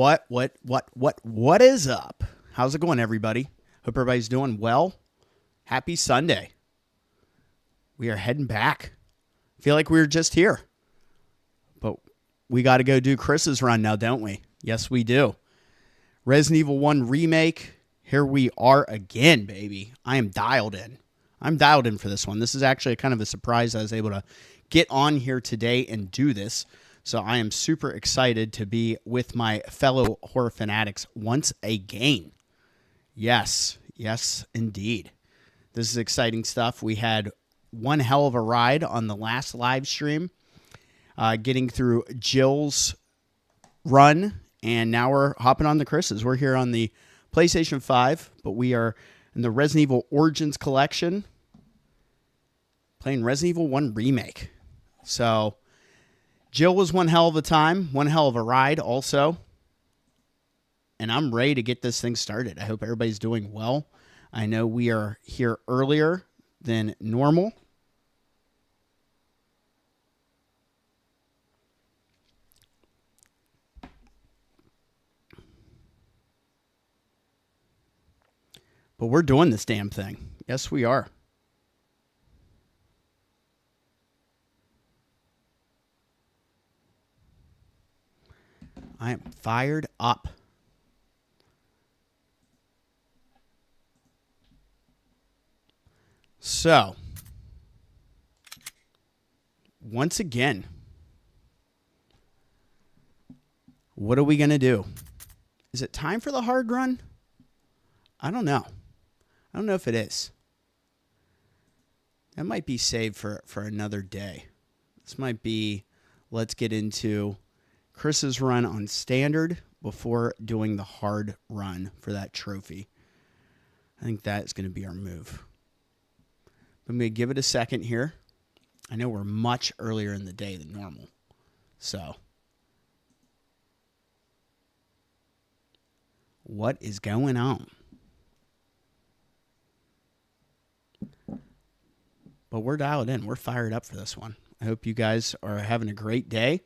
What is up? How's it going, everybody? Hope everybody's doing well. Happy Sunday. We are heading back. Feel like we were just here. But we got to go do Chris's run now, don't we? Yes, we do. Resident Evil 1 Remake. Here we are again, baby. I am dialed in. I'm dialed in for this one. This is actually kind of a surprise. I was able to get on here today and do this. So I am super excited to be with my fellow horror fanatics once again. Yes, indeed. This is exciting stuff. We had one hell of a ride on the last live stream, getting through Jill's run, and now we're hopping on the Chris's. We're here on the PlayStation 5, but we are in the Resident Evil Origins collection, playing Resident Evil 1 Remake. So Jill was one hell of a time, one hell of a ride also. And I'm ready to get this thing started. I hope everybody's doing well. I know we are here earlier than normal. But we're doing this damn thing. Yes, we are. I am fired up. So, once again, what are we going to do? Is it time for the hard run? I don't know. I don't know if it is. That might be saved for another day. This might be, let's get into Chris's run on standard before doing the hard run for that trophy. I think that is going to be our move. I'm going to give it a second here. I know we're much earlier in the day than normal. So, what is going on? But we're dialed in. We're fired up for this one. I hope you guys are having a great day.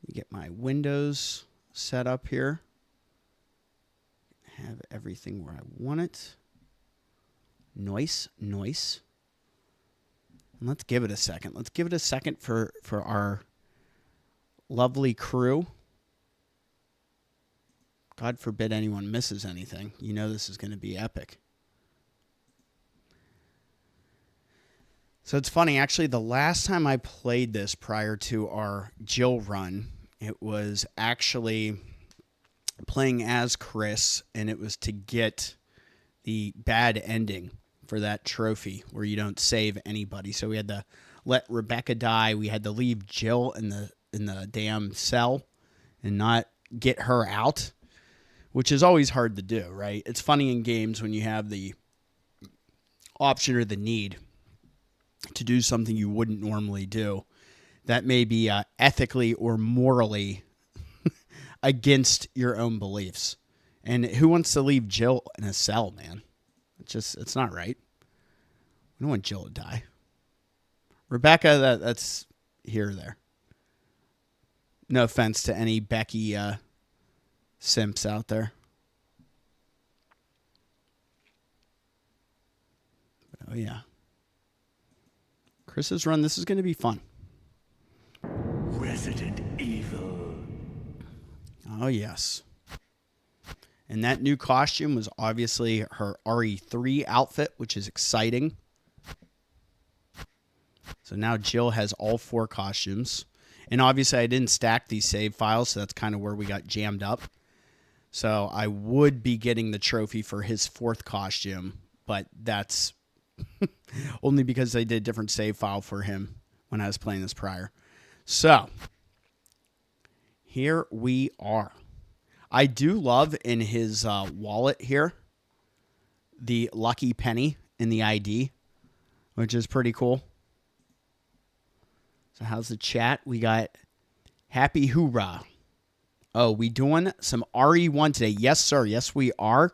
Let me get my windows set up here. Have everything where I want it. Nice. And let's give it a second. Let's give it a second for our lovely crew. God forbid anyone misses anything. You know this is going to be epic. So it's funny, actually, the last time I played this prior to our Jill run, it was actually playing as Chris, and it was to get the bad ending for that trophy where you don't save anybody. So we had to let Rebecca die. We had to leave Jill in the damn cell and not get her out, which is always hard to do, right? It's funny in games when you have the option or the need to do something you wouldn't normally do. That may be ethically or morally against your own beliefs. And who wants to leave Jill in a cell, man? It's not right. We don't want Jill to die. Rebecca, that's here or there. No offense to any Becky simps out there. But, oh, yeah. Chris's run, this is going to be fun. Resident Evil. Oh, yes. And that new costume was obviously her RE3 outfit, which is exciting. So now Jill has all 4 costumes. And obviously I didn't stack these save files, so that's kind of where we got jammed up. So I would be getting the trophy for his 4th costume, but that's only because I did a different save file for him when I was playing this prior. So, here we are. I do love in his wallet here the lucky penny in the ID, which is pretty cool. So how's the chat? We got Happy Hoorah. Oh, we doing some RE1 today? Yes, sir. Yes, we are.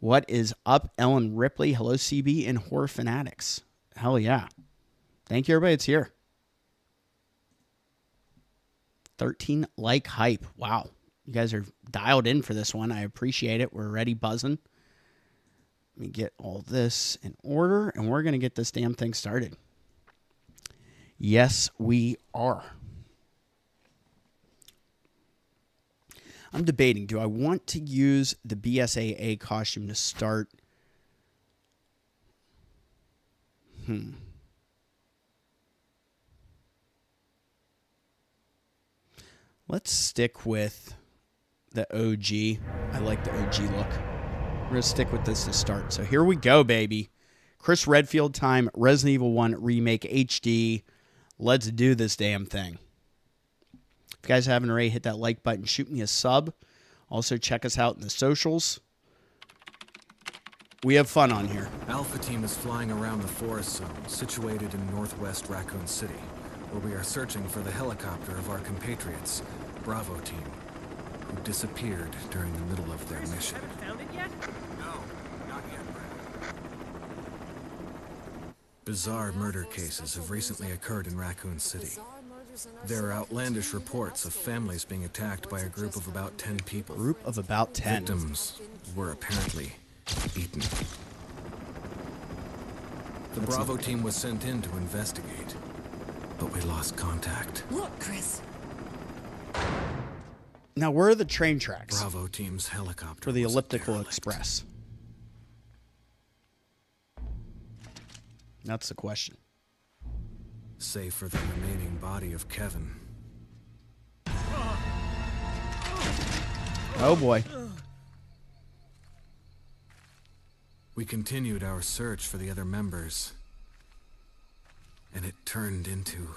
What is up, Ellen Ripley? Hello, CB and Horror Fanatics. Hell yeah. Thank you, everybody. It's here. 13 like hype. Wow. You guys are dialed in for this one. I appreciate it. We're already buzzing. Let me get all this in order, and we're going to get this damn thing started. Yes, we are. I'm debating, do I want to use the BSAA costume to start? Let's stick with the OG. I like the OG look. We're going to stick with this to start. So here we go, baby. Chris Redfield time, Resident Evil 1 Remake HD. Let's do this damn thing. If you guys haven't already, hit that like button. Shoot me a sub. Also, check us out in the socials. We have fun on here. Alpha Team is flying around the forest zone, situated in northwest Raccoon City, where we are searching for the helicopter of our compatriots, Bravo Team, who disappeared during the middle of their mission. Haven't found it yet? No, not yet, Brad. Bizarre murder cases have recently occurred in Raccoon City. There are outlandish reports of families being attacked by a group of about 10 people. Group of about 10. Victims were apparently eaten. The Bravo team was sent in to investigate, but we lost contact. Look, Chris. Now, where are the train tracks Bravo team's helicopter for the was a elliptical derelict. express? That's the question. Save for the remaining body of Kevin. Oh, boy. We continued our search for the other members, and it turned into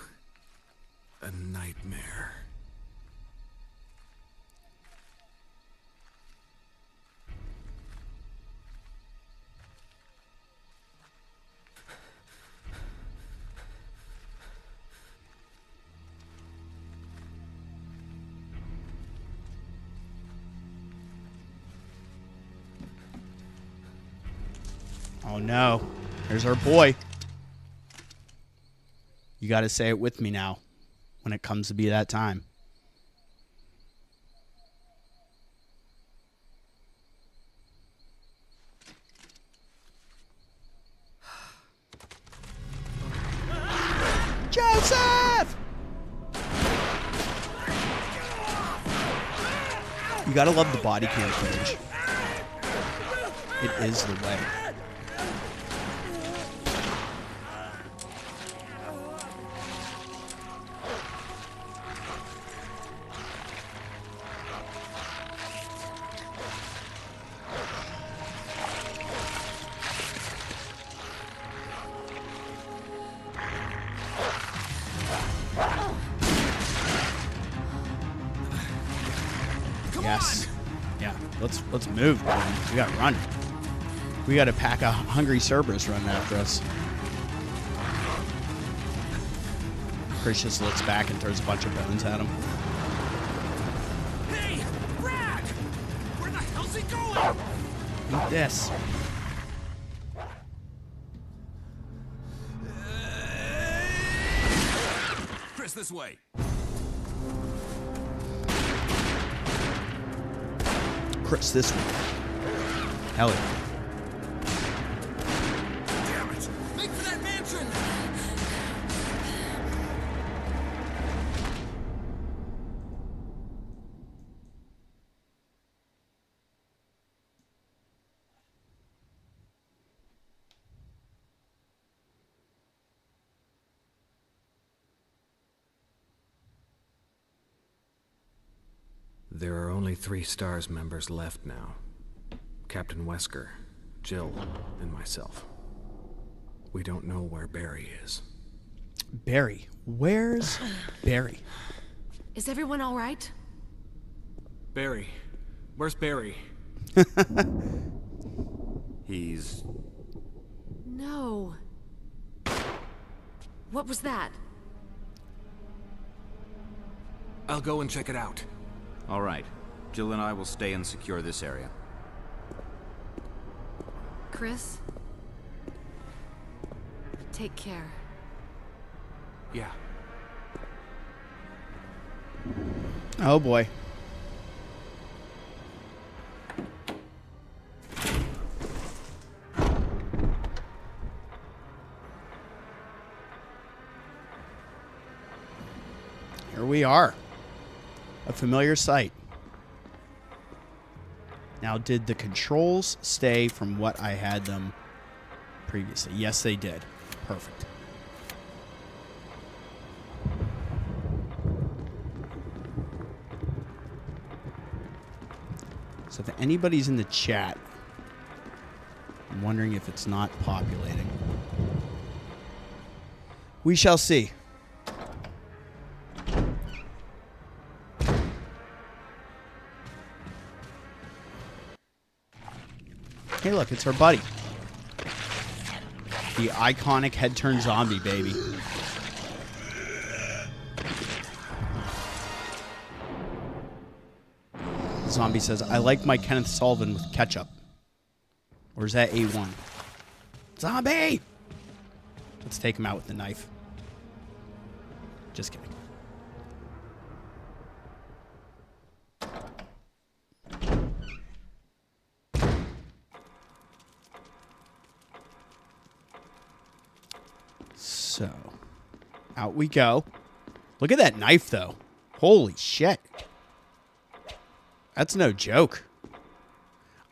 a nightmare. Oh, no. There's our boy. You got to say it with me now when it comes to be that time. Joseph! You got to love the body cam footage. It is the way. Yes. Yeah. Let's move, man. We gotta run. We got a pack of hungry Cerberus running after us. Chris just looks back and throws a bunch of bones at him. Hey, Brad! Where the hell's he going? Eat this. Chris, this way. Chris, this one. Hell yeah. Damn it! Make for that mansion! There are only 3 S.T.A.R.S members left now. Captain Wesker, Jill, and myself. We don't know where Barry is. Barry. Where's Barry? Is everyone all right? Barry? Where's Barry? He's... No. What was that? I'll go and check it out. All right. Jill and I will stay and secure this area. Chris? Take care. Yeah. Oh, boy. Here we are. A familiar sight. Now, did the controls stay from what I had them previously? Yes, they did. Perfect. So if anybody's in the chat, I'm wondering if it's not populating. We shall see. Hey, look, it's our buddy. The iconic head-turn zombie, baby. The zombie says, I like my Kenneth Sullivan with ketchup. Or is that A1? Zombie! Let's take him out with the knife. Just kidding. So, out we go. Look at that knife, though. Holy shit. That's no joke.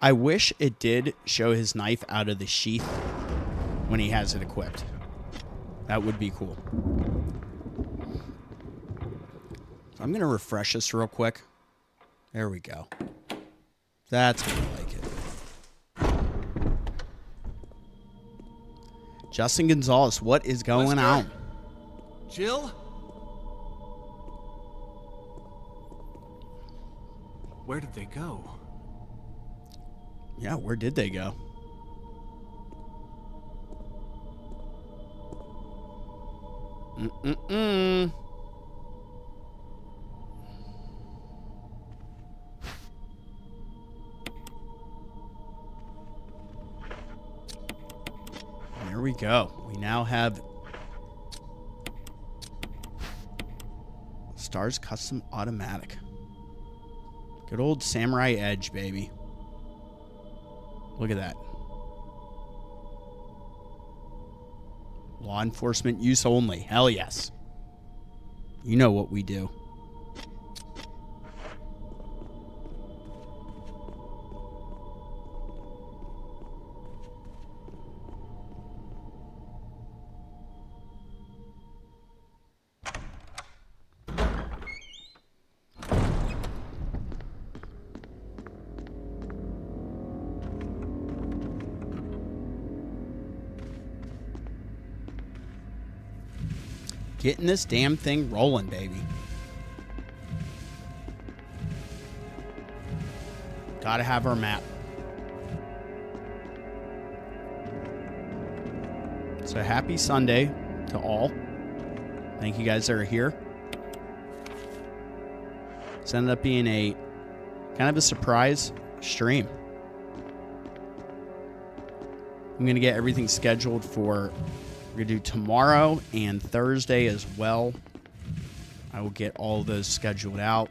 I wish it did show his knife out of the sheath when he has it equipped. That would be cool. So I'm going to refresh this real quick. There we go. That's more like it. Justin Gonzalez, what is going on? Jill? Where did they go? Yeah, where did they go? There we go. We now have S.T.A.R.S Custom Automatic. Good old Samurai Edge, baby. Look at that. Law enforcement use only. Hell yes. You know what we do. Getting this damn thing rolling, baby. Gotta have our map. So happy Sunday to all. Thank you guys that are here. It's ended up being a kind of a surprise stream. I'm going to get everything scheduled for... We're going to do tomorrow and Thursday as well. I will get all of those scheduled out.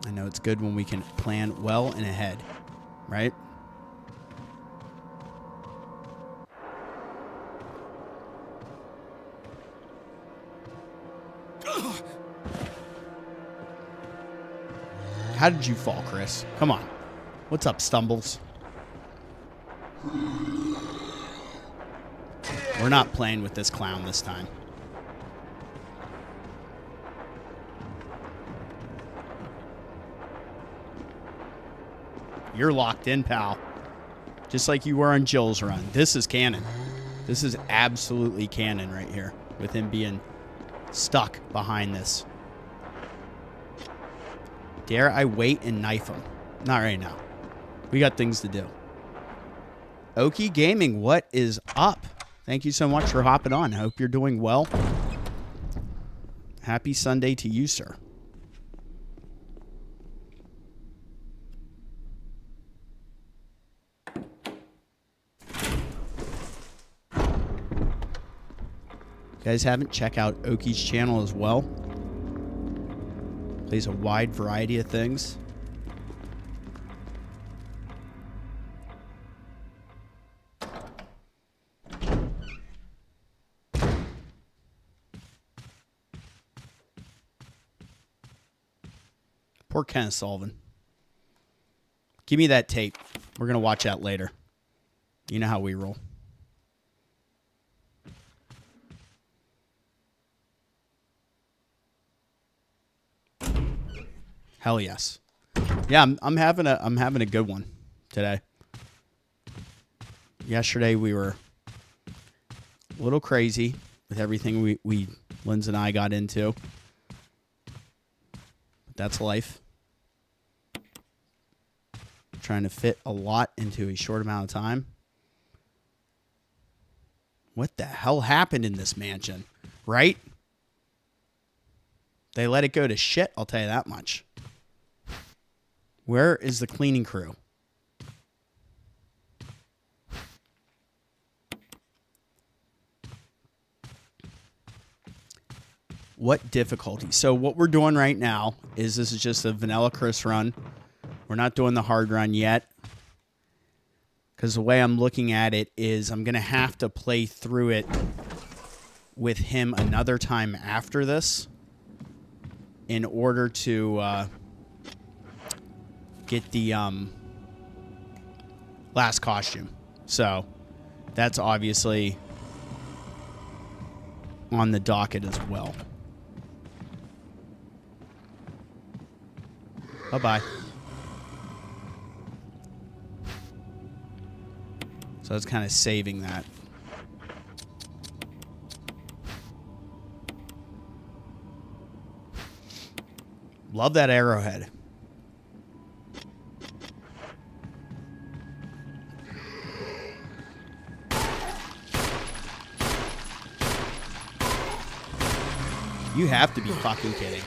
I know it's good when we can plan well and ahead, right? How did you fall, Chris? Come on. What's up, Stumbles? We're not playing with this clown this time. You're locked in, pal. Just like you were on Jill's run. This is canon. This is absolutely canon right here, with him being stuck behind this. Dare I wait and knife him? Not right now. We got things to do. Oki Gaming, what is up? Thank you so much for hopping on. I hope you're doing well. Happy Sunday to you, sir. you guys haven't, check out Oki's channel as well. Plays a wide variety of things. Poor Kenneth Sullivan. Give me that tape. We're going to watch that later. You know how we roll. Hell yes. Yeah, I'm having a good one today. Yesterday we were a little crazy with everything we Linz and I got into. But that's life. Trying to fit a lot into a short amount of time. What the hell happened in this mansion? Right? They let it go to shit, I'll tell you that much. Where is the cleaning crew? What difficulty? So what we're doing right now is this is just a vanilla Chris run. We're not doing the hard run yet. Because the way I'm looking at it is I'm going to have to play through it with him another time after this in order to get the last costume. So that's obviously on the docket as well. Bye-bye. So I was kind of saving that. Love that Arrowhead. You have to be fucking kidding.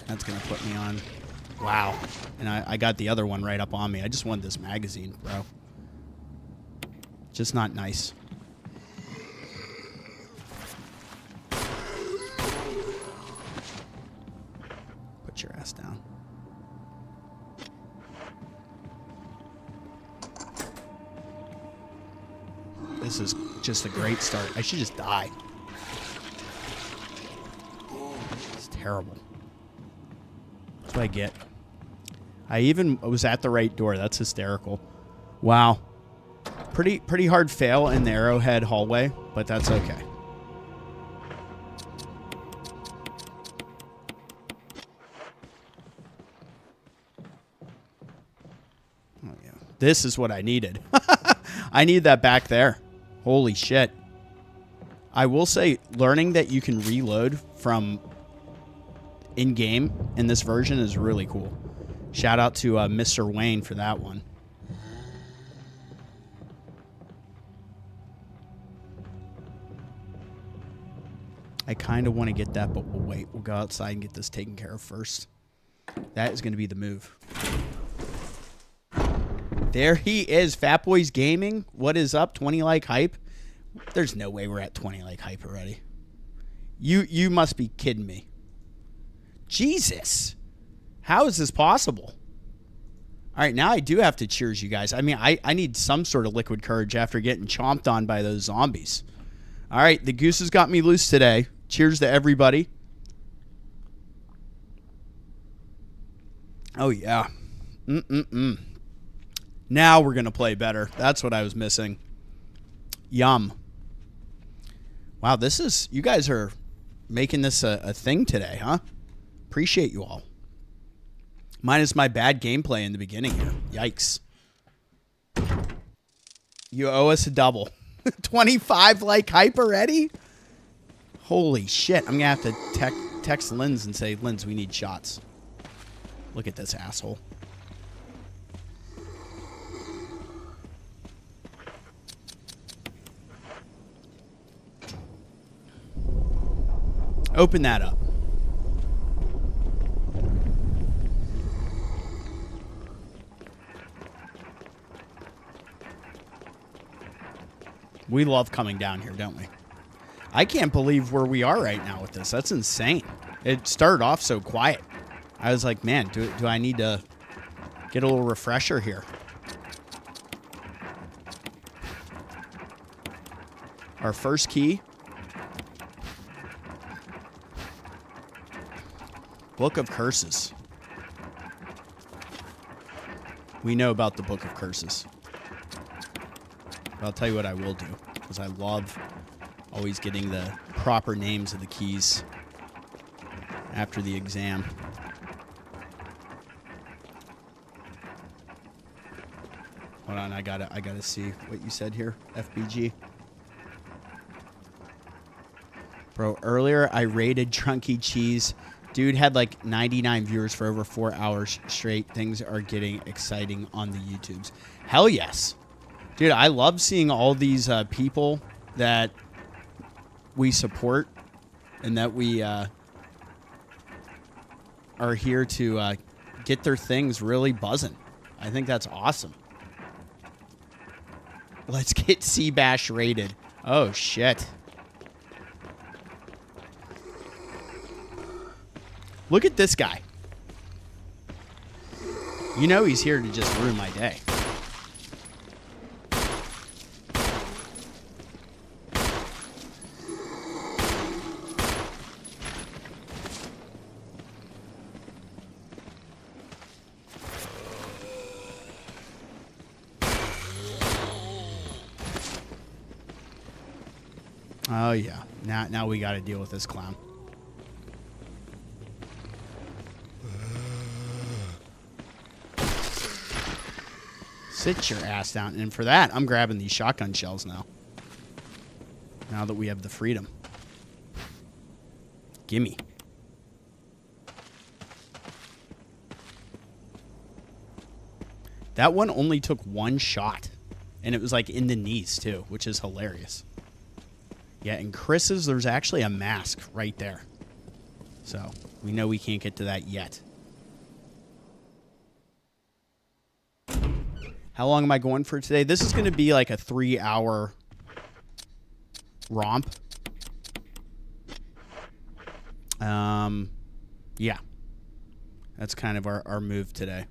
That's going to put me on. Wow. And I got the other one right up on me. I just wanted this magazine, bro. Just not nice. Put your ass down. This is just a great start. I should just die. It's terrible. That's what I get. I even was at the right door. That's hysterical. Wow. Pretty hard fail in the Arrowhead hallway, but that's okay. Oh yeah. This is what I needed. I need that back there. Holy shit. I will say, learning that you can reload from in-game in this version is really cool. Shout out to Mr. Wayne for that one. I kind of want to get that, but we'll wait. We'll go outside and get this taken care of first. That is going to be the move. There he is, Fat Boys Gaming. What is up? 20 like hype? There's no way we're at 20 like hype already. You must be kidding me. Jesus. How is this possible? All right, now I do have to cheers you guys. I mean, I need some sort of liquid courage after getting chomped on by those zombies. All right, the goose has got me loose today. Cheers to everybody. Oh, yeah. Now we're going to play better. That's what I was missing. Yum. Wow, this is... You guys are making this a thing today, huh? Appreciate you all. Minus my bad gameplay in the beginning here. Yikes. You owe us a double. 25 like hype already? Holy shit. I'm going to have to text Linz and say, Linz, we need shots. Look at this asshole. Open that up. We love coming down here, don't we? I can't believe where we are right now with this. That's insane. It started off so quiet. I was like, man, do I need to get a little refresher here? Our first key. Book of Curses. We know about the Book of Curses. But I'll tell you what I will do, because I love always getting the proper names of the keys after the exam. Hold on, I gotta see what you said here, FBG. Bro, earlier I rated Drunky Cheese. Dude had like 99 viewers for over 4 hours straight. Things are getting exciting on the YouTubes. Hell yes. Dude, I love seeing all these people that we support and that we are here to get their things really buzzing. I think that's awesome. Let's get Seabash rated. Oh, shit. Look at this guy. You know he's here to just ruin my day. Oh, yeah. Now we got to deal with this clown. Sit your ass down. And for that, I'm grabbing these shotgun shells now. Now that we have the freedom. Gimme. That one only took one shot. And it was like in the knees too, which is hilarious. Yeah, and Chris's, there's actually a mask right there. So we know we can't get to that yet. How long am I going for today? This is going to be like a 3-hour romp. Yeah. That's kind of our move today.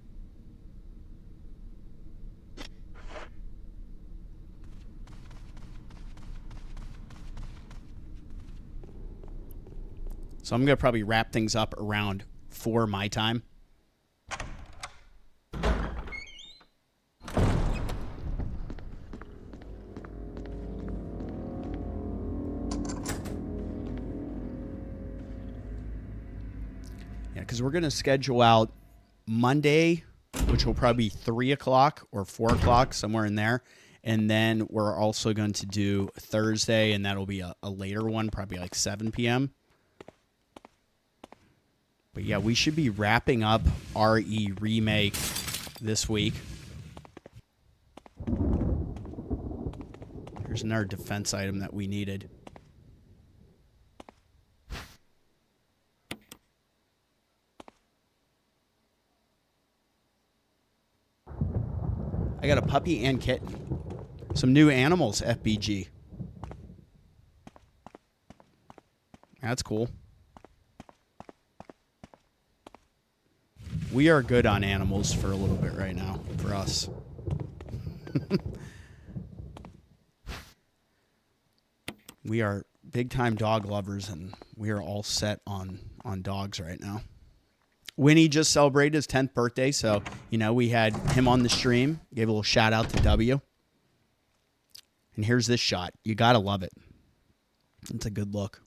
So I'm going to probably wrap things up around 4 my time. Because we're going to schedule out Monday, which will probably be 3 o'clock or 4 o'clock, somewhere in there. And then we're also going to do Thursday, and that'll be a later one, probably like 7 p.m. But yeah, we should be wrapping up RE Remake this week. Here's another defense item that we needed. I got a puppy and kitten. Some new animals, FBG. That's cool. We are good on animals for a little bit right now, for us. We are big-time dog lovers, and we are all set on dogs right now. Winnie just celebrated his 10th birthday, so, you know, we had him on the stream. Gave a little shout-out to W. And here's this shot. You gotta love it. It's a good look.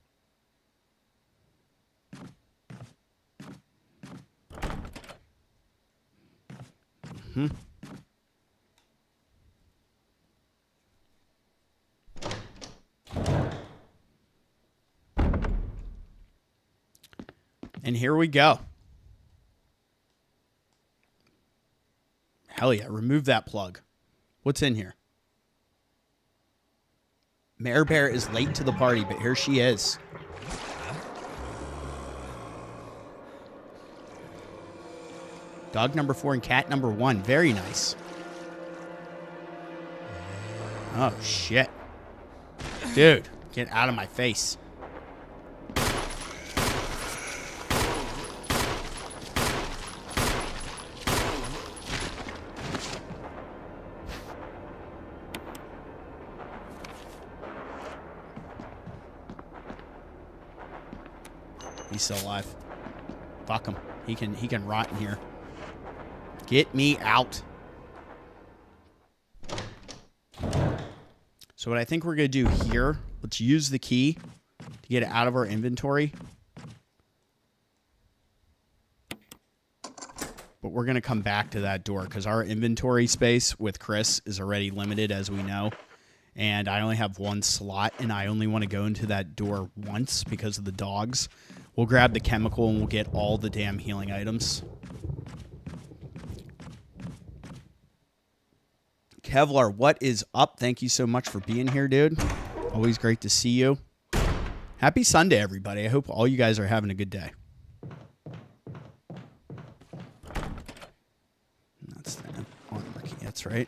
Mm-hmm. And here we go. Hell yeah, remove that plug. What's in here? Mare Bear is late to the party, but here she is. Dog number 4 and cat number 1. Very nice. Oh, shit. Dude, Get out of my face. He's still alive. Fuck him. He can rot in here. Get me out. So what I think we're going to do here, let's use the key to get it out of our inventory. But we're going to come back to that door because our inventory space with Chris is already limited, as we know. And I only have one slot, and I only want to go into that door once because of the dogs. We'll grab the chemical, and we'll get all the damn healing items. Kevlar, what is up? Thank you so much for being here, dude. Always great to see you. Happy Sunday, everybody. I hope all you guys are having a good day. That's the armor key. That's right.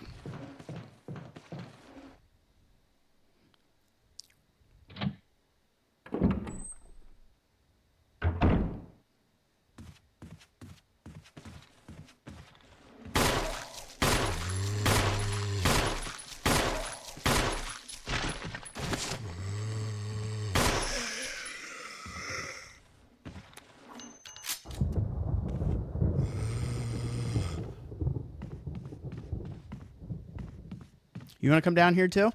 You want to come down here too?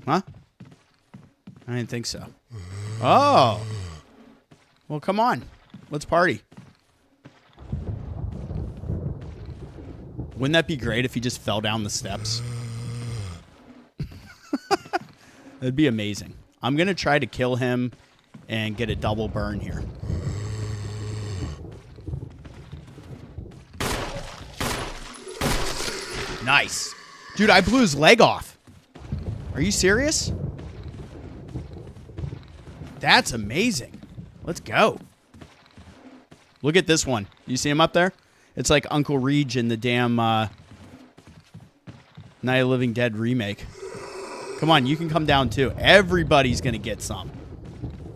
Huh? I didn't think so. Oh. Well, come on. Let's party. Wouldn't that be great if he just fell down the steps? That'd be amazing. I'm going to try to kill him and get a double burn here. Nice. Dude, I blew his leg off. Are you serious? That's amazing. Let's go. Look at this one. You see him up there? It's like Uncle Reach in the damn Night of the Living Dead remake. Come on, you can come down too. Everybody's going to get some.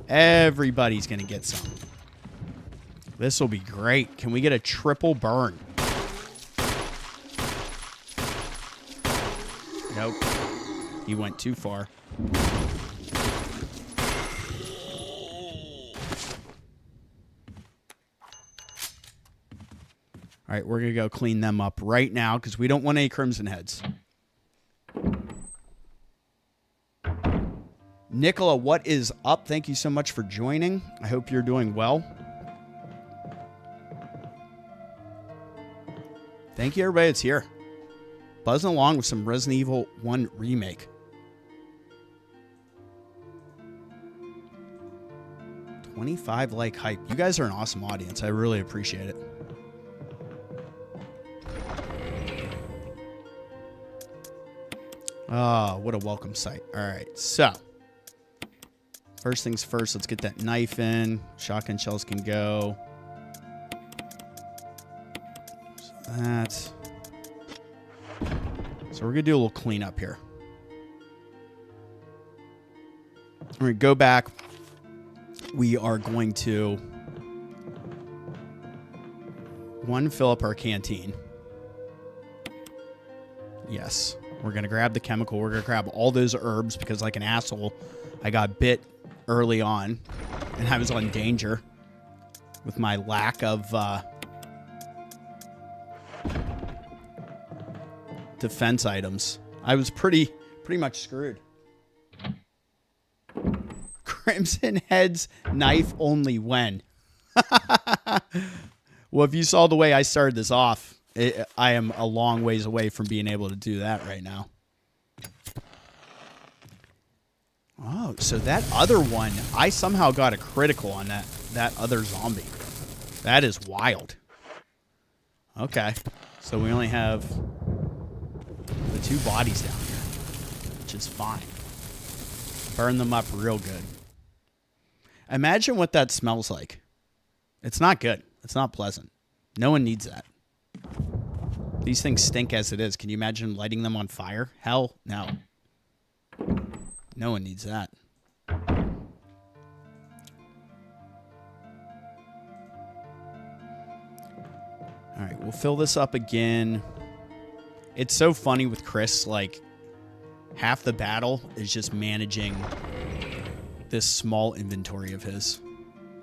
Everybody's going to get some. This will be great. Can we get a triple burn? Nope. He went too far. All right, we're going to go clean them up right now because we don't want any crimson heads. Nicola, what is up? Thank you so much for joining. I hope you're doing well. Thank you, everybody that's here. Buzzing along with some Resident Evil 1 Remake. $25 like hype. You guys are an awesome audience. I really appreciate it. Oh, what a welcome sight. All right, so first things first, let's get that knife in. Shotgun shells can go. So that's... So we're going to do a little cleanup here. We're going to go back. We are going to, one, fill up our canteen. Yes. We're going to grab the chemical. We're going to grab all those herbs because like an asshole, I got bit early on and I was on danger with my lack of defense items. I was pretty much screwed. Crimson Head's knife only when. Well, if you saw the way I started this off, I am a long ways away from being able to do that right now. Oh, so that other one, I somehow got a critical on that other zombie. That is wild. Okay, so we only have the two bodies down here, which is fine. Burn them up real good. Imagine what that smells like. It's not good. It's not pleasant. No one needs that. These things stink as it is. Can you imagine lighting them on fire? Hell no. No one needs that. All right, we'll fill this up again. It's so funny with Chris, like, half the battle is just managing this small inventory of his.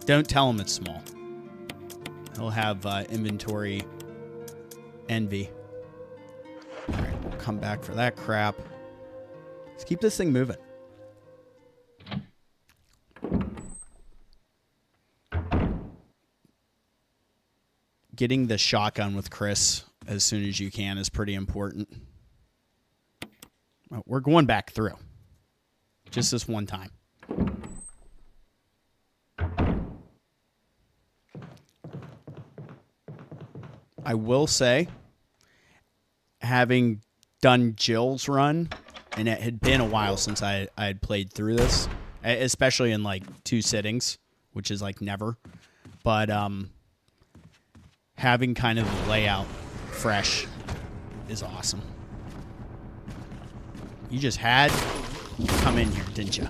Don't tell him it's small. He'll have inventory envy. All right, we'll come back for that crap. Let's keep this thing moving. Getting the shotgun with Chris as soon as you can is pretty important. Well, we're going back through. Just this one time. I will say, having done Jill's run, and it had been a while since I had played through this, especially in like 2 sittings, which is like never. But having kind of the layout fresh is awesome. You just had to come in here, didn't you?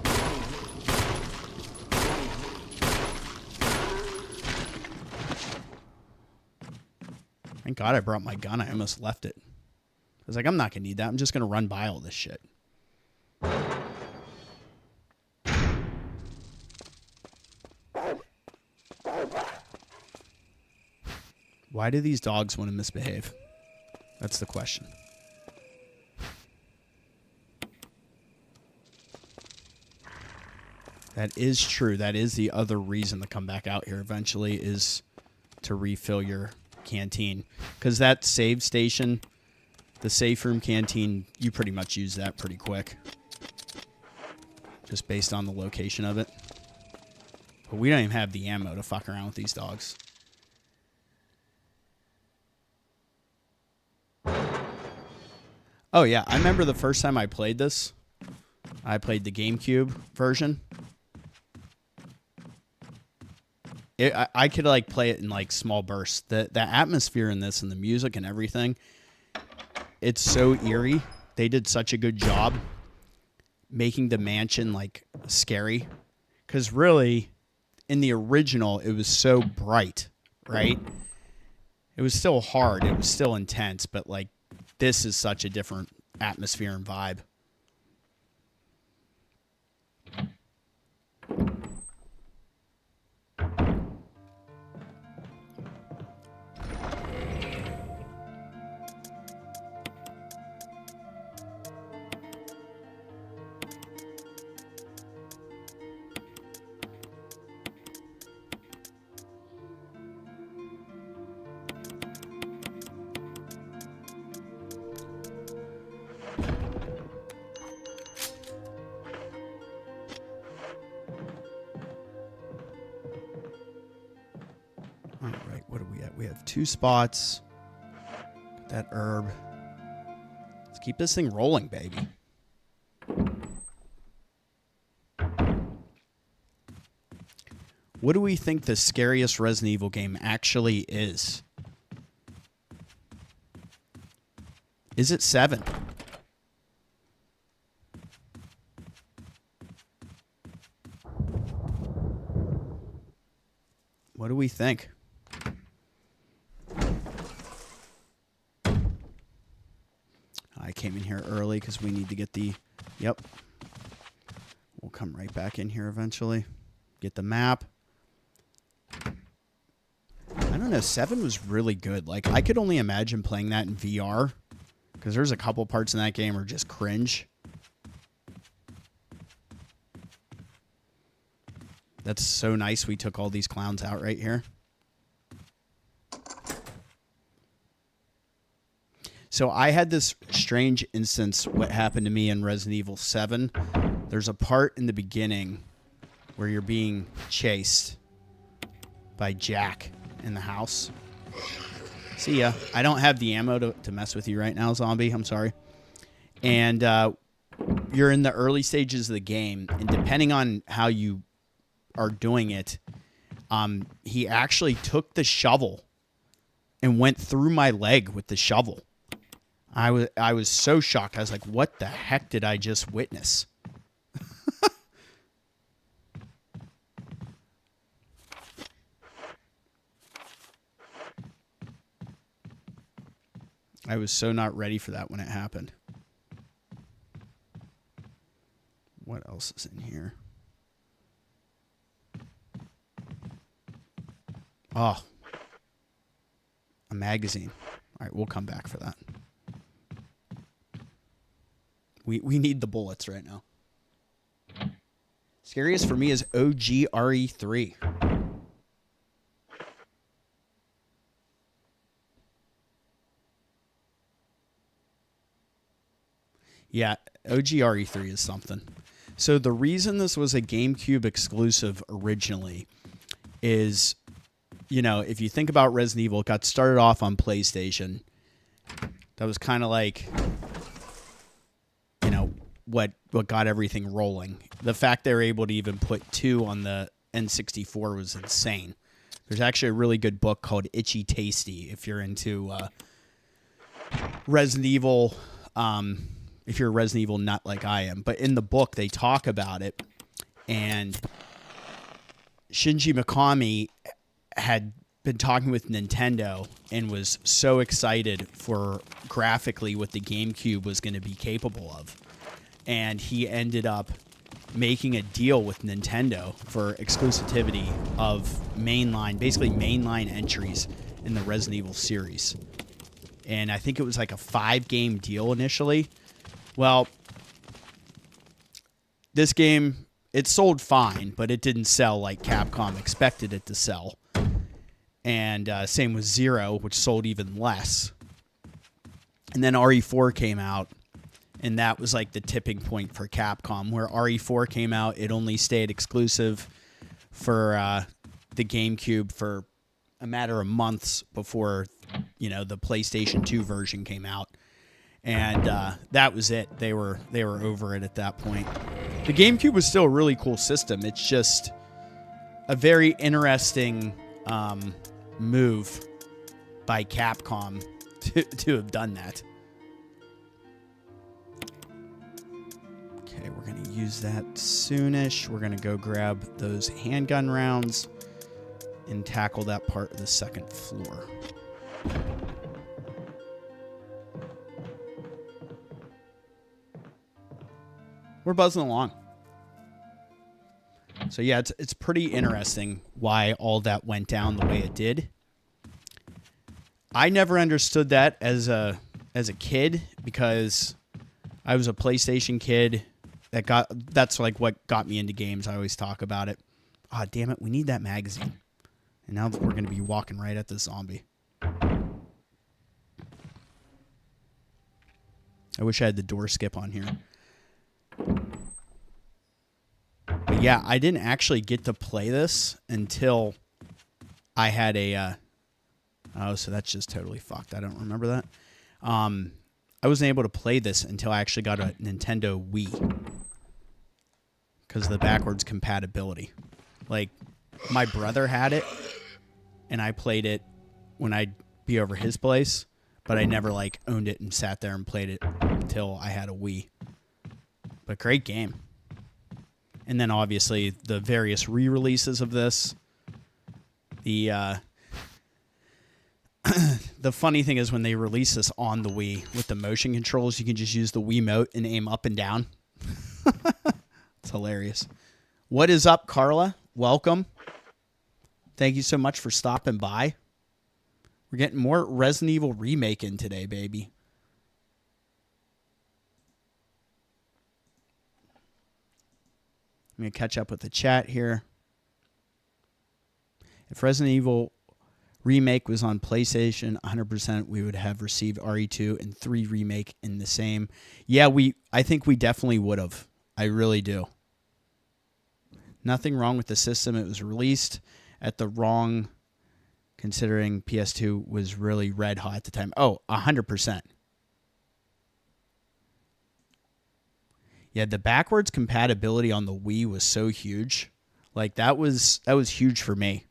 Thank God I brought my gun. I almost left it. I was like, I'm not going to need that. I'm just going to run by all this shit. Why do these dogs want to misbehave? That's the question. That is true. That is the other reason to come back out here eventually, is to refill your canteen. Because that save station, the safe room canteen, you pretty much use that pretty quick. Just based on the location of it. But we don't even have the ammo to fuck around with these dogs. Oh, yeah. I remember the first time I played this. I played the GameCube version. I could, like, play it in, like, small bursts. The atmosphere in this and the music and everything, it's so eerie. They did such a good job making the mansion, like, scary. Because, really, in the original, it was so bright, right? It was still hard. It was still intense. But, like, this is such a different atmosphere and vibe. All right, what are we at? We have 2 spots. Got that herb. Let's keep this thing rolling, baby. What do we think the scariest Resident Evil game actually is? Is it 7? What do we think? I came in here early because we need to get the... Yep. We'll come right back in here eventually. Get the map. I don't know. 7 was really good. Like, I could only imagine playing that in VR. Because there's a couple parts in that game are just cringe. That's so nice we took all these clowns out right here. So I had this strange instance what happened to me in Resident Evil 7. There's a part in the beginning where you're being chased by Jack in the house. See ya. I don't have the ammo to mess with you right now, zombie. I'm sorry. And you're in the early stages of the game, and depending on how you are doing it, he actually took the shovel and went through my leg with the shovel. I was so shocked. I was like, what the heck did I just witness? I was so not ready for that when it happened. What else is in here? Oh. A magazine. All right, we'll come back for that. We need the bullets right now. Scariest for me is OGRE3. Yeah, OGRE3 is something. So the reason this was a GameCube exclusive originally is, you know, if you think about Resident Evil, it got started off on PlayStation. That was kind of like, you know, what got everything rolling. The fact they were able to even put 2 on the N64 was insane. There's actually a really good book called Itchy Tasty if you're into Resident Evil. If you're a Resident Evil nut like I am. But in the book, they talk about it. And Shinji Mikami had been talking with Nintendo and was so excited for graphically what the GameCube was going to be capable of. And he ended up making a deal with Nintendo for exclusivity of basically mainline entries in the Resident Evil series. And I think it was like a 5-game deal initially. Well, this game, it sold fine, but it didn't sell like Capcom expected it to sell. And same with Zero, which sold even less. And then RE4 came out, and that was like the tipping point for Capcom. Where RE4 came out, it only stayed exclusive for the GameCube for a matter of months before, you know, the PlayStation 2 version came out. And that was it. They were over it at that point. The GameCube was still a really cool system. It's just a very interesting move by Capcom to have done that. Okay, we're going to use that soonish. We're going to go grab those handgun rounds and tackle that part of the second floor. We're buzzing along. So yeah, it's pretty interesting why all that went down the way it did. I never understood that as a kid because I was a PlayStation kid. That's like what got me into games. I always talk about it. Ah, damn it, we need that magazine. And now we're going to be walking right at the zombie. I wish I had the door skip on here. But yeah, I didn't actually get to play this until I had a... oh, so that's just totally fucked. I don't remember that. I wasn't able to play this until I actually got a Nintendo Wii. Because of the backwards compatibility. Like, my brother had it, and I played it when I'd be over his place, but I never, like, owned it and sat there and played it until I had a Wii. But great game. And then obviously the various re-releases of this. The the funny thing is when they release this on the Wii with the motion controls, you can just use the Wiimote and aim up and down. It's hilarious. What is up, Carla? Welcome. Thank you so much for stopping by. We're getting more Resident Evil Remake in today, baby. I'm going to catch up with the chat here. If Resident Evil Remake was on PlayStation, 100% we would have received RE2 and 3 Remake in the same. Yeah, I think we definitely would have. I really do. Nothing wrong with the system. It was released at the wrong, considering PS2 was really red hot at the time. Oh, 100%. Yeah, the backwards compatibility on the Wii was so huge. Like that was huge for me.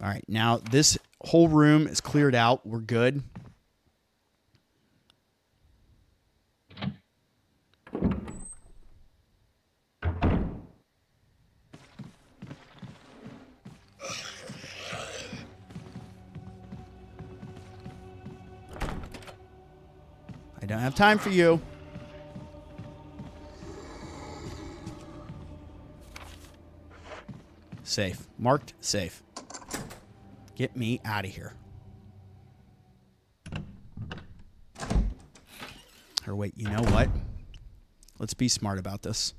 All right, now this whole room is cleared out. We're good. don't have time for you. Safe. Marked safe. Get me out of here. Or wait, you know what? Let's be smart about this.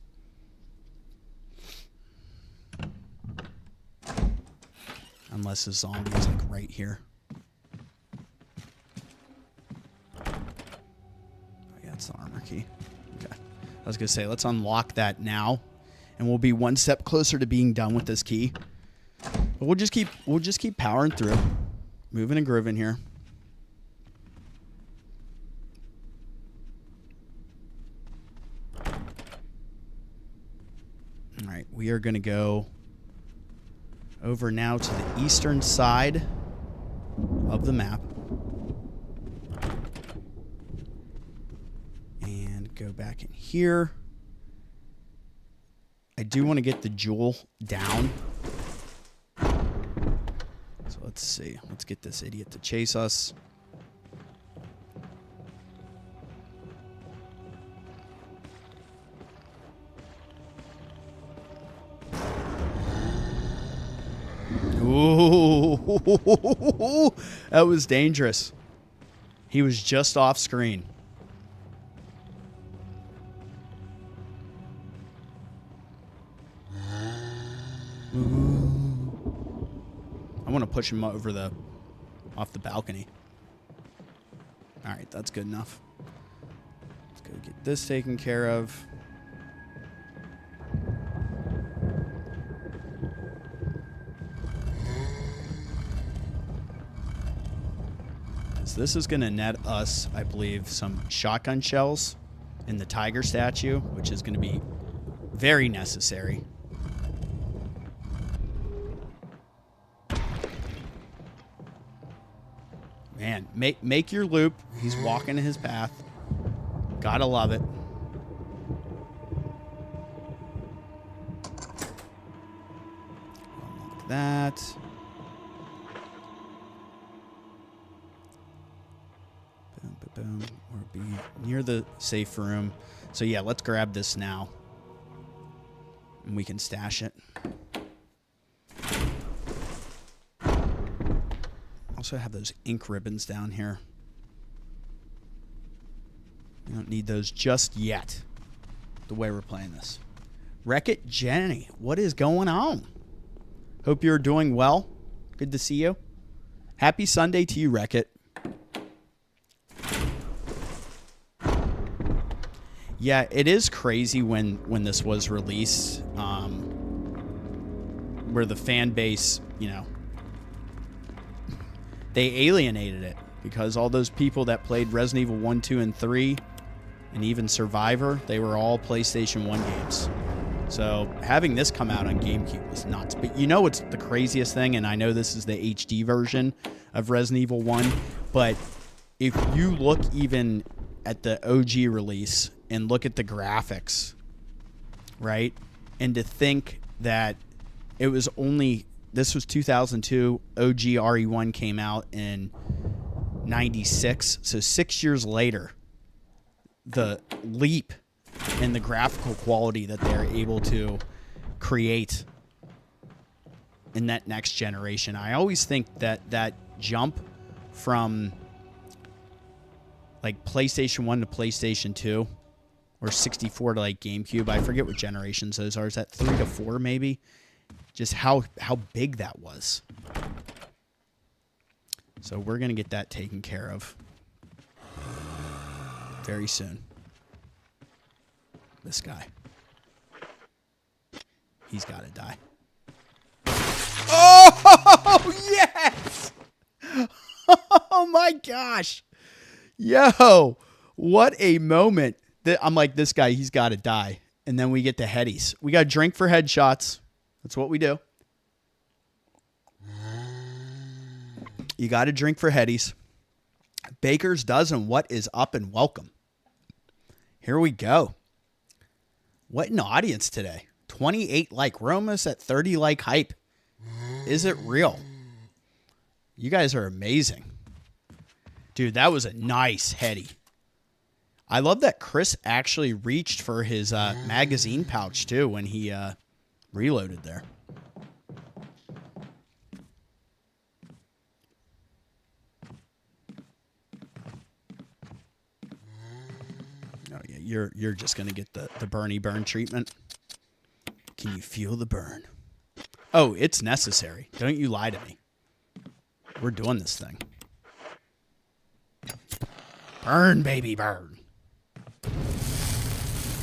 Unless the zombie is like right here. Oh yeah, it's the armor key. Okay. I was gonna say, let's unlock that now. And we'll be one step closer to being done with this key. But we'll just keep powering through. Moving and grooving here. Alright, we are gonna go over now to the eastern side of the map. And go back in here. I do want to get the jewel down. So let's see. Let's get this idiot to chase us. Ooh, that was dangerous. He was just off screen. I want to push him over off the balcony. All right, that's good enough. Let's go get this taken care of. This is going to net us, I believe, some shotgun shells in the tiger statue, which is going to be very necessary. Man, make your loop. He's walking in his path. Gotta love it. Unlock that. Boom. We'll be near the safe room. So yeah, let's grab this now. And we can stash it. Also have those ink ribbons down here. We don't need those just yet. The way we're playing this. Wreck-It Jenny, what is going on? Hope you're doing well. Good to see you. Happy Sunday to you, Wreck-It. Yeah, it is crazy when this was released, where the fan base, you know, they alienated it because all those people that played Resident Evil 1, 2, and 3, and even Survivor, they were all PlayStation 1 games. So having this come out on GameCube was nuts. But you know what's the craziest thing, and I know this is the HD version of Resident Evil 1, but if you look even at the OG release and look at the graphics, right? And to think that it was only, this was 2002, OG RE1 came out in 96, so 6 years later, the leap in the graphical quality that they're able to create in that next generation. I always think that jump from like PlayStation 1 to PlayStation 2 or 64 to like GameCube. I forget what generations those are. Is that 3 to 4 maybe? Just how big that was. So we're going to get that taken care of very soon. This guy. He's got to die. Oh, yes! Oh, my gosh. Yo, what a moment. I'm like, this guy, he's got to die. And then we get the headies. We got to drink for headshots. That's what we do. You got to drink for headies. Baker's dozen. What is up and welcome. Here we go. What an audience today. 28 like. We're almost at 30 like hype. Is it real? You guys are amazing. Dude, that was a nice heady. I love that Chris actually reached for his magazine pouch, too, when he reloaded there. Oh, yeah, you're just going to get the Bernie burn treatment. Can you feel the burn? Oh, it's necessary. Don't you lie to me. We're doing this thing. Burn, baby, burn.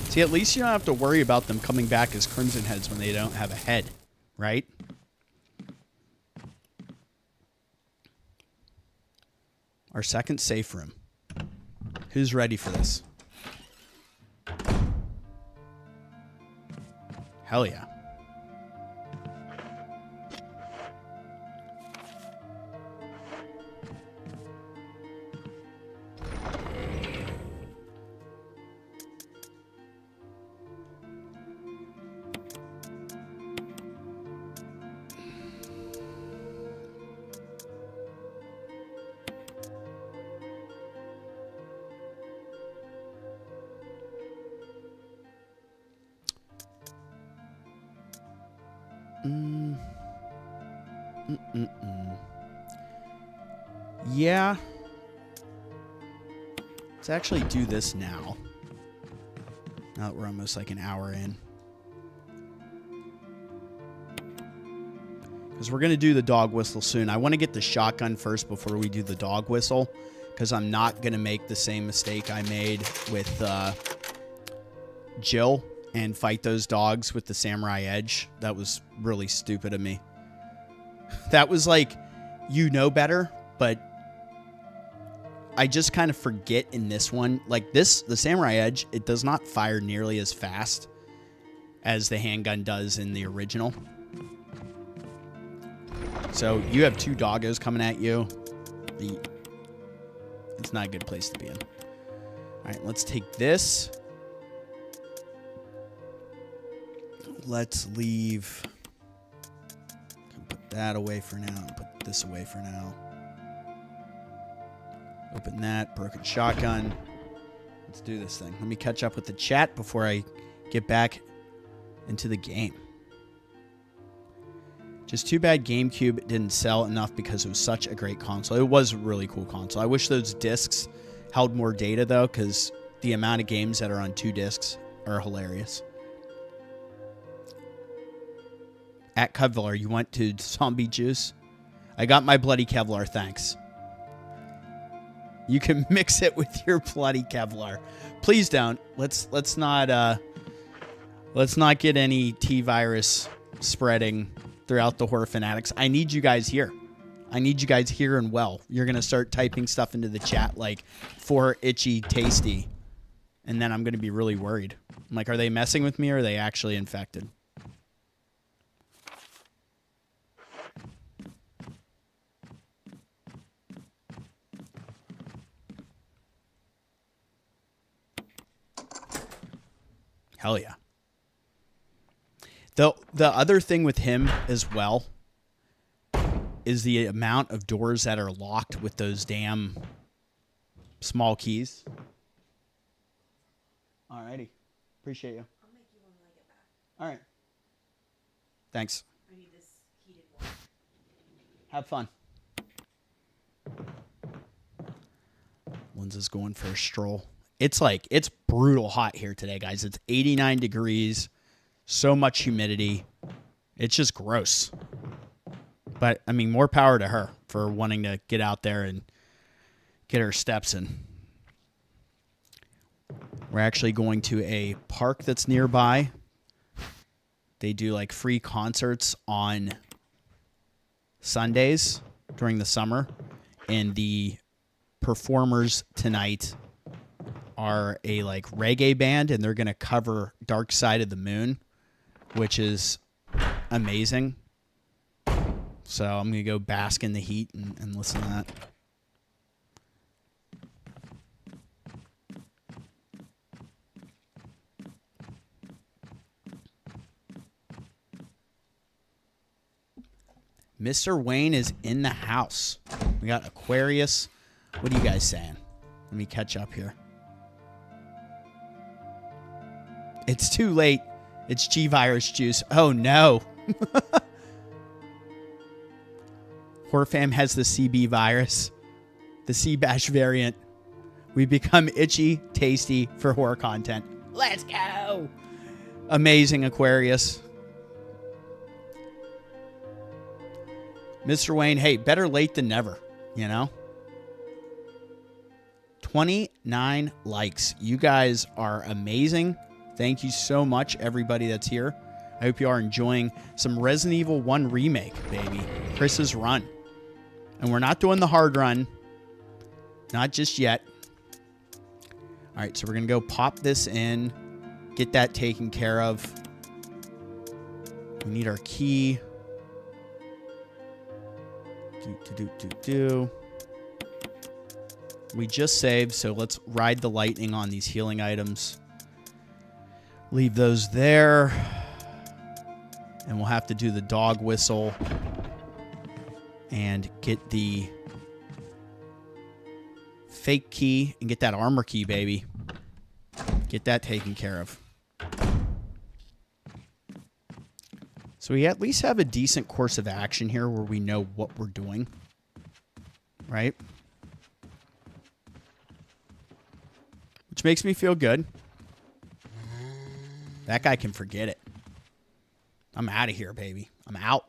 See, at least you don't have to worry about them coming back as Crimson Heads when they don't have a head, right? Our second safe room. Who's ready for this? Hell yeah. Yeah. Let's actually do this now. Now that we're almost like an hour in. Because we're going to do the dog whistle soon. I want to get the shotgun first before we do the dog whistle. Because I'm not going to make the same mistake I made with Jill and fight those dogs with the samurai edge. That was really stupid of me. That was like, you know better, but I just kind of forget in this one. Like this, the samurai edge, it does not fire nearly as fast as the handgun does in the original. So you have two doggos coming at you. It's not a good place to be in. All right, let's take this. Let's leave. Put that away for now. Put this away for now. Open that. Broken shotgun. Let's do this thing. Let me catch up with the chat before I get back into the game. Just too bad GameCube didn't sell enough because it was such a great console. It was a really cool console. I wish those discs held more data, though, because the amount of games that are on 2 discs are hilarious. At Kevlar, you went to Zombie Juice? I got my bloody Kevlar, thanks. You can mix it with your bloody Kevlar. Please don't. Let's not get any T-virus spreading throughout the Horror Fanatics. I need you guys here. I need you guys here and well. You're going to start typing stuff into the chat like, for itchy tasty. And then I'm going to be really worried. I'm like, are they messing with me or are they actually infected? Hell yeah. The other thing with him as well is the amount of doors that are locked with those damn small keys. Alrighty. Appreciate you. I'll make you one when I get back. Alright. Thanks. I need this heated water. Have fun. Linza's going for a stroll. It's brutal hot here today, guys. It's 89 degrees. So much humidity. It's just gross. But, I mean, more power to her for wanting to get out there and get her steps in. We're actually going to a park that's nearby. They do, like, free concerts on Sundays during the summer. And the performers tonight are a, like, reggae band, and they're going to cover Dark Side of the Moon, which is amazing. So I'm going to go bask in the heat and listen to that. Mr. Wayne is in the house. We got Aquarius. What are you guys saying? Let me catch up here. It's too late. It's G-Virus juice. Oh, no. Horfam has the CB virus. The C-Bash variant. We become itchy, tasty for horror content. Let's go. Amazing, Aquarius. Mr. Wayne, hey, better late than never, you know? 29 likes. You guys are amazing. Thank you so much, everybody that's here. I hope you are enjoying some Resident Evil 1 Remake, baby. Chris's run. And we're not doing the hard run. Not just yet. All right, so we're going to go pop this in. Get that taken care of. We need our key. We just saved, so let's ride the lightning on these healing items. Leave those there. And we'll have to do the dog whistle. And get the fake key and get that armor key, baby. Get that taken care of. So we at least have a decent course of action here where we know what we're doing. Right? Which makes me feel good. That guy can forget it. I'm out of here, baby. I'm out.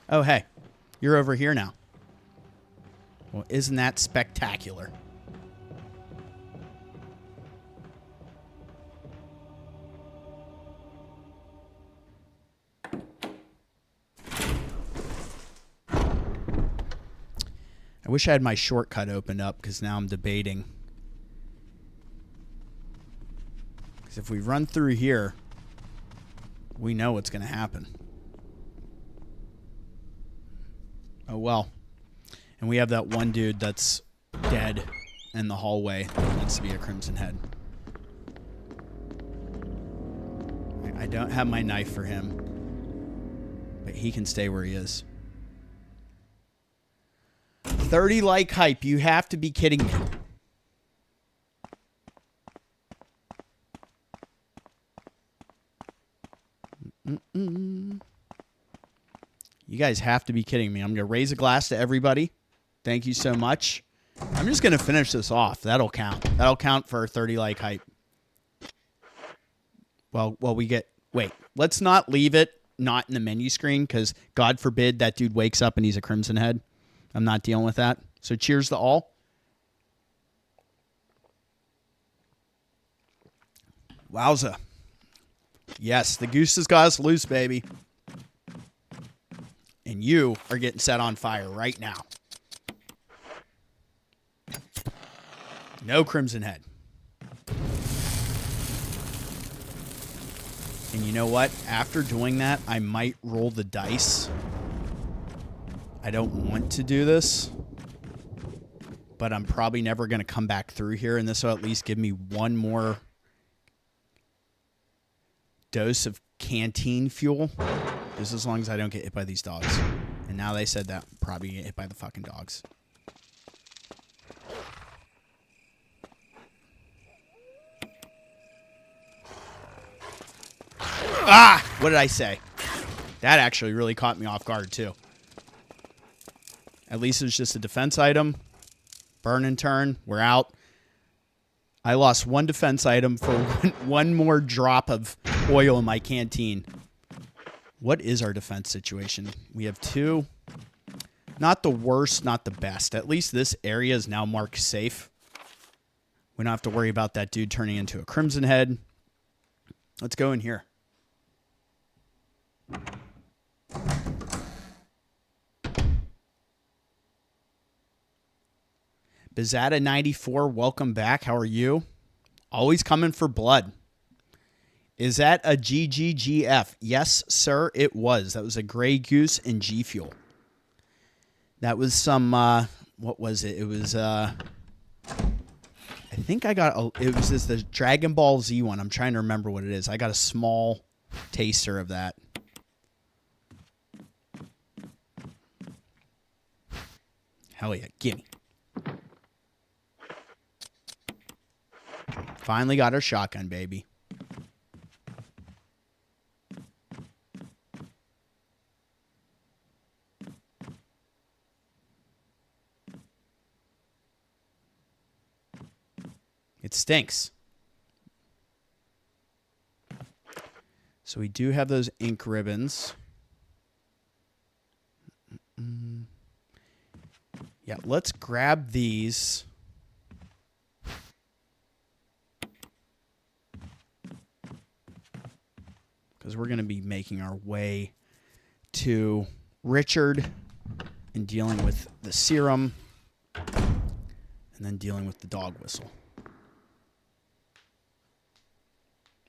Oh, hey. You're over here now. Well, isn't that spectacular? I wish I had my shortcut opened up because now I'm debating. Because if we run through here, we know what's going to happen. Oh, well. And we have that one dude that's dead in the hallway that wants to be a Crimson Head. I don't have my knife for him. But he can stay where he is. 30 like hype. You have to be kidding me. You guys have to be kidding me. I'm going to raise a glass to everybody. Thank you so much. I'm just going to finish this off. That'll count. That'll count for 30 like hype. Well, we get... Wait, let's not leave it not in the menu screen because God forbid that dude wakes up and he's a Crimson Head. I'm not dealing with that. So cheers to all. Wowza. Yes, the goose has got us loose, baby. And you are getting set on fire right now. No Crimson Head. And you know what? After doing that, I might roll the dice. I don't want to do this. But I'm probably never going to come back through here. And this will at least give me one more dose of canteen fuel. Just as long as I don't get hit by these dogs. And now they said that I'm probably get hit by the fucking dogs. Ah! What did I say? That actually really caught me off guard, too. At least it was just a defense item. Burn and turn. We're out. I lost one defense item for one more drop of oil in my canteen. What is our defense situation? We have two. Not the worst, not the best. At least this area is now marked safe. We don't have to worry about that dude turning into a Crimson Head. Let's go in here. Bizada94, welcome back. How are you? Always coming for blood. Is that a GGGF? Yes, sir, it was. That was a Grey Goose and G Fuel. That was some, what was it? It was, I think I got, it was this, the Dragon Ball Z one. I'm trying to remember what it is. I got a small taster of that. Hell yeah, gimme. Finally got our shotgun, baby. It stinks. So we do have those ink ribbons. Yeah, let's grab these. Because we're going to be making our way to Richard and dealing with the serum. And then dealing with the dog whistle.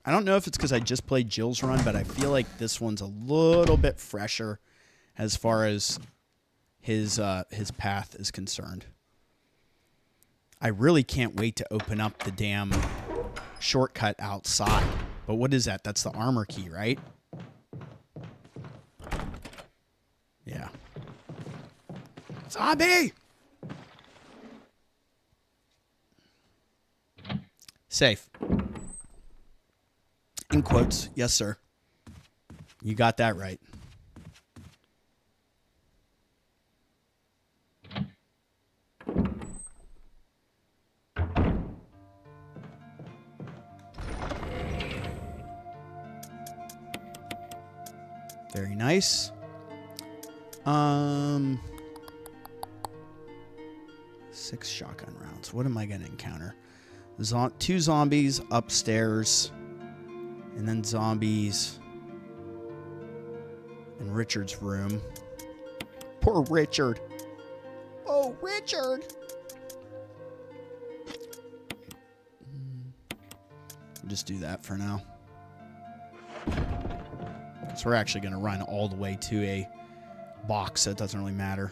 I don't know if it's because I just played Jill's run, but I feel like this one's a little bit fresher as far as his path is concerned. I really can't wait to open up the damn shortcut outside. But what is that? That's the armor key, right? Yeah. Zombie! Safe. In quotes. Yes, sir. You got that right. Very nice. 6 shotgun rounds. What am I going to encounter? 2 zombies upstairs. And then zombies in Richard's room. Poor Richard. Oh, Richard. Just do that for now. So we're actually going to run all the way to a box. That doesn't really matter.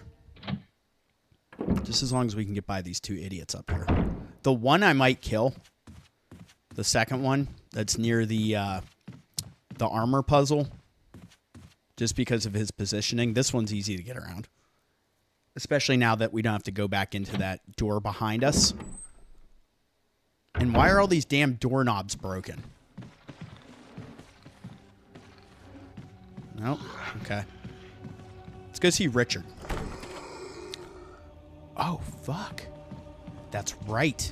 Just as long as we can get by these 2 idiots up here. The one I might kill, the second one that's near the armor puzzle, just because of his positioning. This one's easy to get around. Especially now that we don't have to go back into that door behind us. And why are all these damn doorknobs broken? Nope. Okay. Let's go see Richard. Oh, fuck. That's right.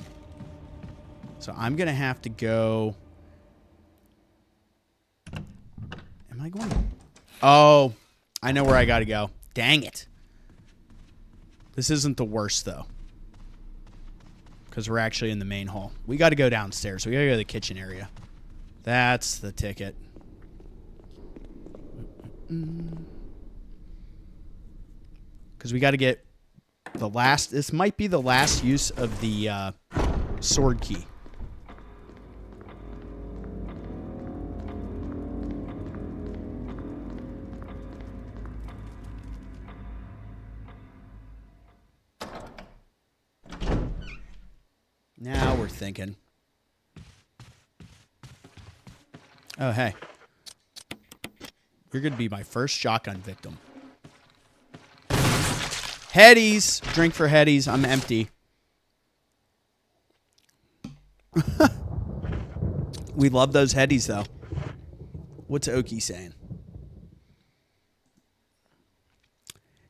So I'm going to have to go... Am I going? Oh, I know where I got to go. Dang it. This isn't the worst, though. Because we're actually in the main hall. We got to go downstairs. We got to go to the kitchen area. That's the ticket. Because we got to get the last... This might be the last use of the sword key. Now we're thinking. Oh, hey. You're going to be my first shotgun victim. Headies! Drink for headies. I'm empty. We love those headies, though. What's Okie saying?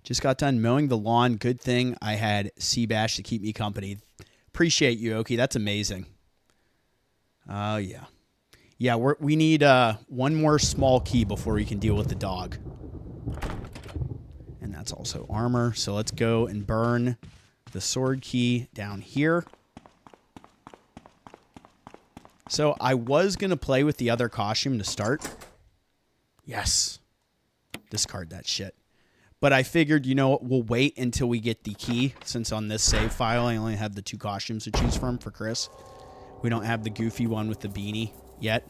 Just got done mowing the lawn. Good thing I had Seabash to keep me company. Appreciate you, Okie. That's amazing. Oh, yeah. Yeah, we need one more small key before we can deal with the dog. And that's also armor. So let's go and burn the sword key down here. So I was going to play with the other costume to start. Yes. Discard that shit. But I figured, you know what, we'll wait until we get the key, since on this save file I only have the 2 costumes to choose from for Chris. We don't have the goofy one with the beanie yet.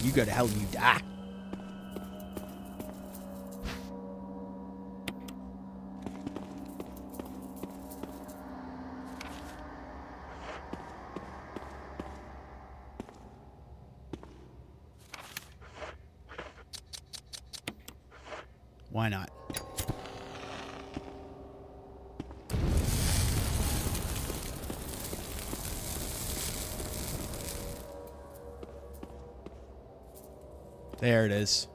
You go to hell and you die. Why not? There it is.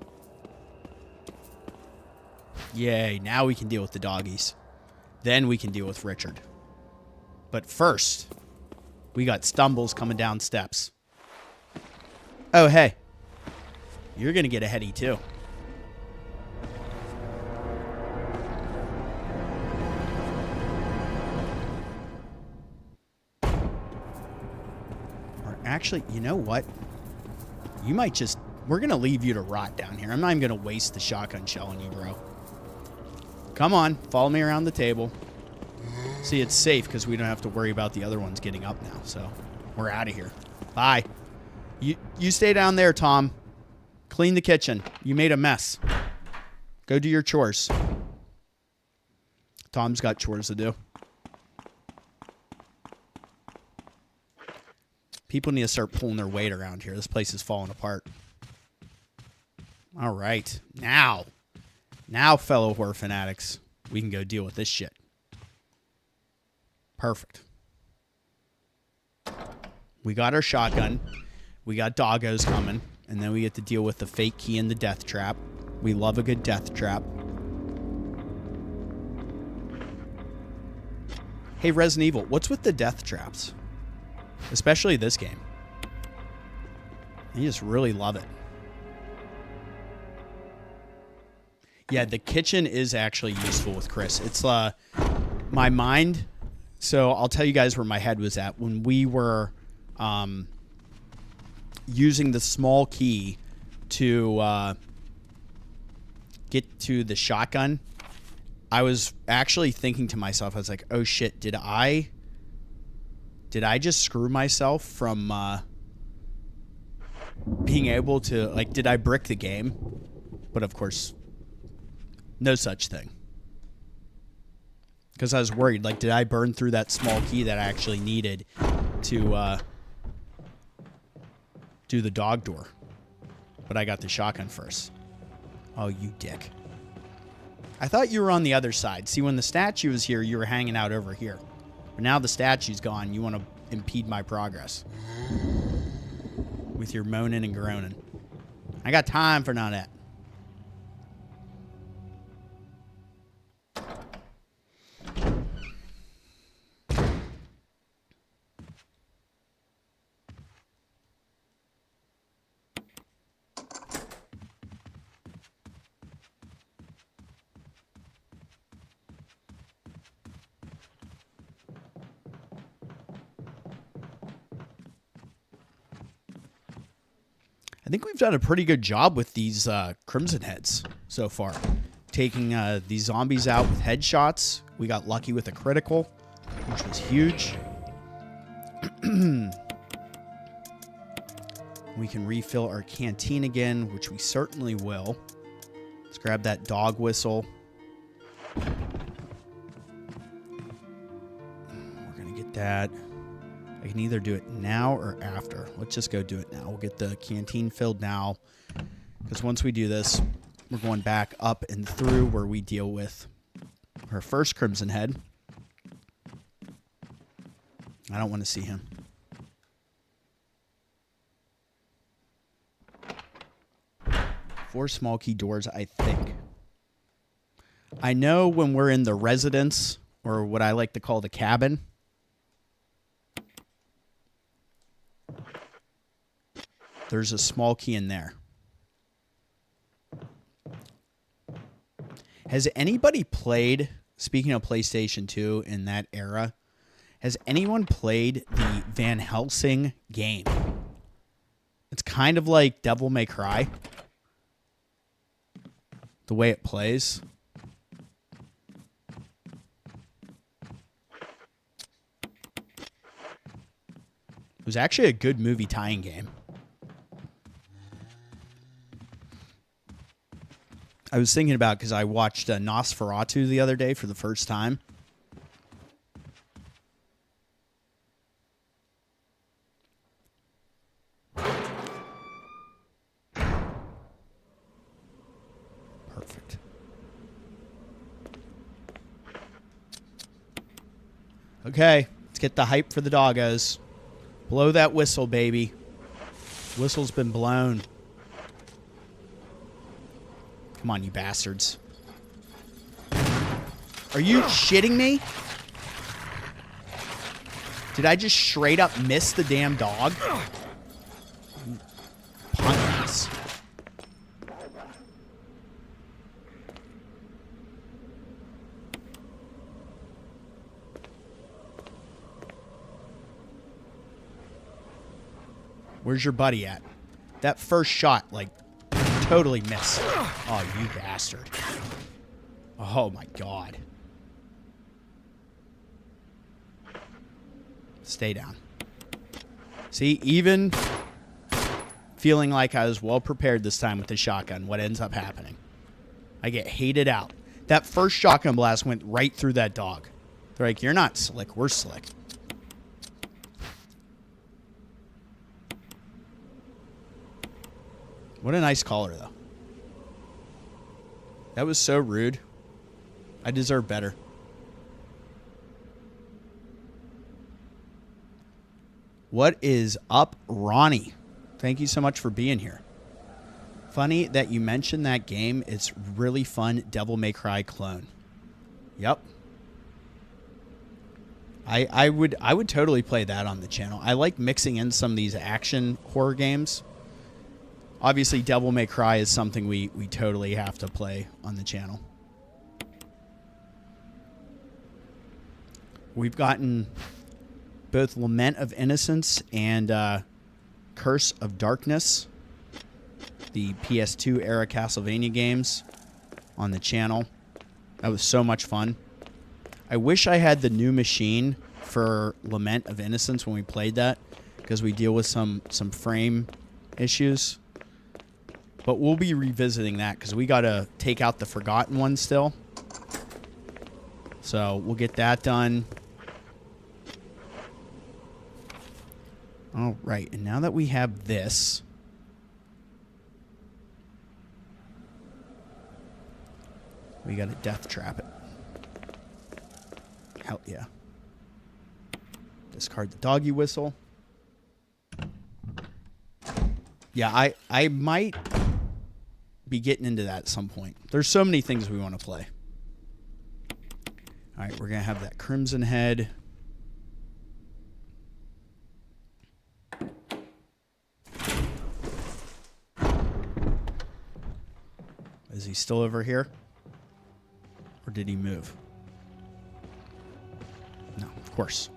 Yay, now we can deal with the doggies. Then we can deal with Richard. But first, we got Stumbles coming down steps. Oh, hey. You're going to get a heady, too. Or actually, you know what? You might just... We're going to leave you to rot down here. I'm not even going to waste the shotgun shell on you, bro. Come on. Follow me around the table. See, it's safe because we don't have to worry about the other ones getting up now. So, we're out of here. Bye. You stay down there, Tom. Clean the kitchen. You made a mess. Go do your chores. Tom's got chores to do. People need to start pulling their weight around here. This place is falling apart. All right. Now, fellow horror fanatics, we can go deal with this shit. Perfect. We got our shotgun. We got doggos coming. And then we get to deal with the fake key and the death trap. We love a good death trap. Hey, Resident Evil, what's with the death traps? Especially this game. I just really love it. Yeah, the kitchen is actually useful with Chris. It's my mind. So I'll tell you guys where my head was at when we were using the small key to get to the shotgun. I was actually thinking to myself, I was like, oh shit, did I just screw myself from being able to, like, did I brick the game? But of course, no such thing. Because I was worried, like, did I burn through that small key that I actually needed to do the dog door? But I got the shotgun first. Oh, you dick. I thought you were on the other side. See, when the statue was here, you were hanging out over here. But now the statue's gone, you want to impede my progress. With your moaning and groaning. I got time for none of that. I think we've done a pretty good job with these Crimson Heads so far. Taking these zombies out with headshots. We got lucky with a critical, which was huge. We can refill our canteen again, which we certainly will. Let's grab that dog whistle. We're going to get that. I can either do it now or after. Let's just go do it now. We'll get the canteen filled now. Because once we do this, we're going back up and through where we deal with our first Crimson Head. I don't want to see him. Four small key doors, I think. I know when we're in the residence, or what I like to call the cabin, there's a small key in there. Has anybody played, speaking of PlayStation 2 in that era, has anyone played the Van Helsing game? It's kind of like Devil May Cry. The way it plays. It was actually a good movie tie-in game. I was thinking about, because I watched Nosferatu the other day for the first time. Perfect. Okay, let's get the hype for the doggos. Blow that whistle, baby. Whistle's been blown. Come on, you bastards. Are you shitting me? Did I just straight up miss the damn dog? Punk ass. Where's your buddy at? That first shot, like, totally missed. Oh, you bastard. Oh, my God. Stay down. See, even feeling like I was well prepared this time with the shotgun, what ends up happening? I get hated out. That first shotgun blast went right through that dog. They're like, you're not slick, we're slick. What a nice caller, though. That was so rude. I deserve better. What is up, Ronnie? Thank you so much for being here. Funny that you mentioned that game. It's really fun. Devil May Cry clone. Yep. I would totally play that on the channel. I like mixing in some of these action horror games. Obviously, Devil May Cry is something we totally have to play on the channel. We've gotten both Lament of Innocence and Curse of Darkness, the PS2 era Castlevania games, on the channel. That was so much fun. I wish I had the new machine for Lament of Innocence when we played that, because we deal with some frame issues. But we'll be revisiting that because we got to take out the Forgotten one still. So we'll get that done. All right. And now that we have this, we got to death trap it. Hell yeah. Discard the doggy whistle. Yeah, I might be getting into that at some point. There's so many things we want to play. All right, we're going to have that Crimson Head. Is he still over here? Or did he move? No, of course.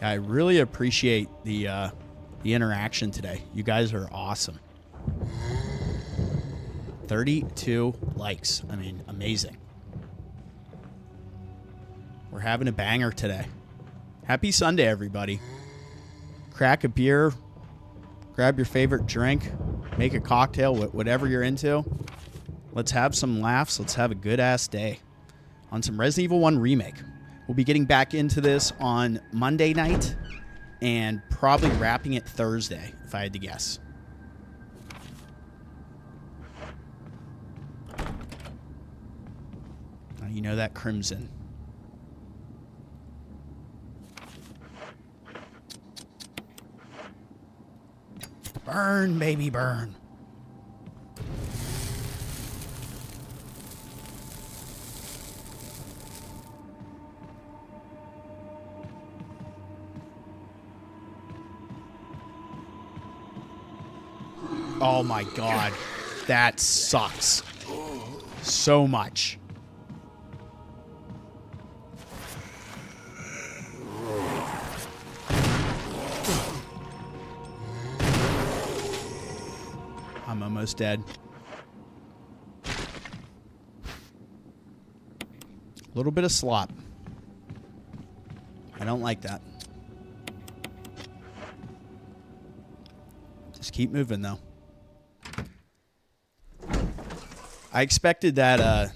I really appreciate the interaction today. You guys are awesome. 32 likes. I mean, amazing. We're having a banger today. Happy Sunday, everybody. Crack a beer. Grab your favorite drink. Make a cocktail, whatever you're into. Let's have some laughs. Let's have a good-ass day on some Resident Evil 1 Remake. We'll be getting back into this on Monday night and probably wrapping it Thursday, if I had to guess. You know that Crimson. Burn, baby, burn. Oh my God. That sucks so much. I'm almost dead. A little bit of slop. I don't like that. Just keep moving, though. I expected that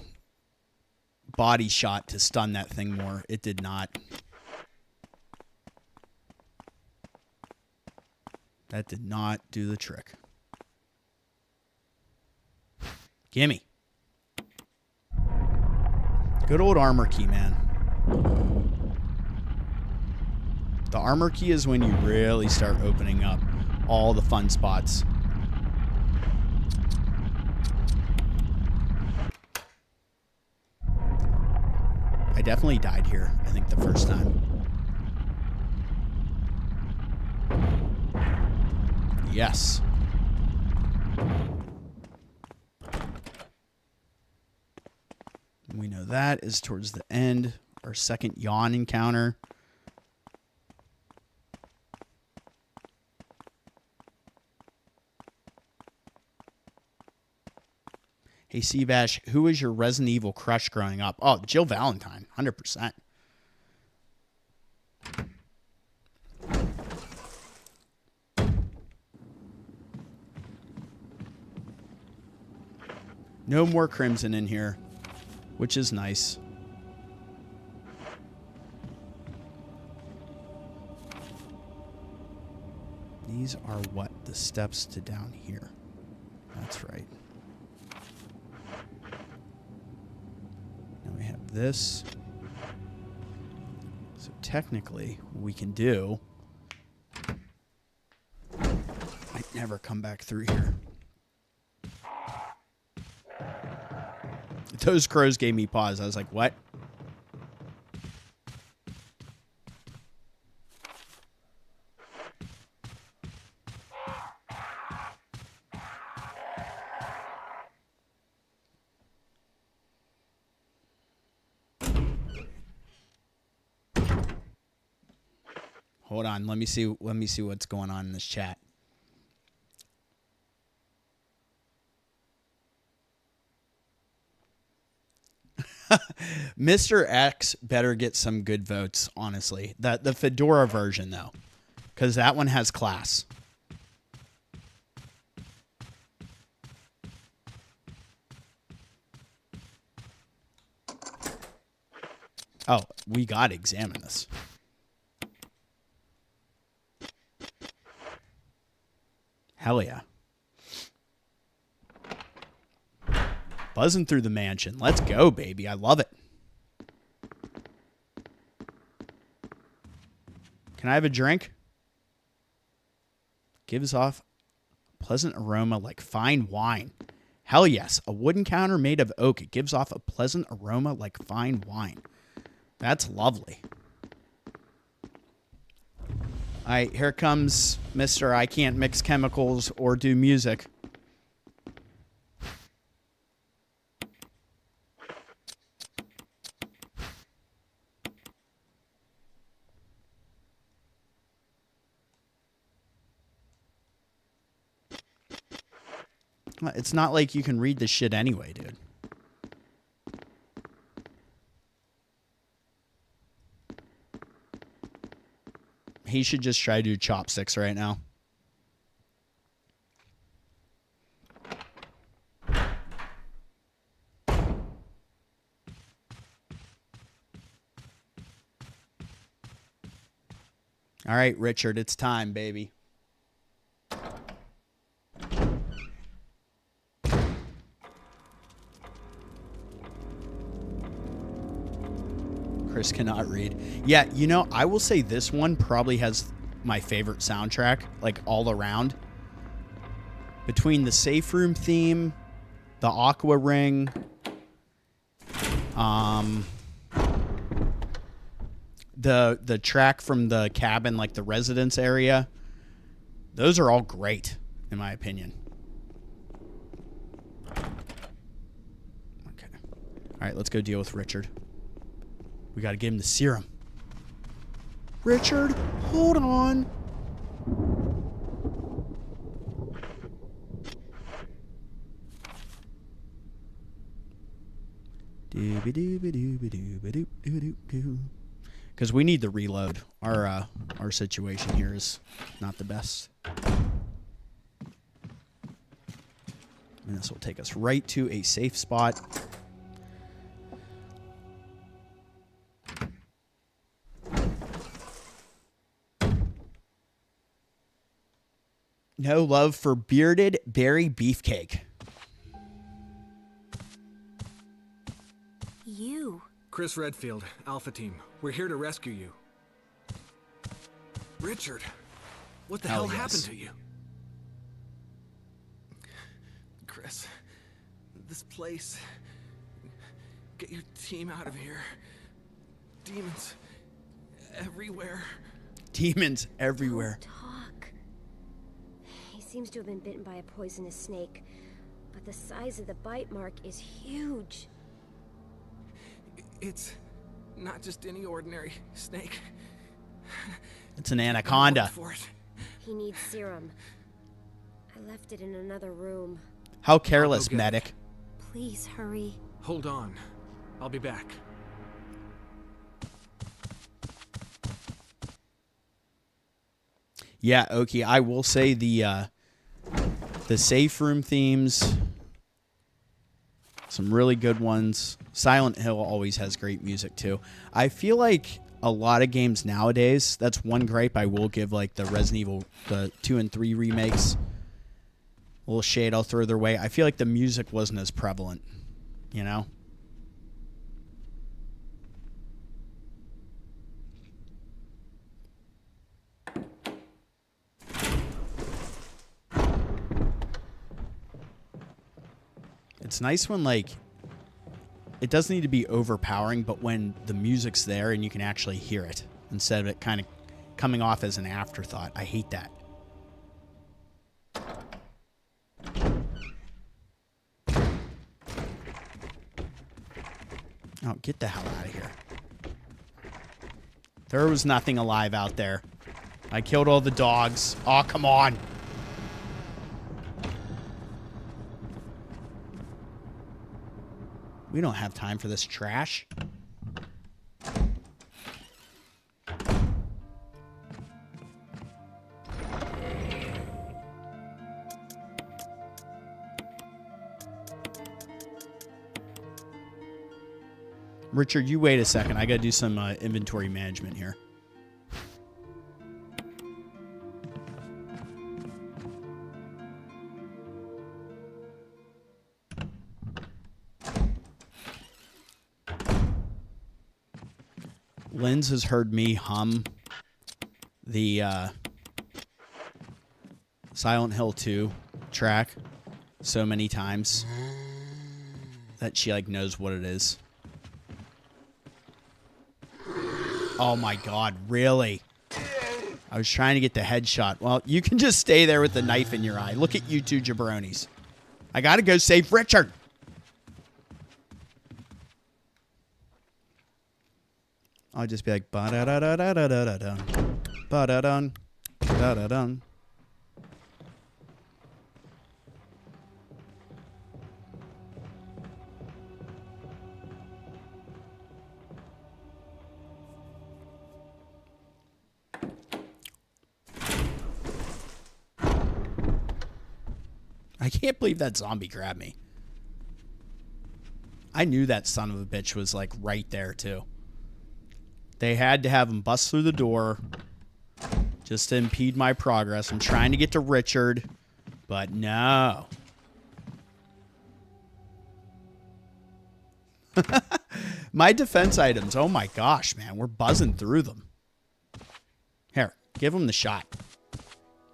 body shot to stun that thing more. It did not. That did not do the trick. Gimme. Good old armor key, man. The armor key is when you really start opening up all the fun spots. I definitely died here, I think, the first time. Yes. We know that is towards the end. Our second Yawn encounter. Hey, Seabash, who was your Resident Evil crush growing up? Oh, Jill Valentine, 100%. No more Crimson in here, which is nice. These are what? The steps to down here. That's right. Now we have this. So technically, what we can do... might never come back through here. Those crows gave me pause. I was like, what? Hold on. Let me see what's going on in this chat. Mr. X better get some good votes, honestly. The Fedora version, though, because that one has class. Oh, we got to examine this. Hell yeah. Buzzing through the mansion. Let's go, baby. I love it. Can I have a drink? Gives off a pleasant aroma like fine wine. Hell yes. A wooden counter made of oak. It gives off a pleasant aroma like fine wine. That's lovely. All right, here comes Mr. I can't mix chemicals or do music. It's not like you can read this shit anyway, dude. He should just try to do chopsticks right now. All right, Richard, it's time, baby. Chris cannot read. Yeah, you know, I will say this one probably has my favorite soundtrack, like all around. Between the safe room theme, the Aqua ring, the track from the cabin, like the residence area, those are all great, in my opinion. Okay. All right, let's go deal with Richard. We got to give him the serum. Richard, hold on. Because we need the reload. Our situation here is not the best. And this will take us right to a safe spot. No love for bearded berry beefcake. You. Chris Redfield, Alpha Team. We're here to rescue you. Richard, what the hell happened to you? Chris, this place. Get your team out of here. Demons everywhere. Demons everywhere. Talk. He seems to have been bitten by a poisonous snake, but the size of the bite mark is huge. It's not just any ordinary snake. It's an anaconda. For it. He needs serum. I left it in another room. How careless, medic. Please hurry. Hold on. I'll be back. Yeah, Oki, I will say the safe room themes, some really good ones. Silent Hill always has great music too. I feel like a lot of games nowadays, that's one gripe I will give, like the Resident Evil, the 2 and 3 remakes. A little shade I'll throw their way. I feel like the music wasn't as prevalent, you know? It's nice when, like, it doesn't need to be overpowering, but when the music's there and you can actually hear it instead of it kind of coming off as an afterthought. I hate that. Oh, get the hell out of here. There was nothing alive out there. I killed all the dogs. Oh, come on. We don't have time for this trash. Richard, you wait a second. I gotta do some inventory management here. Linz has heard me hum the Silent Hill 2 track so many times that she like knows what it is. Oh my god, really? I was trying to get the headshot. Well, you can just stay there with the knife in your eye. Look at you two jabronis. I gotta go save Richard. I'll just be like, ba-da-da-da-da-da-da-dun, ba-da-dun, da-da-dun. I can't believe that zombie grabbed me. I knew that son of a bitch was like right there too. They had to have him bust through the door just to impede my progress. I'm trying to get to Richard, but no. My defense items. Oh my gosh, man. We're buzzing through them. Here, give him the shot.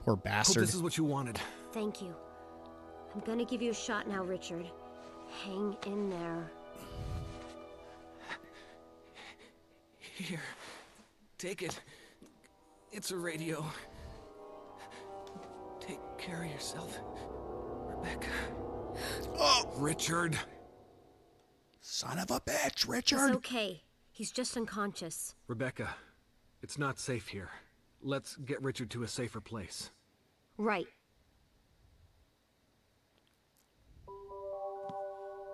Poor bastard. Hope this is what you wanted. Thank you. I'm gonna give you a shot now, Richard. Hang in there. Here, take it. It's a radio. Take care of yourself, Rebecca. Oh, Richard. son of a bitch, Richard. It's okay. He's just unconscious. Rebecca, it's not safe here. Let's get Richard to a safer place. Right.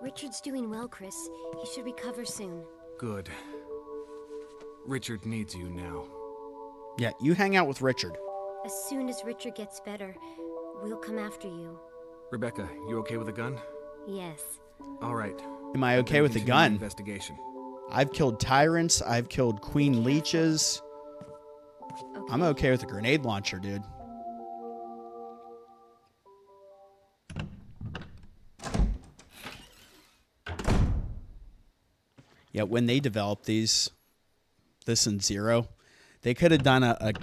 Richard's doing well, Chris. He should recover soon. Good. Richard needs you now. Yeah, you hang out with Richard. As soon as Richard gets better, we'll come after you. Rebecca, you okay with a gun? Yes. All right. Am I okay Then with the continue the gun? investigation. I've killed tyrants. I've killed queen leeches. Okay. I'm okay with a grenade launcher, dude. Yeah, when they developed this and Zero, they could have done a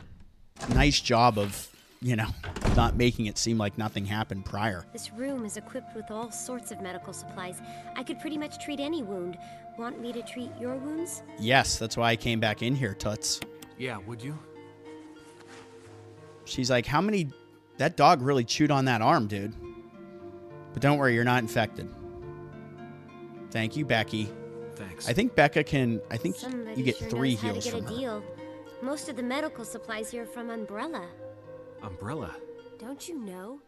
nice job of, you know, not making it seem like nothing happened prior. This room is equipped with all sorts of medical supplies. I could pretty much treat any wound. Want me to treat your wounds? Yes, that's why I came back in here, Toots. Yeah, would you? She's like, how many... That dog really chewed on that arm, dude. But don't worry, you're not infected. Thank you, Becky. Thanks. I think Becca can... I think Somebody you get sure 3 knows how to heals get from a her. deal. Most of the medical supplies here are from Umbrella. Umbrella? Don't you know?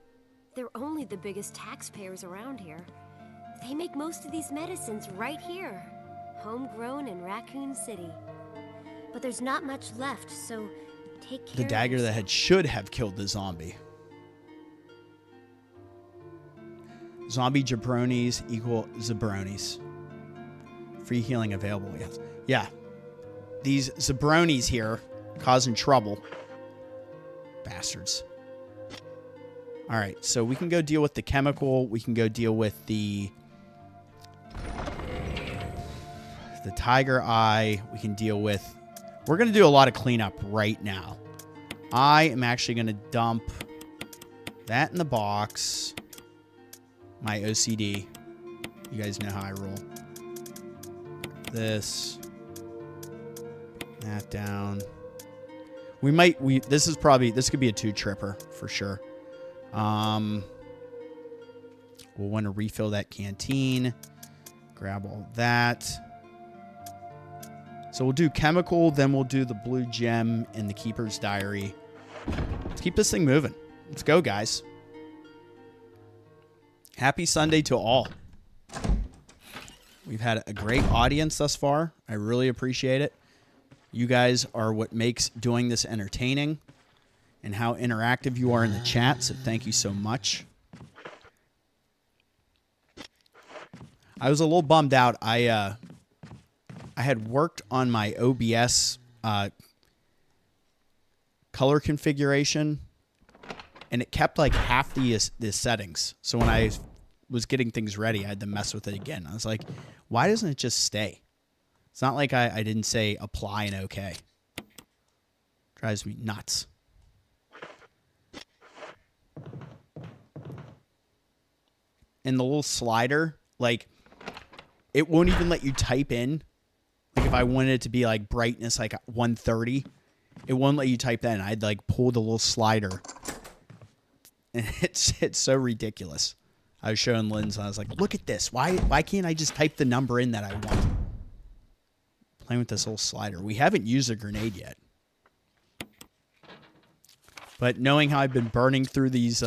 They're only the biggest taxpayers around here. They make most of these medicines right here. Homegrown in Raccoon City. But there's not much left, so take care The of dagger that yourself. had should have killed the zombie. Zombie jabronis equal zabronis. Free healing available, yes. Yeah. These zabronis here causing trouble. Bastards. Alright, so we can go deal with the chemical. We can go deal with the tiger eye. We can deal with... We're going to do a lot of cleanup right now. I am actually going to dump that in the box. My OCD. You guys know how I roll. This. That down. This could be a 2-tripper for sure. We'll want to refill that canteen. Grab all that. So we'll do chemical, then we'll do the blue gem and the keeper's diary. Let's keep this thing moving. Let's go, guys. Happy Sunday to all. We've had a great audience thus far. I really appreciate it. You guys are what makes doing this entertaining and how interactive you are in the chat, so thank you so much. I was a little bummed out. I had worked on my OBS color configuration, and it kept like half the settings. So when I was getting things ready, I had to mess with it again. I was like, why doesn't it just stay? It's not like I didn't say apply and okay. Drives me nuts. And the little slider, like, it won't even let you type in. Like, if I wanted it to be, like, brightness, like, 130, it won't let you type that in. I'd, like, pull the little slider. And it's so ridiculous. I was showing Linz, and I was like, look at this. Why can't I just type the number in that I want? Playing with this little slider. We haven't used a grenade yet. But knowing how I've been burning through these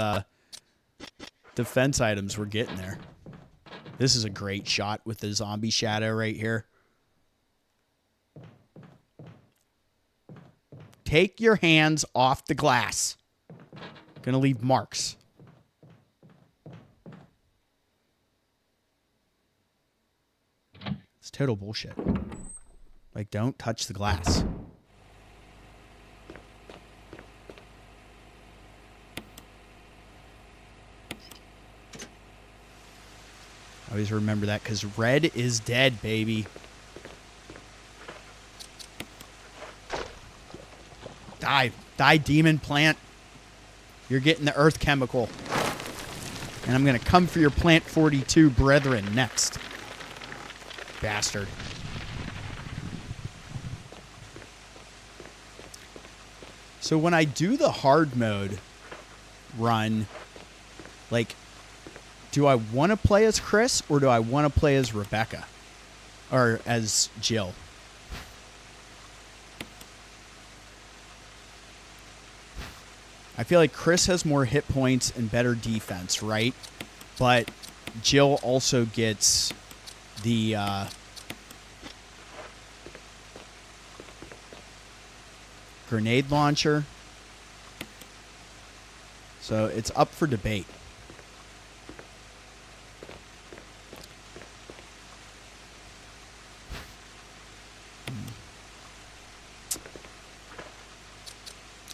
defense items, we're getting there. This is a great shot with the zombie shadow right here. Take your hands off the glass. Gonna leave marks. It's total bullshit. Like, don't touch the glass. Always remember that, because red is dead, baby. Die, demon plant. You're getting the earth chemical. And I'm going to come for your plant 42 brethren next. Bastard. So when I do the hard mode run, like, do I want to play as Chris or do I want to play as Rebecca? Or as Jill? I feel like Chris has more hit points and better defense, right? But Jill also gets the grenade launcher. So it's up for debate.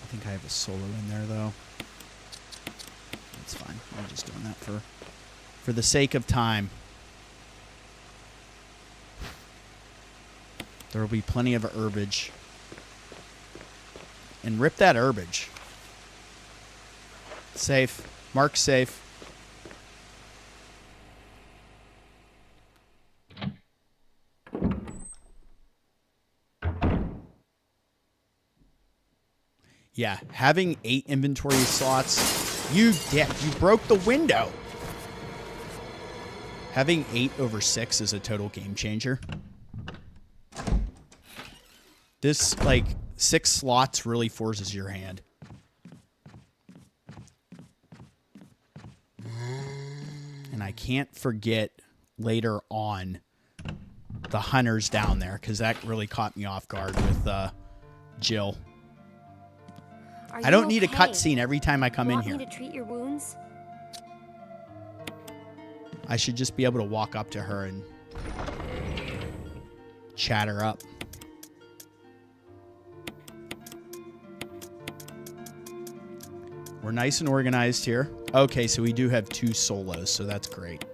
I think I have a solo in there, though. That's fine. I'm just doing that for the sake of time. There will be plenty of herbage. And rip that herbage. Safe. Mark safe. Yeah, having 8 inventory slots, you dick, you broke the window. Having 8 over 6 is a total game changer. This, like, 6 slots really forces your hand. And I can't forget later on the hunters down there, because that really caught me off guard with Jill. I don't need a cutscene every time I come in here. Want me to treat your wounds? I should just be able to walk up to her and chat her up. We're nice and organized here. Okay, so we do have 2 solos, so that's great.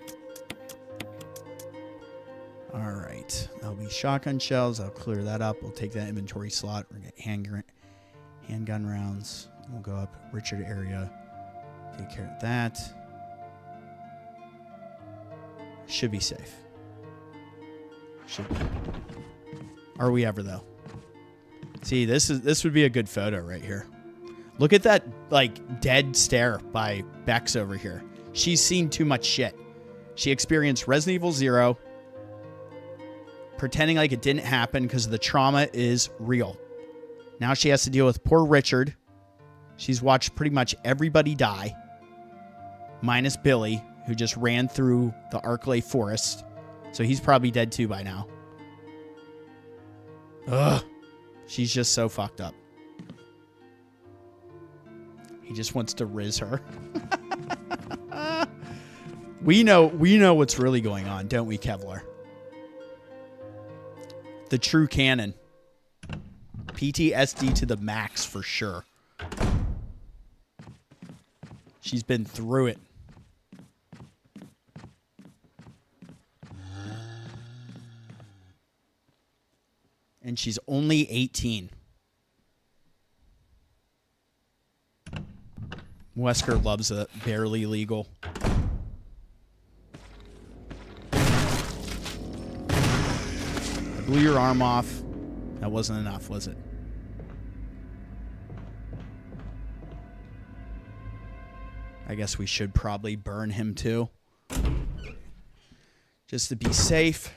All right. That'll be shotgun shells. I'll clear that up. We'll take that inventory slot. We're going to get handgun rounds. We'll go up Richard area. Take care of that. Should be safe. Should be. Are we ever, though? See, this would be a good photo right here. Look at that, like, dead stare by Bex over here. She's seen too much shit. She experienced Resident Evil 0, pretending like it didn't happen because the trauma is real. Now she has to deal with poor Richard. She's watched pretty much everybody die, minus Billy, who just ran through the Arklay forest. So he's probably dead too by now. Ugh. She's just so fucked up. He just wants to riz her. We know what's really going on, don't we, Kevlar? The true canon. PTSD to the max for sure. She's been through it. And she's only 18. Wesker loves a barely legal. I blew your arm off. That wasn't enough, was it? I guess we should probably burn him too. Just to be safe.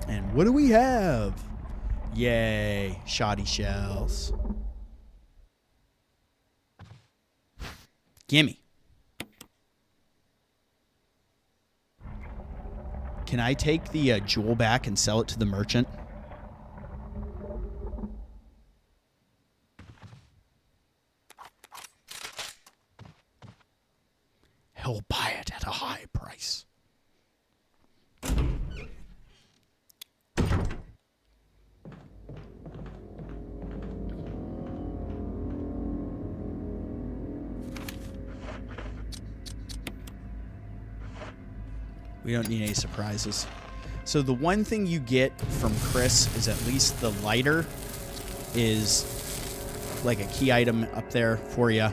And what do we have? Yay, shoddy shells. Gimme. Can I take the jewel back and sell it to the merchant? He'll buy it at a high price. We don't need any surprises. So the one thing you get from Chris is at least the lighter is like a key item up there for you.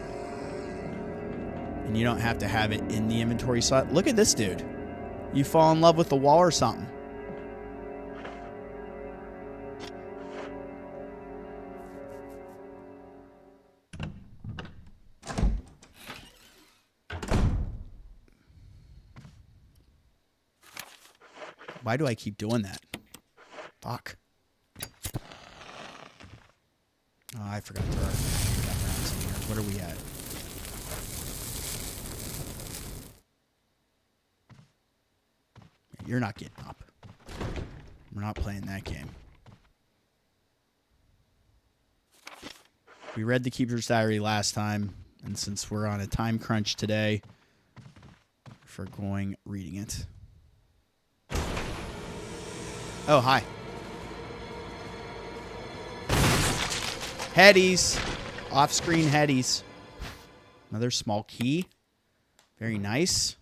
And you don't have to have it in the inventory slot. Look at this dude. You fall in love with the wall or something. Why do I keep doing that? Fuck. Oh, I forgot to throw rounds in here. What are we at? You're not getting up. We're not playing that game. We read the Keeper's Diary last time, and since we're on a time crunch today, we're going reading it. Oh, hi. Headies. Off-screen headies. Another small key. Very nice.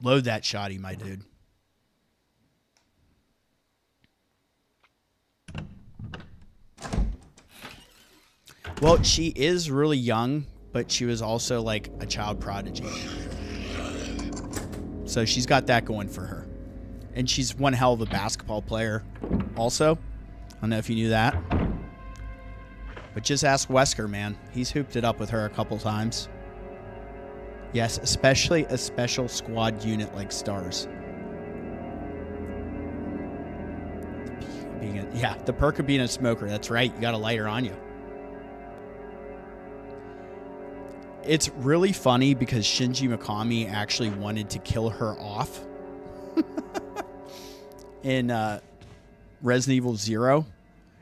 Load that shoddy, my dude. Well, she is really young, but she was also like a child prodigy. So she's got that going for her. And she's one hell of a basketball player also. I don't know if you knew that. But just ask Wesker, man. He's hooped it up with her a couple times. Yes, especially a special squad unit like S.T.A.R.S. Yeah, the perk of being a smoker. That's right. You got a lighter on you. It's really funny because Shinji Mikami actually wanted to kill her off in Resident Evil 0.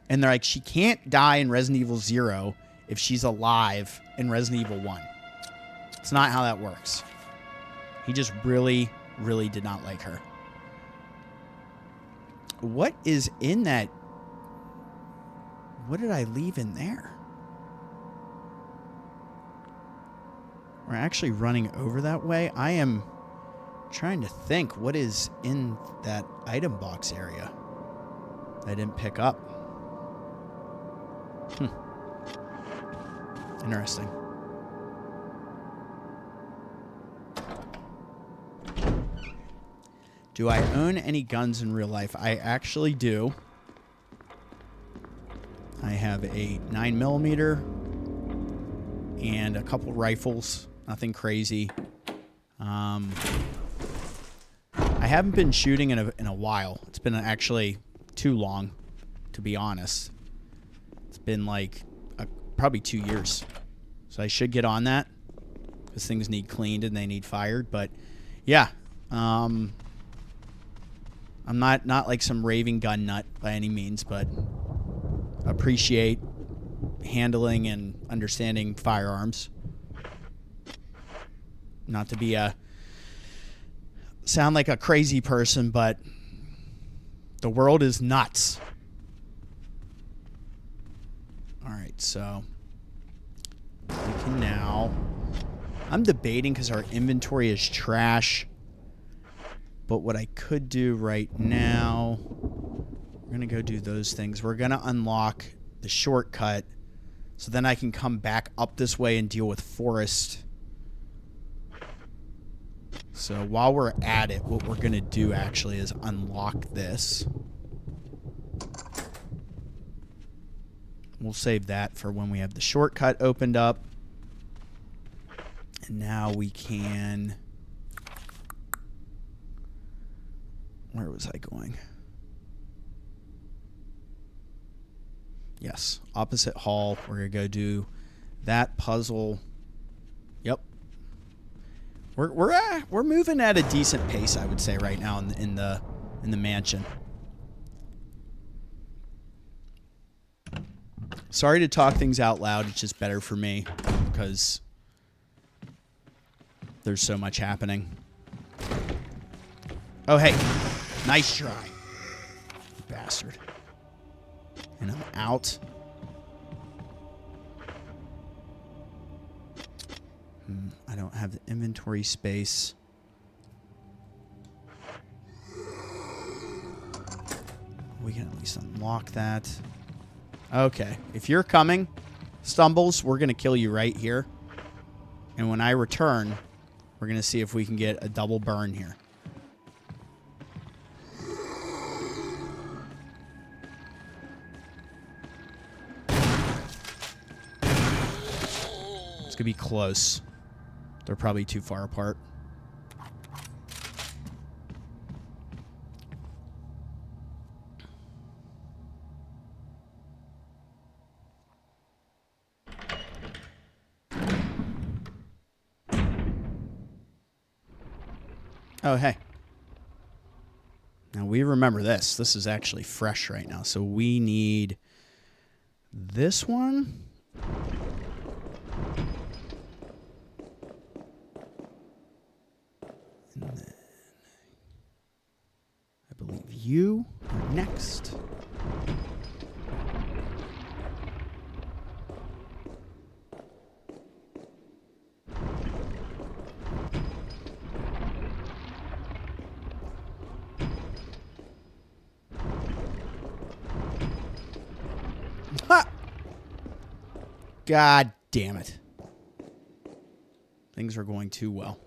And they're like, she can't die in Resident Evil 0 if she's alive in Resident Evil 1. It's not how that works. He just really, really did not like her. What is in that? What did I leave in there? We're actually running over that way. I am trying to think what is in that item box area that I didn't pick up. Interesting. Do I own any guns in real life? I actually do. I have a 9mm and a couple rifles. Nothing crazy. I haven't been shooting in a while. It's been actually too long, to be honest. It's been like probably 2 years. So I should get on that because things need cleaned and they need fired. But yeah, I'm not like some raving gun nut by any means, but appreciate handling and understanding firearms. Not to be sound like a crazy person, but the world is nuts. All right, so we can now. I'm debating because our inventory is trash. But what I could do right now, we're going to go do those things. We're going to unlock the shortcut so then I can come back up this way and deal with Forest. So while we're at it, what we're going to do actually is unlock this. We'll save that for when we have the shortcut opened up. And now we can... Where was I going? Yes, opposite hall. We're going to go do that puzzle. Yep. We're moving at a decent pace, I would say, right now in the mansion. Sorry to talk things out loud. It's just better for me because there's so much happening. Oh, hey. Nice try. Bastard. And I'm out. I don't have the inventory space. We can at least unlock that. Okay. If you're coming, Stumbles, we're going to kill you right here. And when I return, we're going to see if we can get a double burn here. It's going to be close. They're probably too far apart. Oh, hey. Now, we remember this. This is actually fresh right now. So we need this one. And you are next. Ha! God damn it. Things are going too well.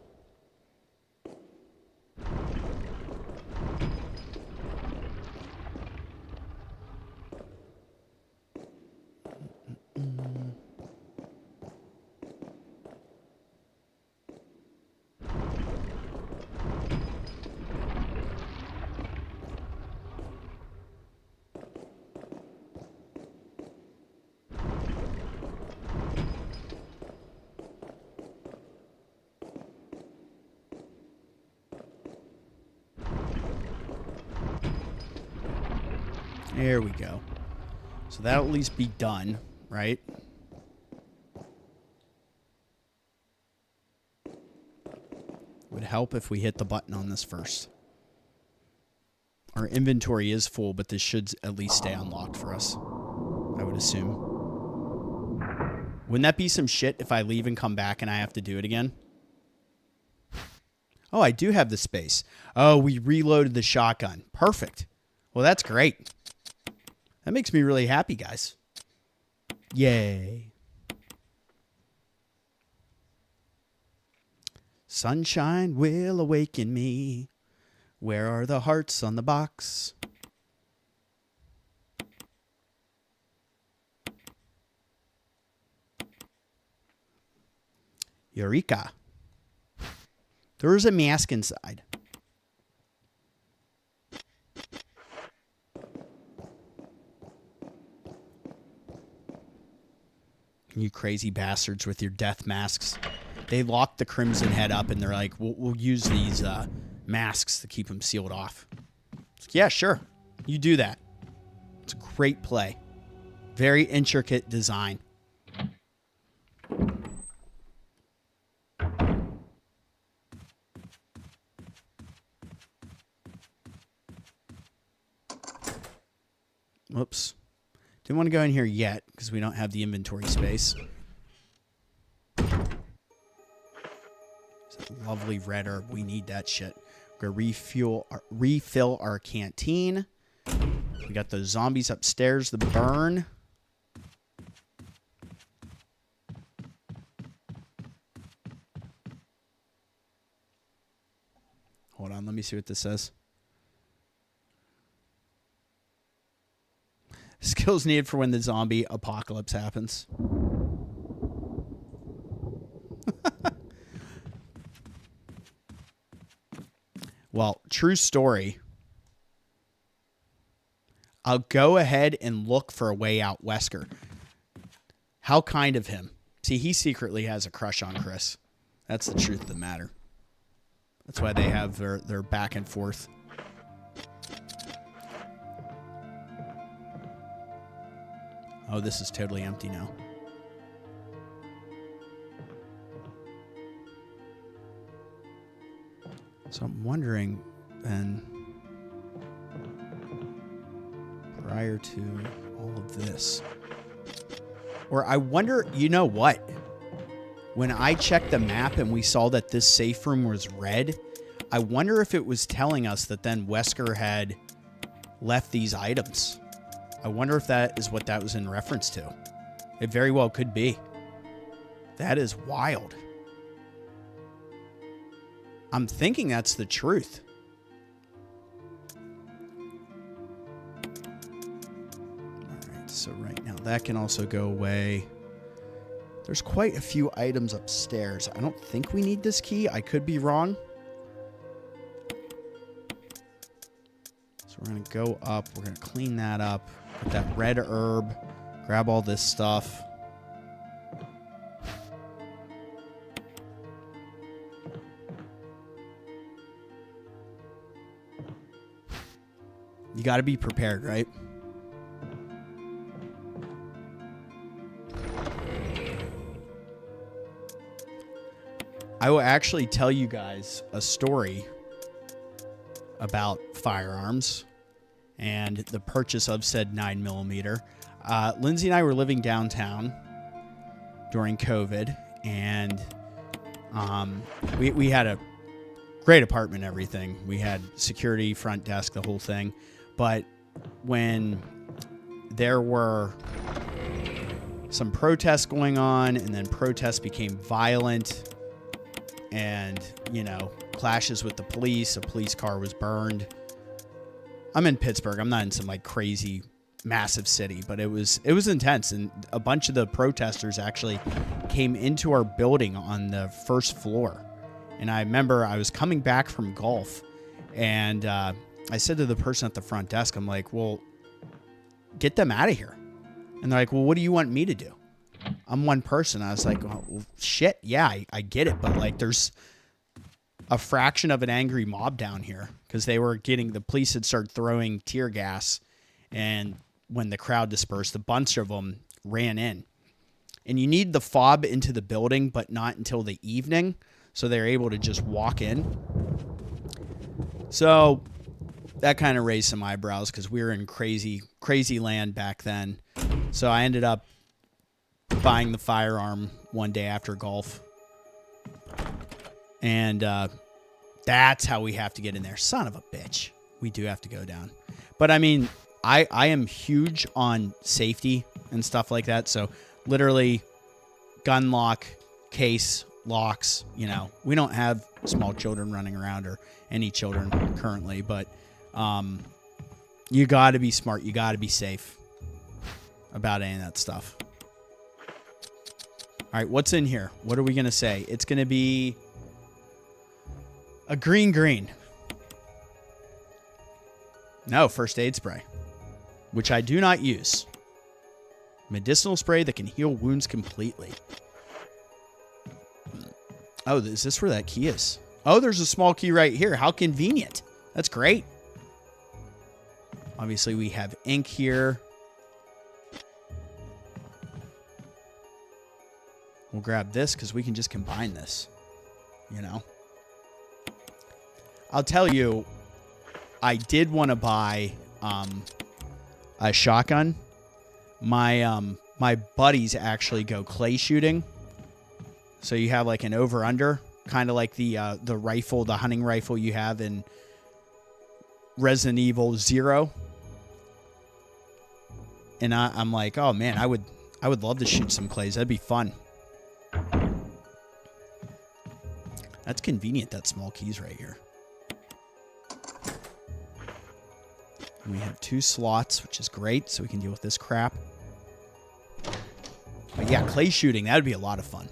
There we go. So that'll at least be done, right? Would help if we hit the button on this first. Our inventory is full, but this should at least stay unlocked for us, I would assume. Wouldn't that be some shit if I leave and come back and I have to do it again? Oh, I do have the space. Oh, we reloaded the shotgun. Perfect. Well, that's great. That makes me really happy, guys. Yay. Sunshine will awaken me. Where are the hearts on the box? Eureka. There is a mask inside. You crazy bastards with your death masks. They locked the Crimson Head up and they're like, we'll use these masks to keep him sealed off. It's like, yeah, sure. You do that. It's a great play. Very intricate design. Whoops. Didn't want to go in here yet because we don't have the inventory space. It's a lovely red herb. We need that shit. We're going to refill our canteen. We got those zombies upstairs to burn. Hold on. Let me see what this says. Skills needed for when the zombie apocalypse happens. Well, true story. I'll go ahead and look for a way out, Wesker. How kind of him. See, he secretly has a crush on Chris. That's the truth of the matter. That's why they have their back and forth. Oh, this is totally empty now. So I'm wondering then, prior to all of this, or I wonder, you know what? When I checked the map and we saw that this safe room was red, I wonder if it was telling us that then Wesker had left these items. I wonder if that is what that was in reference to. It very well could be. That is wild. I'm thinking that's the truth. Alright, so right now that can also go away. There's quite a few items upstairs. I don't think we need this key. I could be wrong. So we're going to go up. We're going to clean that up. Put that red herb. Grab all this stuff. You got to be prepared, right? I will actually tell you guys a story about firearms and the purchase of said 9mm. Lindsay and I were living downtown during COVID, and we had a great apartment and everything. We had security, front desk, the whole thing. But when there were some protests going on, and then protests became violent, and, you know, clashes with the police, a police car was burned. I'm in Pittsburgh. I'm not in some like crazy massive city, but it was intense, and a bunch of the protesters actually came into our building on the first floor. And I remember I was coming back from golf, and I said to the person at the front desk, I'm like, well, get them out of here. And they're like, well, what do you want me to do? I'm one person. I was like, well, shit, yeah, I get it, but like there's a fraction of an angry mob down here, because the police had started throwing tear gas, and when the crowd dispersed, a bunch of them ran in. And you need the fob into the building, but not until the evening, so they're able to just walk in. So that kind of raised some eyebrows, because we were in crazy land back then. So I ended up buying the firearm one day after golf. And that's how we have to get in there. Son of a bitch. We do have to go down. But I mean, I am huge on safety and stuff like that. So literally gun lock, case, locks, you know, we don't have small children running around, or any children currently, but you got to be smart. You got to be safe about any of that stuff. All right, what's in here? What are we going to say? It's going to be a green. No, first aid spray, which I do not use. Medicinal spray that can heal wounds completely. Oh, is this where that key is? Oh, there's a small key right here. How convenient. That's great. Obviously, we have ink here. We'll grab this because we can just combine this, you know. I'll tell you, I did want to buy a shotgun. My buddies actually go clay shooting. So you have like an over-under, kind of like the rifle, the hunting rifle you have in Resident Evil 0. And I'm like, oh man, I would love to shoot some clays. That'd be fun. That's convenient, that small keys right here. And we have 2 slots, which is great, so we can deal with this crap. But yeah, clay shooting, that would be a lot of fun.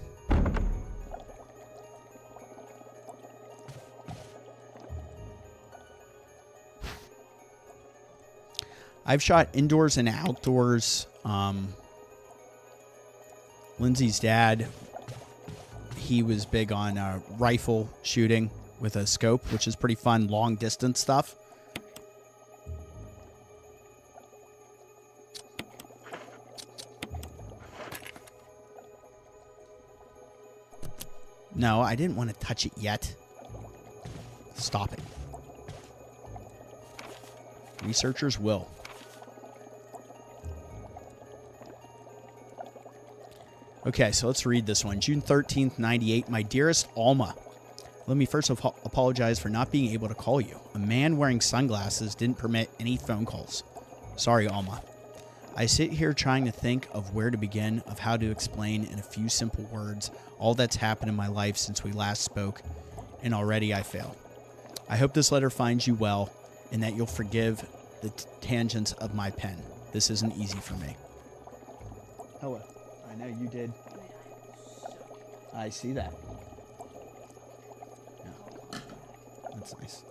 I've shot indoors and outdoors. Lindsay's dad, he was big on rifle shooting with a scope, which is pretty fun, long distance stuff. No, I didn't want to touch it yet. Stop it. Researchers will. Okay, so let's read this one. June 13th, 98. My dearest Alma, let me first apologize for not being able to call you. A man wearing sunglasses didn't permit any phone calls. Sorry, Alma. I sit here trying to think of where to begin, of how to explain in a few simple words all that's happened in my life since we last spoke, and already I fail. I hope this letter finds you well, and that you'll forgive the tangents of my pen. This isn't easy for me. Hello. I know you did. I see that. Yeah. That's nice.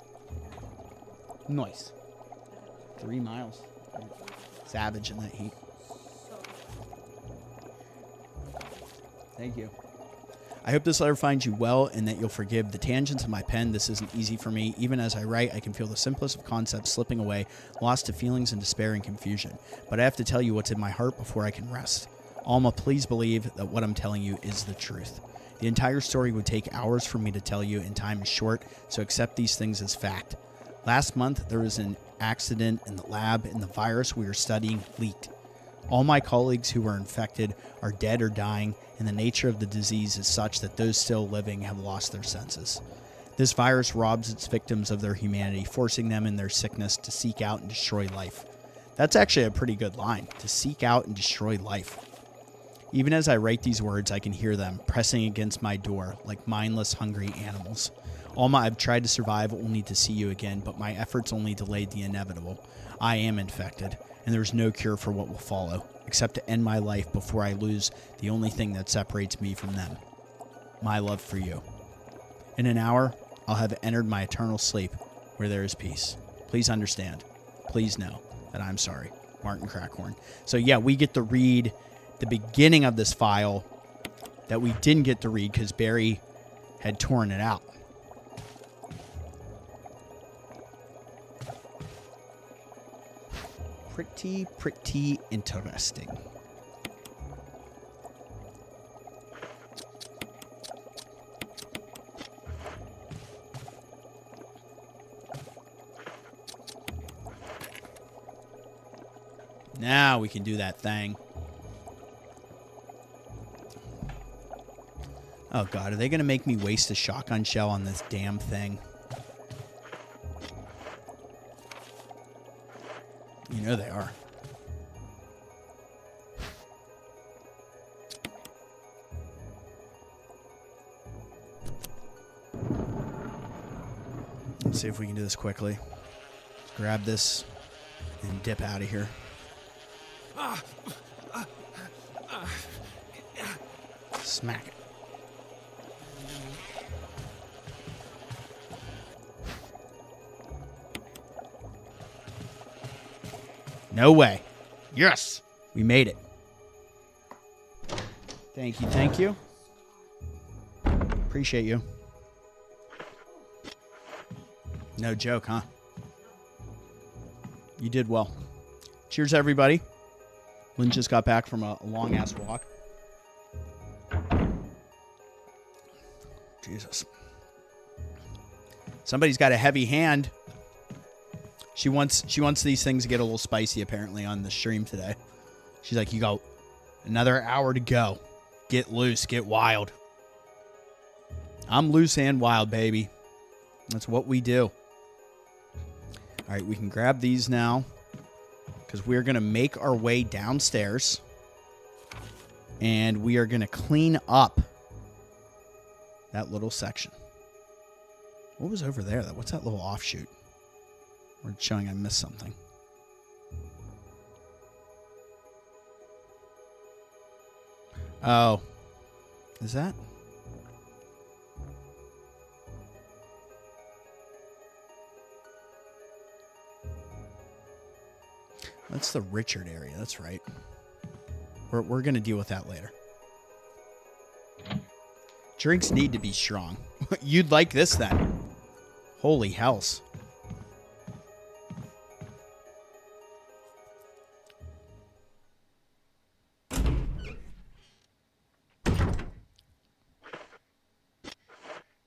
Nice. 3 miles. Savage in that heat. Thank you. I hope this letter finds you well and that you'll forgive the tangents of my pen. This isn't easy for me. Even as I write, I can feel the simplest of concepts slipping away, lost to feelings and despair and confusion. But I have to tell you what's in my heart before I can rest. Alma, please believe that what I'm telling you is the truth. The entire story would take hours for me to tell you, and time is short, so accept these things as fact. Last month, there was an accident in the lab and the virus we are studying leaked. All my colleagues who were infected are dead or dying, and the nature of the disease is such that those still living have lost their senses. This virus robs its victims of their humanity, forcing them in their sickness to seek out and destroy life. That's actually a pretty good line, to seek out and destroy life. Even as I write these words, I can hear them pressing against my door like mindless, hungry animals. Alma, I've tried to survive only to see you again, but my efforts only delayed the inevitable. I am infected, and there's no cure for what will follow, except to end my life before I lose the only thing that separates me from them. My love for you. In an hour, I'll have entered my eternal sleep, where there is peace. Please understand. Please know that I'm sorry. Martin Crackhorn. So yeah, we get to read the beginning of this file that we didn't get to read because Barry had torn it out. Pretty interesting. Now we can do that thing. Oh god, are they going to make me waste a shotgun shell on this damn thing? You know they are. Let's see if we can do this quickly. Grab this and dip out of here. Smack it. No way. Yes. We made it. Thank you. Thank you. Appreciate you. No joke, huh? You did well. Cheers, everybody. Lynn just got back from a long-ass walk. Jesus. Somebody's got a heavy hand. She wants these things to get a little spicy, apparently, on the stream today. She's like, you got another hour to go. Get loose. Get wild. I'm loose and wild, baby. That's what we do. All right, we can grab these now because we're going to make our way downstairs. And we are going to clean up that little section. What was over there? What's that little offshoot? We're showing I missed something. Oh. Is that? That's the Richard area. That's right. We're going to deal with that later. Drinks need to be strong. You'd like this then. Holy hells.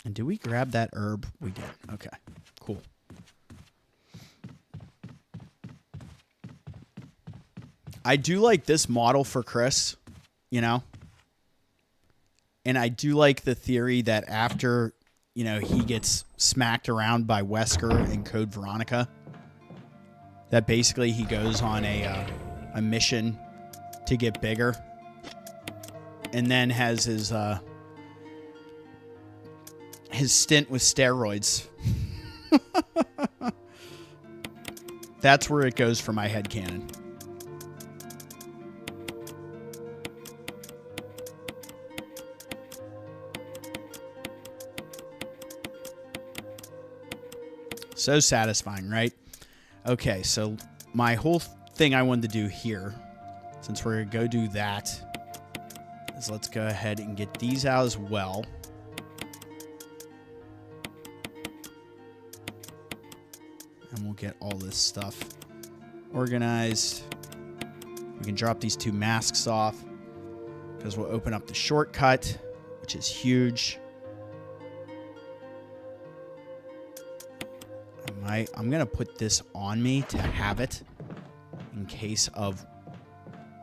And did we grab that herb? We did. Okay, cool. I do like this model for Chris, you know? And I do like the theory that after, you know, he gets smacked around by Wesker and Code Veronica, that basically he goes on a mission to get bigger and then has his stint with steroids. That's where it goes for my headcanon. So satisfying, right? Okay, so my whole thing I wanted to do here, since we're going to go do that, is let's go ahead and get these out as well. And we'll get all this stuff organized. We can drop these two masks off because we'll open up the shortcut, which is huge. I'm going to put this on me to have it in case of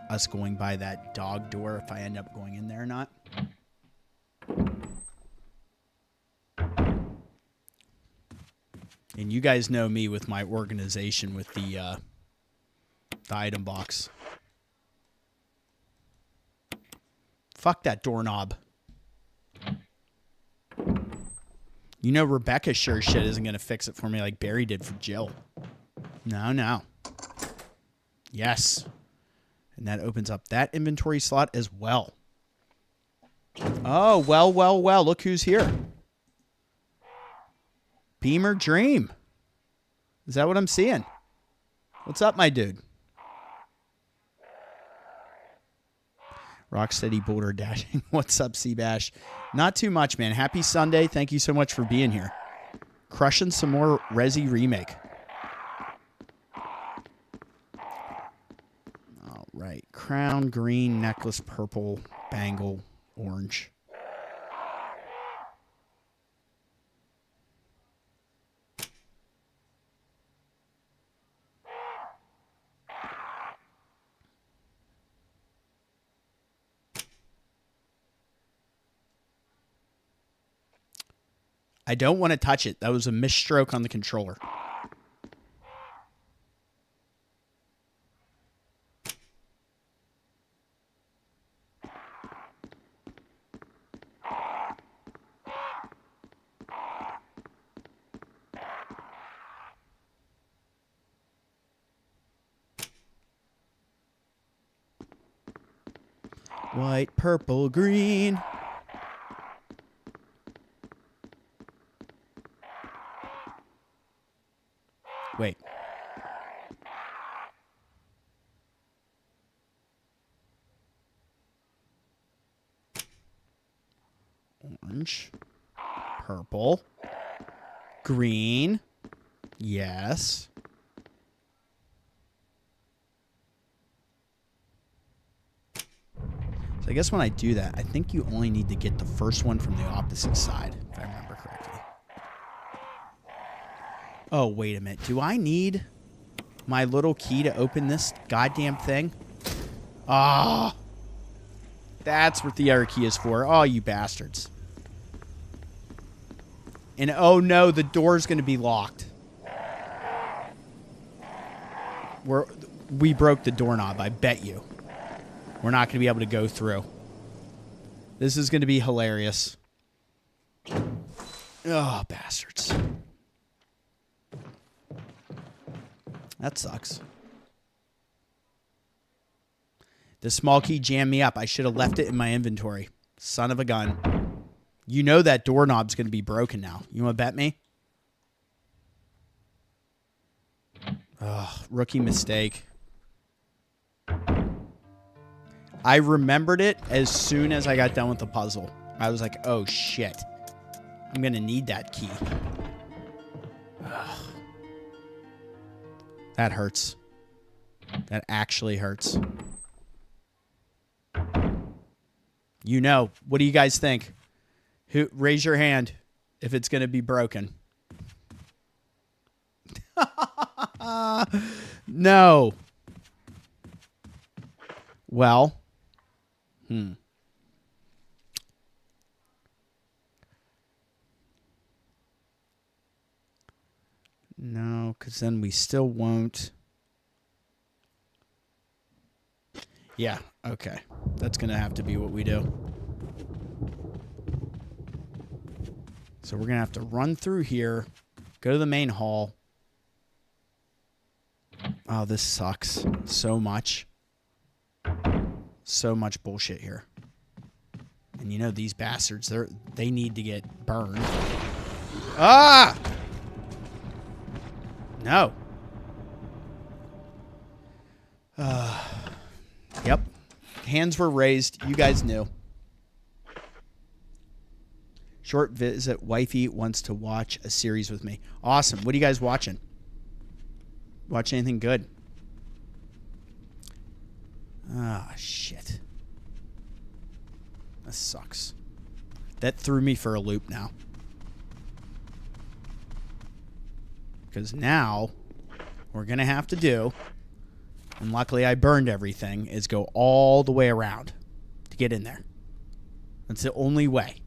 us going by that dog door if I end up going in there or not. And you guys know me with my organization with the item box. Fuck that doorknob. You know Rebecca sure shit isn't going to fix it for me like Barry did for Jill. No. Yes. And that opens up that inventory slot as well. Oh, well. Look who's here. Beamer Dream. Is that what I'm seeing? What's up, my dude? Rocksteady Boulder Dashing. What's up, Seabash? Not too much, man. Happy Sunday. Thank you so much for being here. Crushing some more Resi Remake. All right. Crown, green, necklace, purple, bangle, orange. I don't want to touch it. That was a misstroke on the controller. White, purple, green. Wait. Orange. Purple. Green. Yes. So I guess when I do that, I think you only need to get the first one from the opposite side, if I remember correctly. Oh, wait a minute. Do I need my little key to open this goddamn thing? Ah. That's what the other key is for. Oh, you bastards. And oh no, the door's going to be locked. We broke the doorknob, I bet you. We're not going to be able to go through. This is going to be hilarious. Oh, bastards. That sucks. The small key jammed me up. I should have left it in my inventory. Son of a gun. You know that doorknob's going to be broken now. You want to bet me? Oh, rookie mistake. I remembered it as soon as I got done with the puzzle. I was like, oh, shit. I'm going to need that key. Ugh. That hurts. That actually hurts. You know. What do you guys think? Raise your hand if it's going to be broken. No. Well. No, because then we still won't. Yeah, okay. That's going to have to be what we do. So we're going to have to run through here, go to the main hall. Oh, this sucks so much. So much bullshit here. And you know these bastards, they need to get burned. Ah! No. Yep. Hands were raised. You guys knew. Short visit. Wifey wants to watch a series with me. Awesome. What are you guys watching? Watch anything good? Ah, shit. That sucks. That threw me for a loop now. Because now, what we're going to have to do, and luckily I burned everything, is go all the way around to get in there. That's the only way.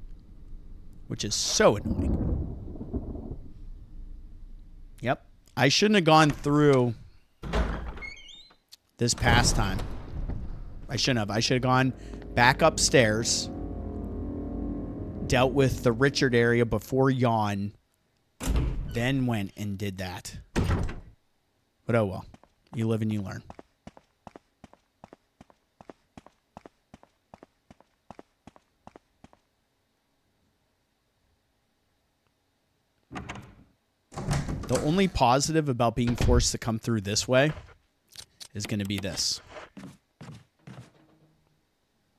Which is so annoying. Yep. I shouldn't have gone through this past time. I shouldn't have. I should have gone back upstairs, dealt with the Richard area before Yawn, then went and did that. But oh well. You live and you learn. The only positive about being forced to come through this way is going to be this.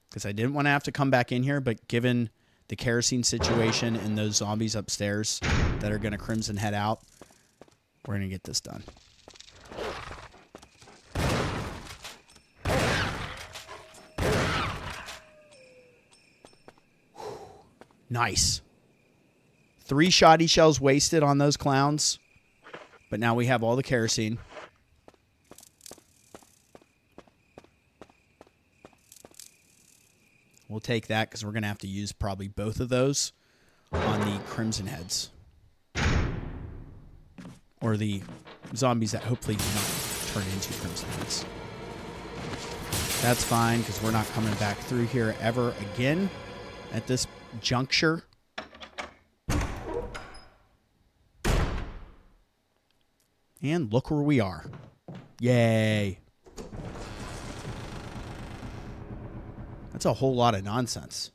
Because I didn't want to have to come back in here, but given the kerosene situation and those zombies upstairs that are going to crimson head out, we're going to get this done. Nice. 3 shoddy shells wasted on those clowns. But now we have all the kerosene. We'll take that because we're going to have to use probably both of those on the crimson heads. Or the zombies that hopefully do not turn into crimson heads. That's fine because we're not coming back through here ever again at this juncture. And look where we are. Yay. That's a whole lot of nonsense.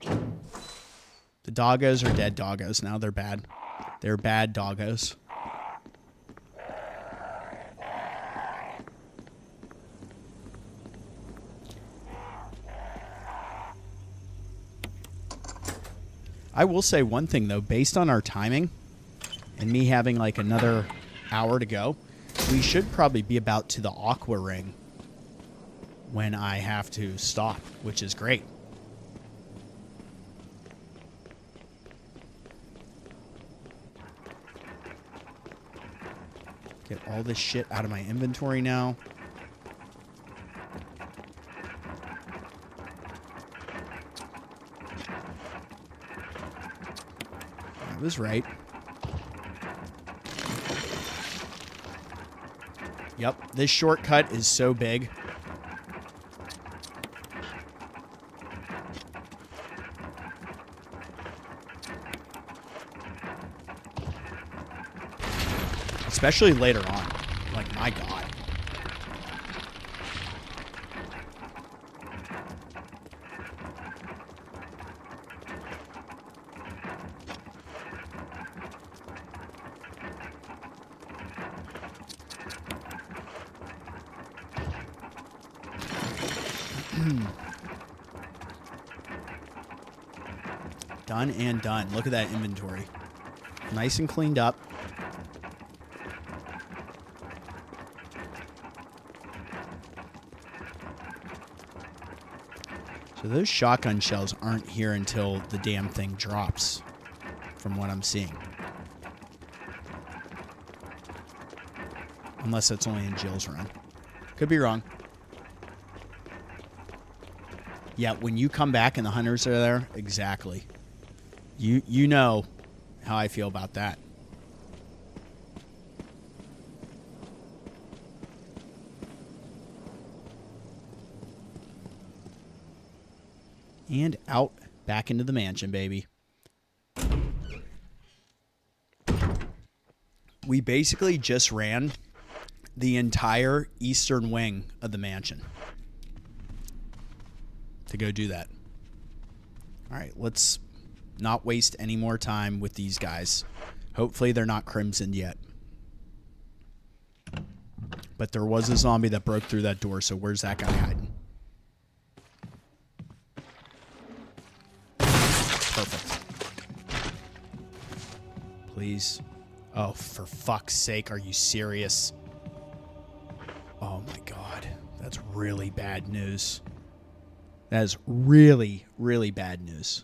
The doggos are dead doggos now. They're bad. They're bad doggos. I will say one thing, though. Based on our timing and me having like another hour to go, we should probably be about to the Aqua ring when I have to stop, which is great. Get all this shit out of my inventory now. I was right. Yep, this shortcut is so big. Especially later on. Like, my God. Done and done. Look at that inventory. Nice and cleaned up. So those shotgun shells aren't here until the damn thing drops, from what I'm seeing. Unless that's only in Jill's run. Could be wrong. Yeah, when you come back and the hunters are there, exactly. You know how I feel about that. And out back into the mansion, baby. We basically just ran the entire eastern wing of the mansion to go do that. All right, let's not waste any more time with these guys. Hopefully they're not crimsoned yet. But there was a zombie that broke through that door, so where's that guy hiding? Perfect. Please. Oh, for fuck's sake, are you serious? Oh my God. That's really bad news. That is really, really bad news.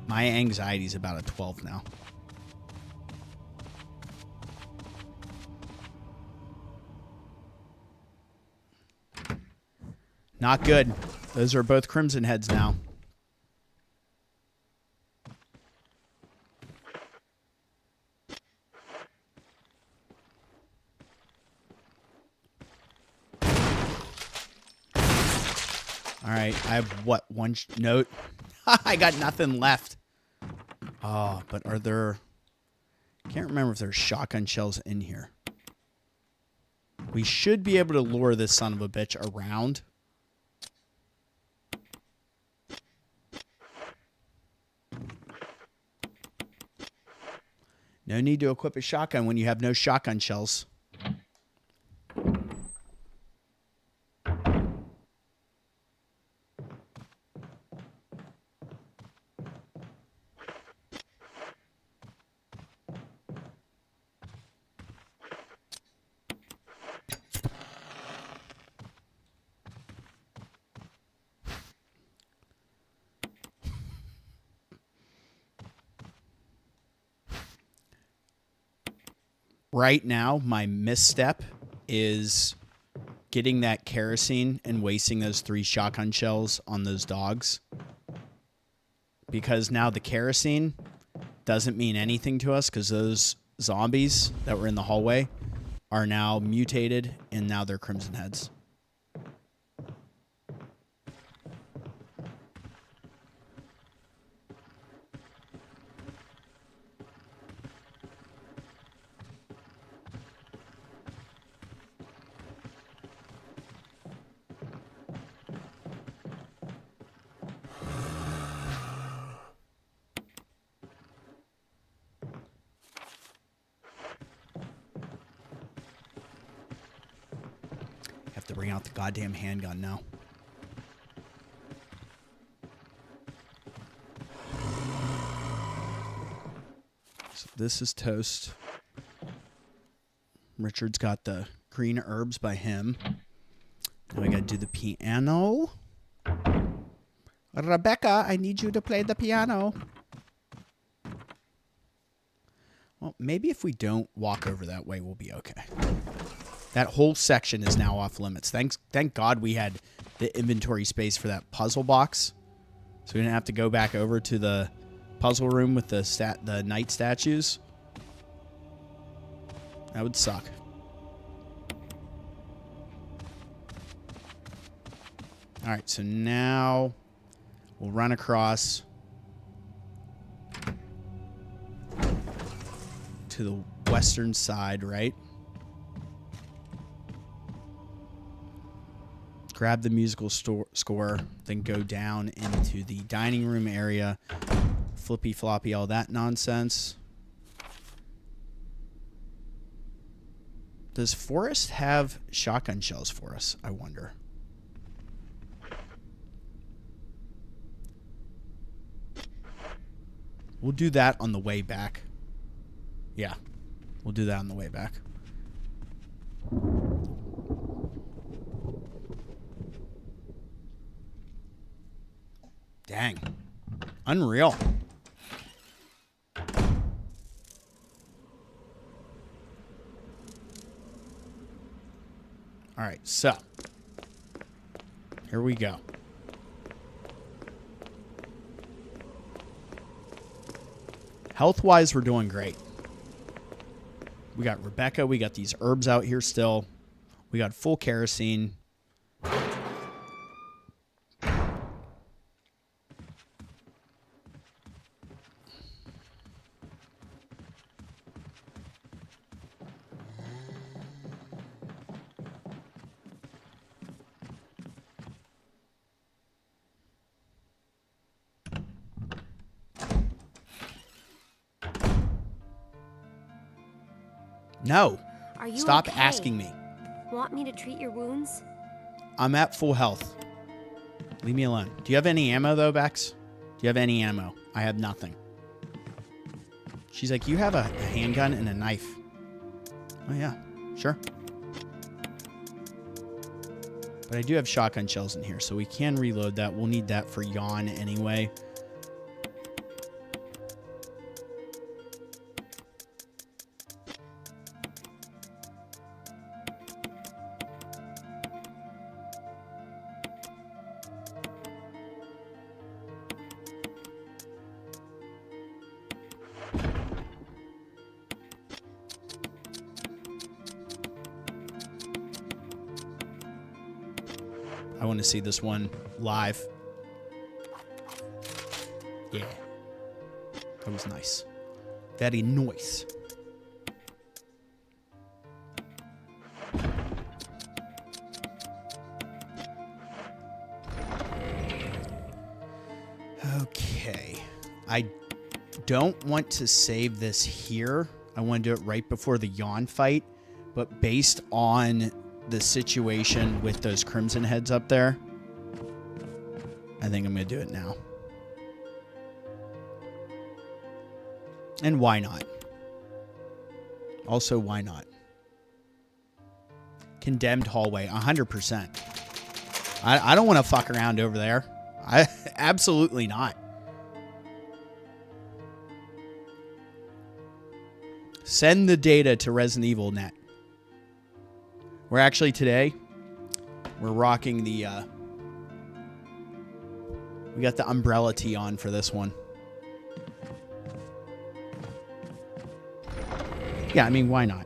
My anxiety's about a 12 now. Not good. Those are both crimson heads now. All right, I have what, one note? I got nothing left. Oh, but are there... I can't remember if there's shotgun shells in here. We should be able to lure this son of a bitch around. No need to equip a shotgun when you have no shotgun shells. Right now, my misstep is getting that kerosene and wasting those 3 shotgun shells on those dogs. Because now the kerosene doesn't mean anything to us because those zombies that were in the hallway are now mutated and now they're crimson heads. To bring out the goddamn handgun now. So this is toast. Richard's got the green herbs by him. Now I gotta do the piano. Rebecca, I need you to play the piano. Well, maybe if we don't walk over that way, we'll be okay. That whole section is now off limits. Thank God we had the inventory space for that puzzle box. So we didn't have to go back over to the puzzle room with the knight statues. That would suck. All right, so now we'll run across to the western side, right? Grab the musical score, then go down into the dining room area. Flippy floppy, all that nonsense. Does Forrest have shotgun shells for us, I wonder? We'll do that on the way back. Yeah, we'll do that on the way back. Dang. Unreal. All right, so here we go. Health-wise, we're doing great. We got Rebecca. We got these herbs out here still. We got full kerosene. No. Are you Stop okay? asking me. Want me to treat your wounds? I'm at full health. Leave me alone. Do you have any ammo, though, Bex? Do you have any ammo? I have nothing. She's like, you have a handgun and a knife. Oh, yeah. Sure. But I do have shotgun shells in here, so we can reload that. We'll need that for Yawn anyway. I want to see this one live. Yeah. That was nice. Very nice. Okay. I don't want to save this here. I want to do it right before the Yawn fight. But based on the situation with those Crimson Heads up there, I think I'm going to do it now. And why not? Also, why not? Condemned hallway, 100%. I don't want to fuck around over there. Absolutely not. Send the data to Resident Evil Net. We're actually today, we're rocking the, we got the umbrella tee on for this one. Yeah, I mean, why not?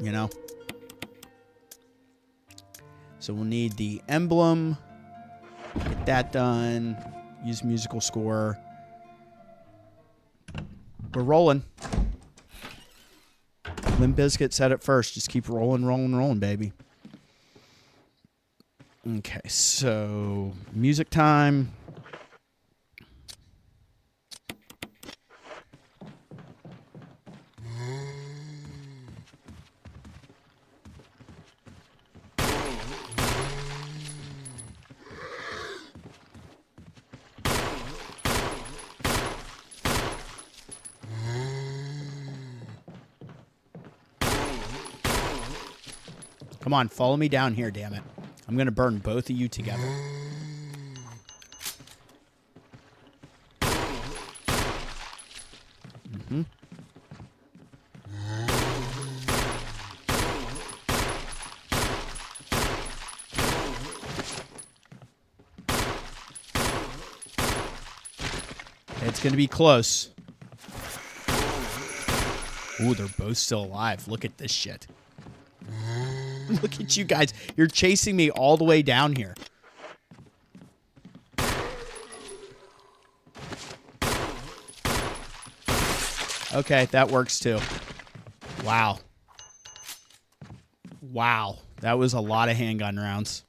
You know? So we'll need the emblem. Get that done. Use musical score. We're rolling. Limp Bizkit said it first. Just keep rolling, rolling, rolling, baby. Okay, so music time. Come on, follow me down here, damn it. I'm going to burn both of you together. Mm-hmm. It's going to be close. Ooh, they're both still alive. Look at this shit. Look at you guys. You're chasing me all the way down here. Okay, that works too. Wow. Wow. That was a lot of handgun rounds.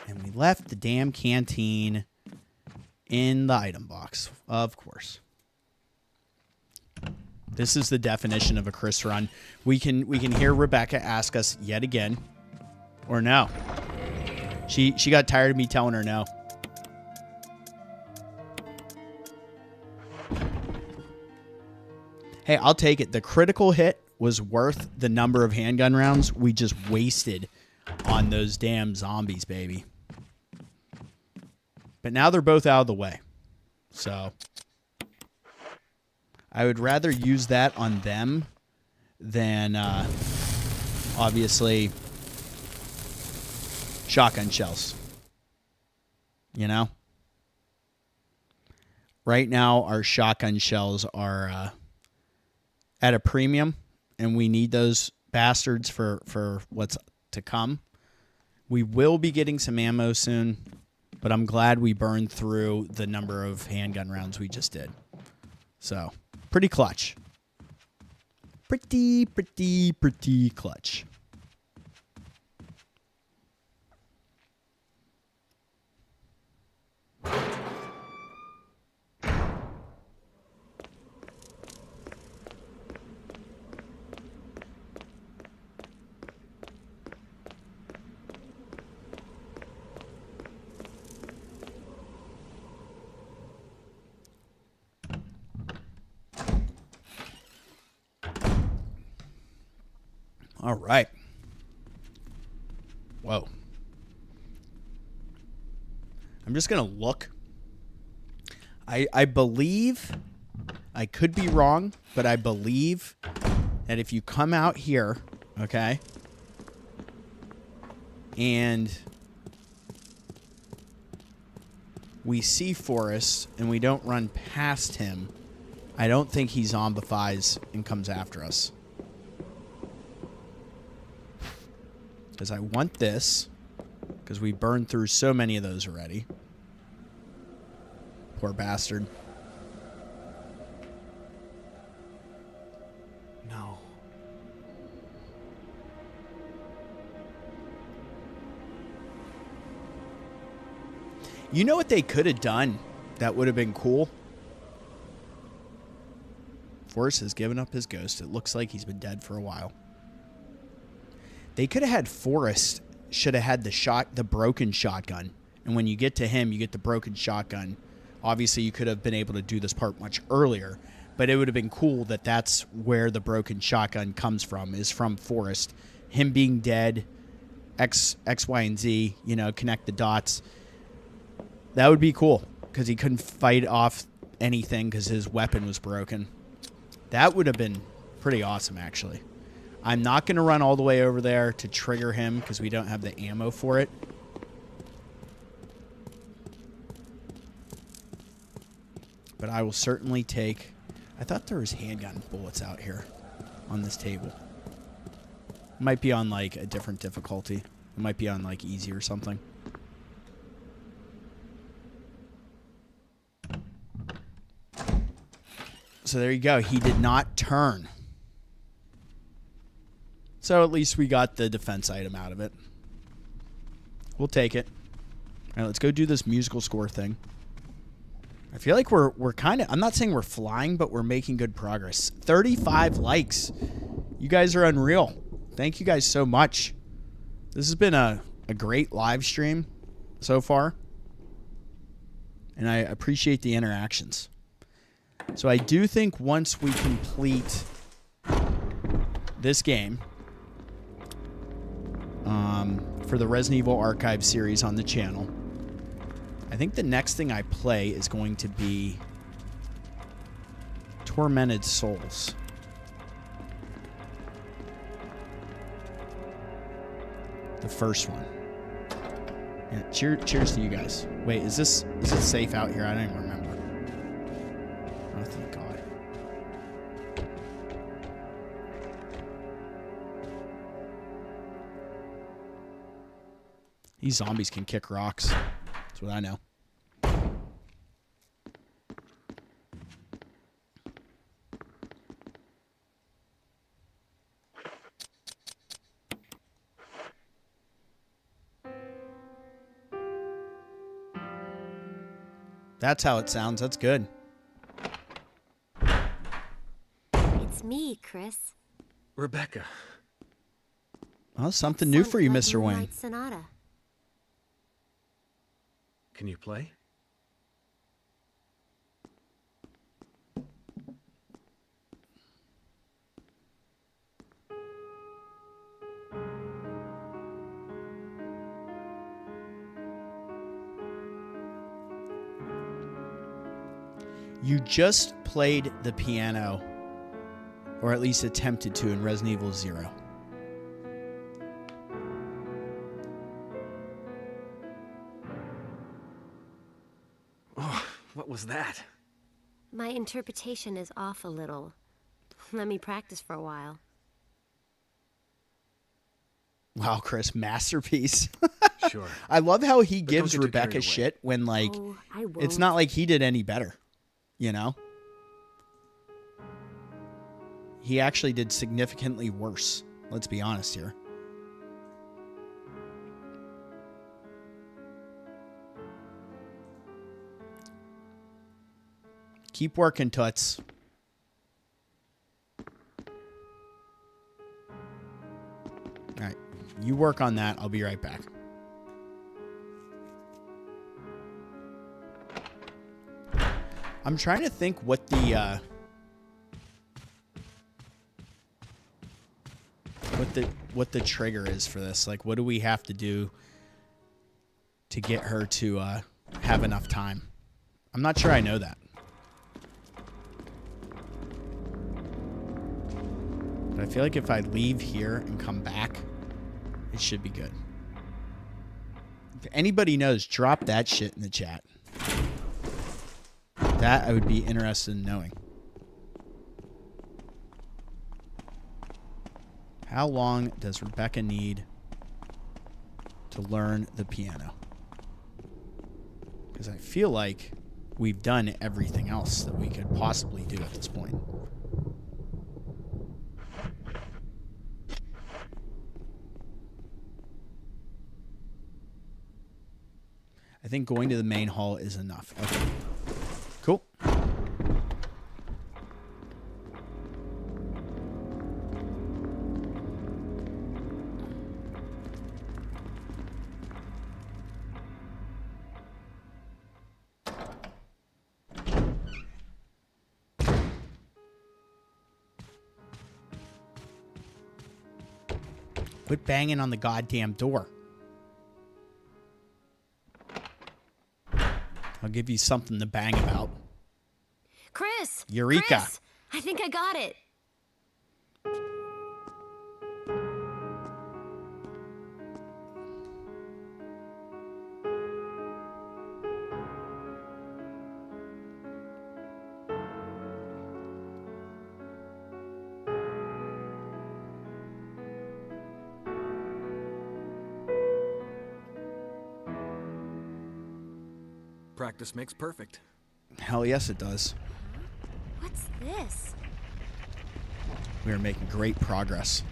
And we left the damn canteen in the item box, of course. This is the definition of a Chris run. We can hear Rebecca ask us yet again, or no. She got tired of me telling her no. Hey, I'll take it. The critical hit was worth the number of handgun rounds we just wasted on those damn zombies, baby. But now they're both out of the way. So I would rather use that on them than, obviously, shotgun shells. You know? Right now, our shotgun shells are at a premium, and we need those bastards for what's to come. We will be getting some ammo soon, but I'm glad we burned through the number of handgun rounds we just did. So, pretty clutch. Pretty clutch. All right. Whoa. I'm just going to look. I believe, I could be wrong, but I believe that if you come out here, okay, and we see Forrest and we don't run past him, I don't think he zombifies and comes after us. Because I want this. Because we burned through so many of those already. Poor bastard. No. You know what they could have done that would have been cool? Forrest has given up his ghost. It looks like he's been dead for a while. They could have had Forrest, should have had the broken shotgun. And when you get to him, you get the broken shotgun. Obviously, you could have been able to do this part much earlier, but it would have been cool that that's where the broken shotgun comes from, is from Forrest. Him being dead, X, Y, and Z, you know, connect the dots. That would be cool, because he couldn't fight off anything because his weapon was broken. That would have been pretty awesome, actually. I'm not going to run all the way over there to trigger him because we don't have the ammo for it. But I will certainly take... I thought there was handgun bullets out here on this table. It might be on, like, a different difficulty. It might be on, like, easy or something. So there you go. He did not turn. So at least we got the defense item out of it. We'll take it. All right, let's go do this musical score thing. I feel like we're kind of... I'm not saying we're flying, but we're making good progress. 35 likes. You guys are unreal. Thank you guys so much. This has been a great live stream so far. And I appreciate the interactions. So I do think once we complete this game for the Resident Evil Archive series on the channel, I think the next thing I play is going to be Tormented Souls. The first one. Yeah, cheers to you guys. Wait, is it safe out here? I don't even remember. Oh, thank God. These zombies can kick rocks. That's what I know. That's how it sounds. That's good. It's me, Chris. Rebecca. Well, something new for you, Sounds Mr. like Wayne. Moonlight Sonata. Can you play? You just played the piano, or at least attempted to, in Resident Evil 0. Oh, what was that? My interpretation is off a little. Let me practice for a while. Wow, Chris, masterpiece. Sure. I love how he But gives don't get too carried Rebecca away. shit when, like, Oh, I won't. it's not like he did any better, you know? He actually did significantly worse. Let's be honest here. Keep working, Toots. All right. You work on that. I'll be right back. I'm trying to think what the what the trigger is for this. Like, what do we have to do to get her to have enough time? I'm not sure I know that. But I feel like if I leave here and come back, it should be good. If anybody knows, drop that shit in the chat. That I would be interested in knowing. How long does Rebecca need to learn the piano. Because I feel like we've done everything else that we could possibly do at this point. I think going to the main hall is enough. Okay. Cool. Quit banging on the goddamn door. I'll give you something to bang about. Chris! Eureka! Chris, I think I got it. Practice makes perfect. Hell yes, it does. What's this? We are making great progress.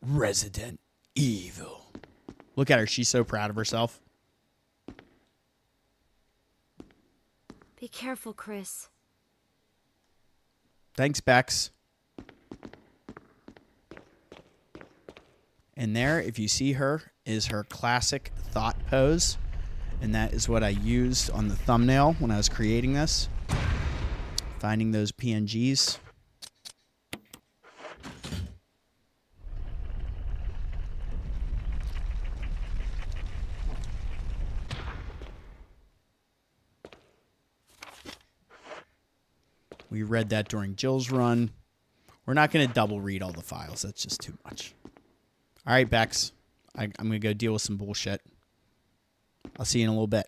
Resident Evil. Look at her. She's so proud of herself. Be careful, Chris. Thanks, Bex. And there, if you see her, is her classic thought pose. And that is what I used on the thumbnail when I was creating this. Finding those PNGs. We read that during Jill's run. We're not going to double read all the files. That's just too much. All right, Bex. I'm going to go deal with some bullshit. I'll see you in a little bit.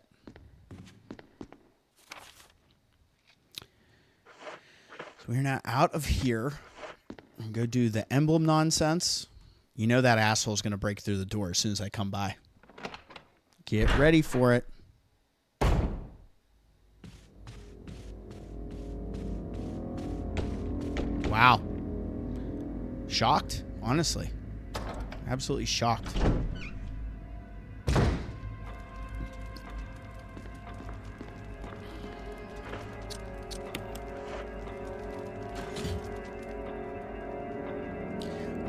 So we're now out of here. I'm going to go do the emblem nonsense. You know that asshole's going to break through the door as soon as I come by. Get ready for it. Wow. Shocked, honestly. Absolutely shocked.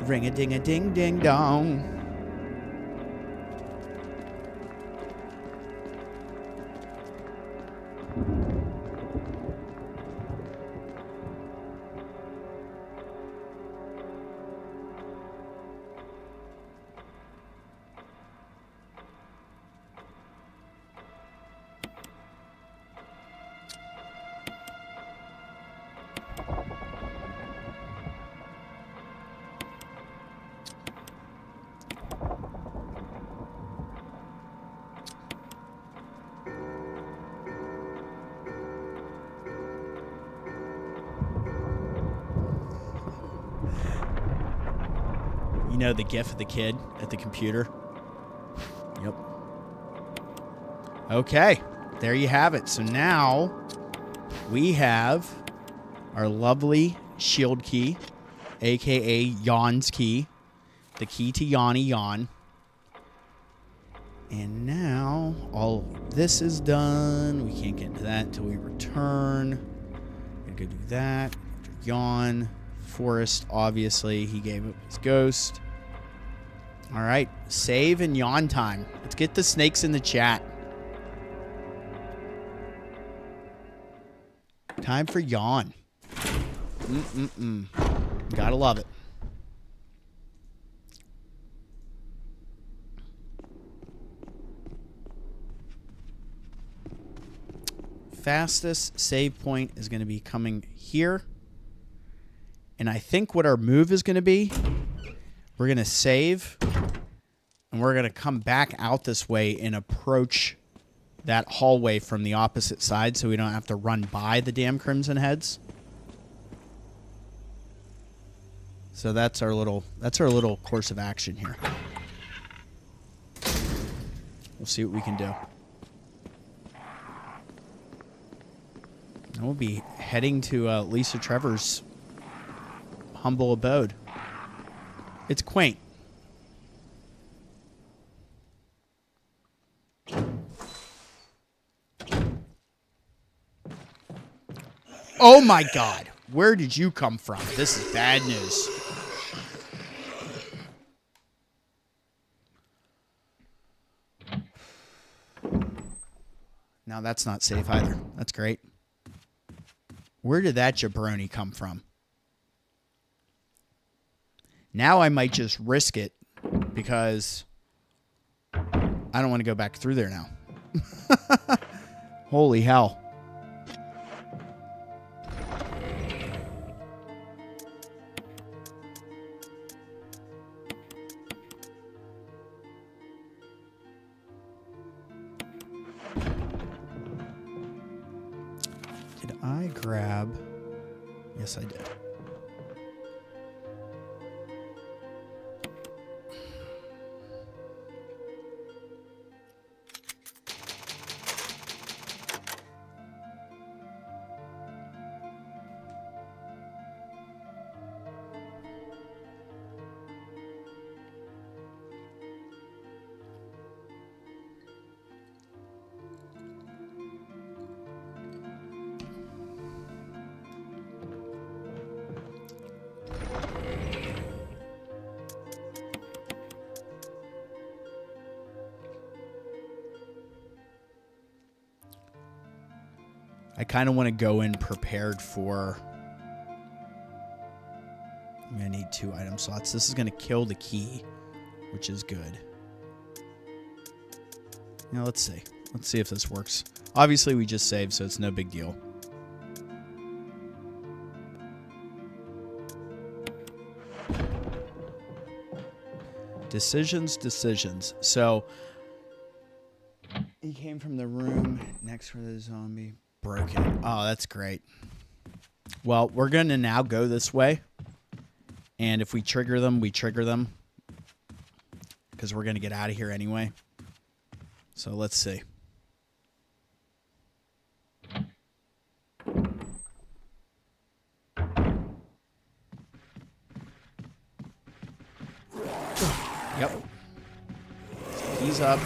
Ring-a-ding-a-ding-ding-dong. You know the gif of the kid at the computer? Yep. Okay, there you have it. So now we have our lovely shield key, aka Yawn's key, the key to Yawn. And now all this is done. We can't get into that until we return. We're gonna go do that. Yawn. Forrest, obviously, he gave up his ghost. All right, save and yawn time. Let's get the snakes in the chat. Time for yawn. Gotta love it. Fastest save point is going to be coming here. And I think what our move is going to be, we're going to save, and we're going to come back out this way and approach that hallway from the opposite side so we don't have to run by the damn Crimson Heads. So that's our little course of action here. We'll see what we can do. And we'll be heading to Lisa Trevor's humble abode. It's quaint. Oh my God. Where did you come from? This is bad news. Now that's not safe either. That's great. Where did that jabroni come from? Now I might just risk it because I don't want to go back through there now. Holy hell. Did I grab? Yes, I did. I kind of want to go in prepared for... I'm going to need 2 item slots. This is going to kill the key, which is good. Now, let's see. Let's see if this works. Obviously, we just saved, so it's no big deal. Decisions. So, he came from the room next to the zombie. Broken. Oh, that's great. Well, we're going to now go this way. And if we trigger them, we trigger them. Because we're going to get out of here anyway. So let's see. Yep. He's up.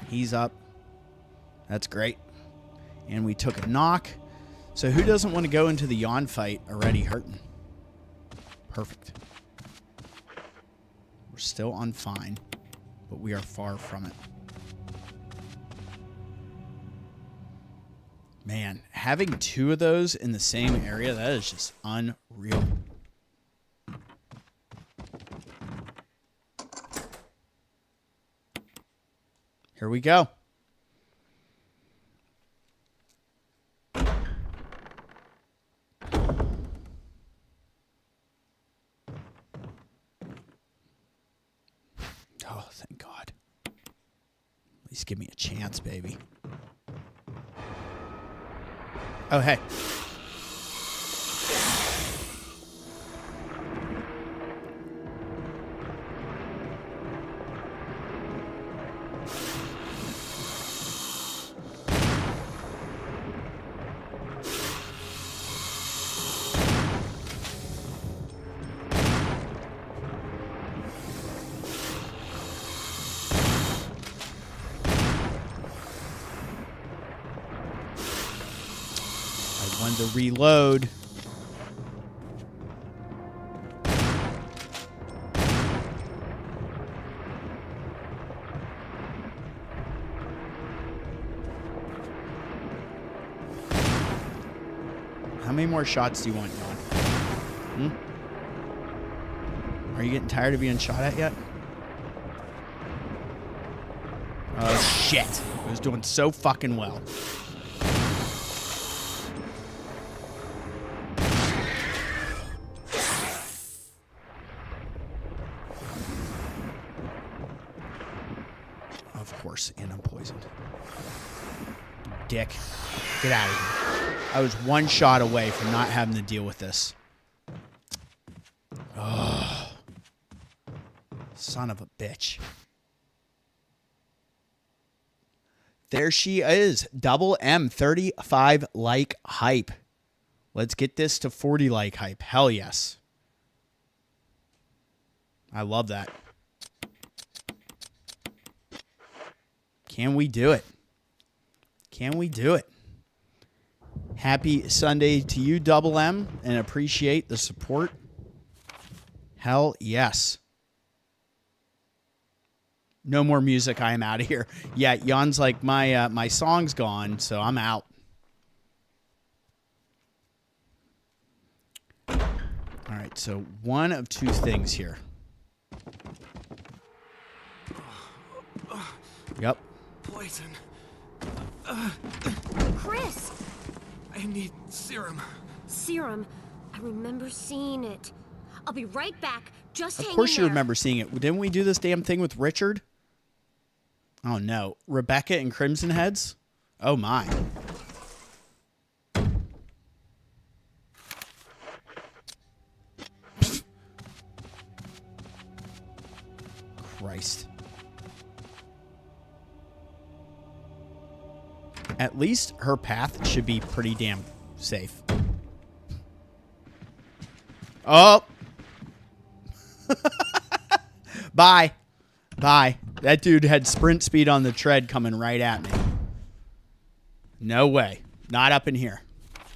He's up. That's great. And we took a knock. So who doesn't want to go into the Yawn fight already hurting? Perfect. We're still on fine, but we are far from it. Man, having 2 of those in the same area, that is just unreal. Here we go. Oh, thank God. At least give me a chance, baby. Oh, hey. To reload. How many more shots do you want, Yawn? Are you getting tired of being shot at yet? Oh, shit. I was doing so fucking well. And I'm poisoned. Dick. Get out of here. I was 1 shot away from not having to deal with this. Son of a bitch. There she is. Double M, 35 like hype. Let's get this to 40 like hype. Hell yes. I love that. Can we do it? Can we do it? Happy Sunday to you, Double M, and appreciate the support. Hell yes. No more music. I am out of here. Yeah, Yawn's like, my song's gone, so I'm out. All right, so one of two things here. Yep. Poison. Chris! I need serum. Serum. I remember seeing it. I'll be right back. Just hang in there. Of course you remember seeing it. Didn't we do this damn thing with Richard? Oh, no. Rebecca and Crimson Heads? Oh, my. Christ. At least her path should be pretty damn safe. Oh. Bye. Bye. That dude had sprint speed on the tread coming right at me. No way. Not up in here.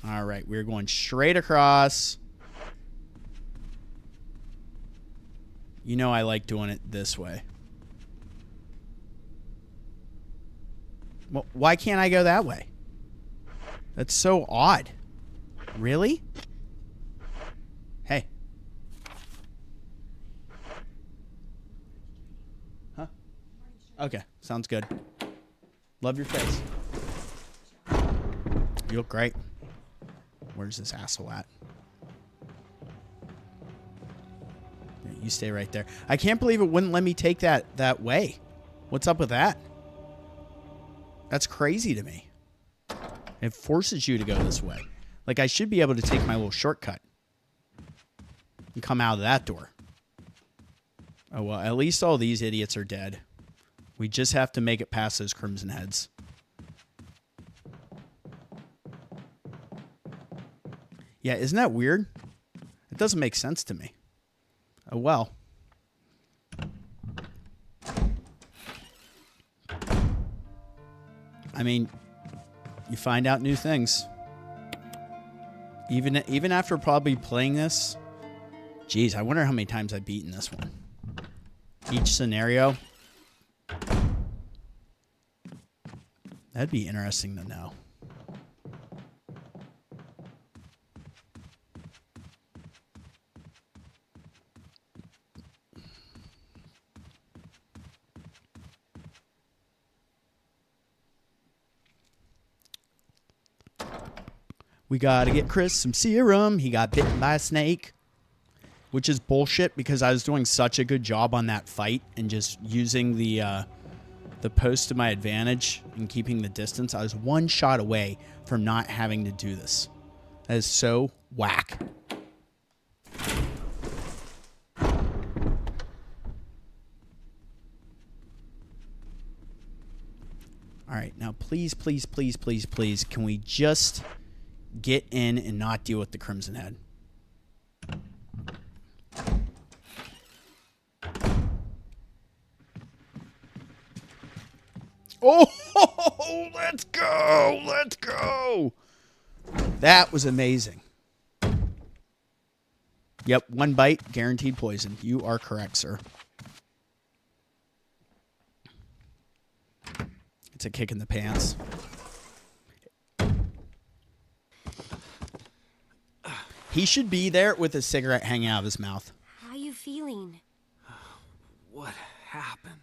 All right. We're going straight across. You know I like doing it this way. Well, why can't I go that way? That's so odd. Really? Hey. Huh? Okay, sounds good. Love your face. You look great. Where's this asshole at? Yeah, you stay right there. I can't believe it wouldn't let me take that way. What's up with that? That's crazy to me. It forces you to go this way. Like, I should be able to take my little shortcut and come out of that door. Oh, well, at least all these idiots are dead. We just have to make it past those Crimson Heads. Yeah, isn't that weird? It doesn't make sense to me. Oh, well. I mean, you find out new things. Even after probably playing this. Geez, I wonder how many times I've beaten this one. Each scenario. That'd be interesting to know. We gotta get Chris some serum. He got bitten by a snake. Which is bullshit because I was doing such a good job on that fight and just using the post to my advantage and keeping the distance. I was one shot away from not having to do this. That is so whack. All right, now please, please, please, please, please, can we just get in and not deal with the Crimson Head? Oh, let's go. Let's go. That was amazing. Yep, one bite, guaranteed poison. You are correct, sir. It's a kick in the pants. He should be there with a cigarette hanging out of his mouth. How you feeling? What happened?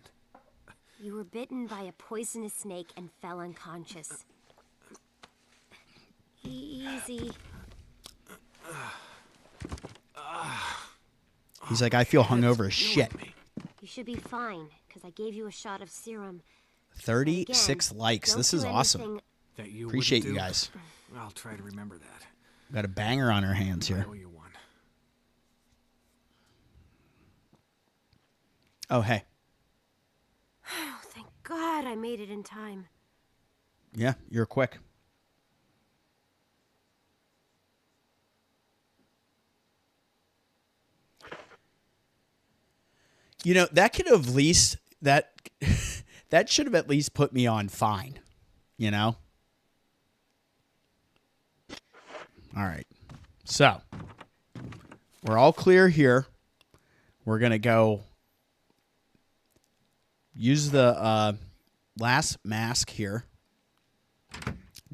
You were bitten by a poisonous snake and fell unconscious. Easy. He's like, I feel hungover as shit. You should be fine, because I gave you a shot of serum. 36 likes. This is awesome. That you Appreciate wouldn't you do? guys. I'll try to remember that. Got a banger on our hands I here. owe you one. Oh, hey. Oh, thank God I made it in time. Yeah, you're quick. You know, that could have at least that that should have at least put me on fine, you know? All right. So, we're all clear here. We're going to go use the last mask here.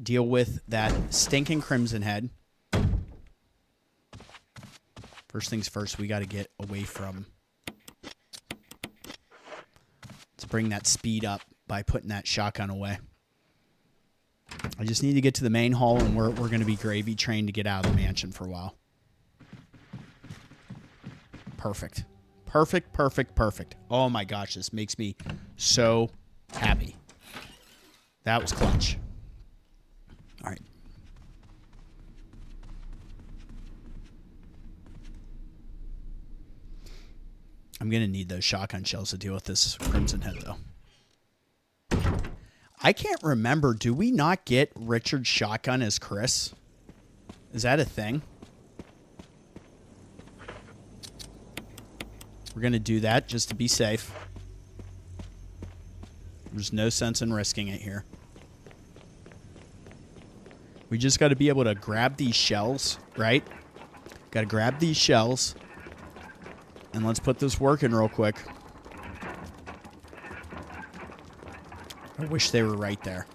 Deal with that stinking Crimson Head. First things first, we got to get away from... Let's bring that speed up by putting that shotgun away. I just need to get to the main hall, and we're going to be gravy trained to get out of the mansion for a while. Perfect. Perfect, perfect, perfect. Oh my gosh, this makes me so happy. That was clutch. All right. I'm going to need those shotgun shells to deal with this Crimson Head, though. I can't remember. Do we not get Richard's shotgun as Chris? Is that a thing? We're going to do that just to be safe. There's no sense in risking it here. We just got to be able to grab these shells, right? Got to grab these shells. And let's put this working real quick. I wish they were right there.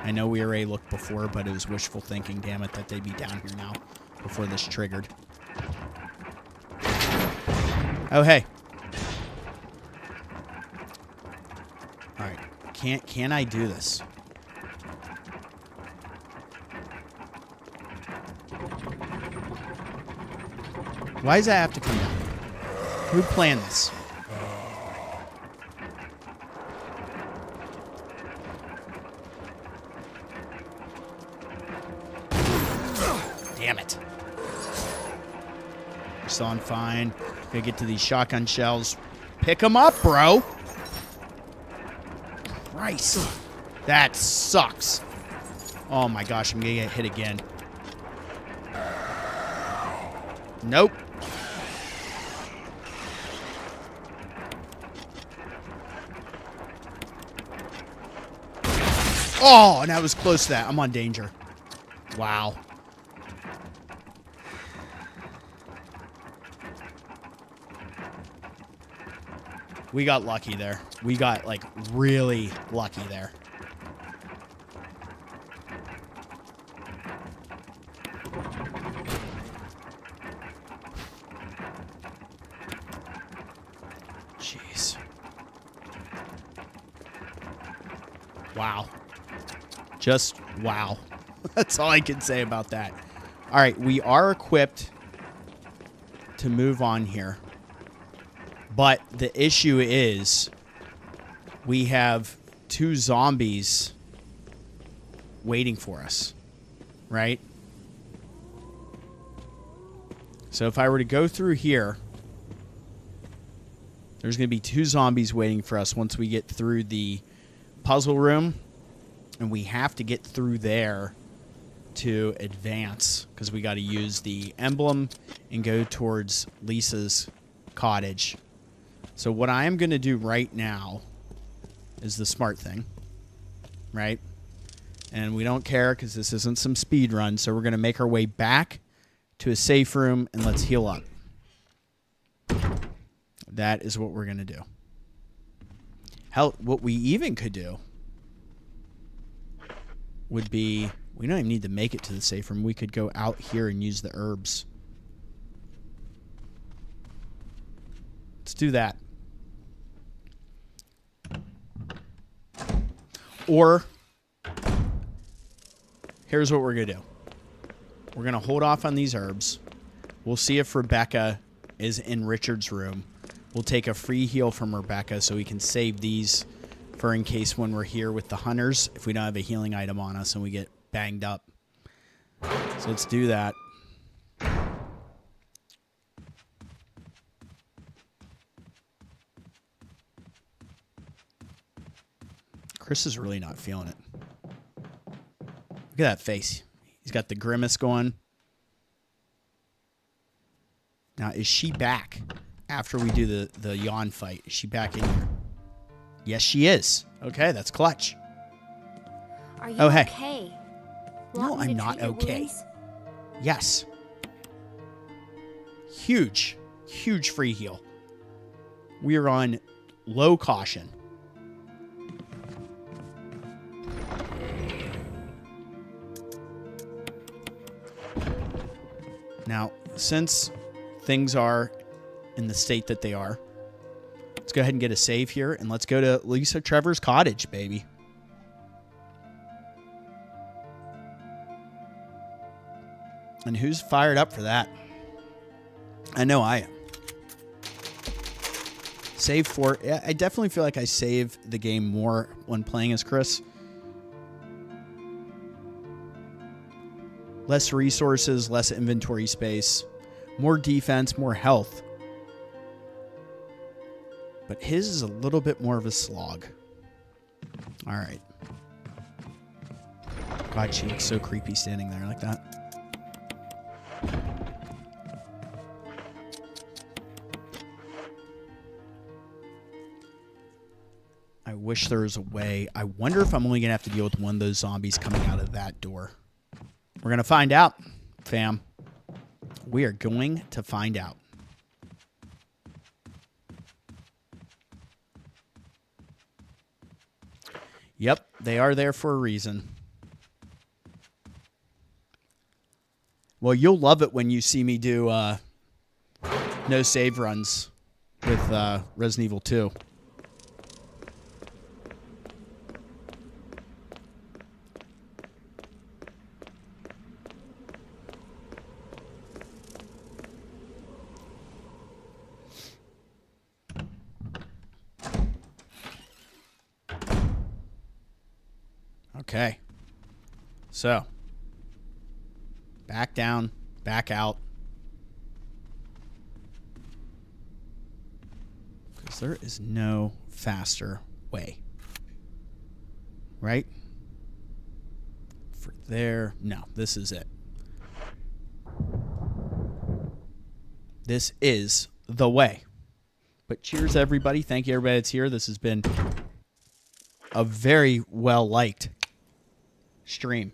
I know we already looked before, but it was wishful thinking, damn it, that they'd be down here now before this triggered. Oh, hey. All right. Can I do this? Why does that have to come down? Who planned this? Damn it. We're still on fine. Gotta get to these shotgun shells. Pick them up, bro. Christ. That sucks. Oh my gosh, I'm gonna get hit again. Nope. Oh, and I was close to that. I'm on danger. Wow. We got lucky there. We got, like, really lucky there. Jeez. Wow. Just wow. That's all I can say about that. All right, we are equipped to move on here. But the issue is we have 2 zombies waiting for us, right? So if I were to go through here, there's going to be 2 zombies waiting for us once we get through the puzzle room. And we have to get through there to advance because we got to use the emblem and go towards Lisa's cottage. So what I am going to do right now is the smart thing, right? And we don't care because this isn't some speed run. So we're going to make our way back to a safe room and let's heal up. That is what we're going to do. Hell, what we even could do would be, we don't even need to make it to the safe room. We could go out here and use the herbs. Let's do that. Or, here's what we're going to do. We're going to hold off on these herbs. We'll see if Rebecca is in Richard's room. We'll take a free heal from Rebecca so we can save these for in case when we're here with the hunters, if we don't have a healing item on us and we get banged up. So let's do that. Chris is really not feeling it. Look at that face. He's got the grimace going. Now, is she back after we do the Yawn fight? Is she back in here? Yes, she is. Okay, that's clutch. Are you Oh, hey. okay? No, Want me I'm to not treat your okay. wounds? Yes. Huge, huge free heal. We are on low caution. Now, since things are in the state that they are, let's go ahead and get a save here, and let's go to Lisa Trevor's cottage, baby. And who's fired up for that? I know I am. Save for... I definitely feel like I save the game more when playing as Chris. Less resources, less inventory space, more defense, more health. But his is a little bit more of a slog. All right. God, she looks so creepy standing there like that. I wish there was a way. I wonder if I'm only going to have to deal with one of those zombies coming out of that door. We're going to find out, fam. We are going to find out. Yep, they are there for a reason. Well, you'll love it when you see me do no save runs with Resident Evil 2. Okay. So, back down, back out. Because there is no faster way. Right? For there. No, this is it. This is the way. But cheers, everybody. Thank you, everybody that's here. This has been a very well-liked stream.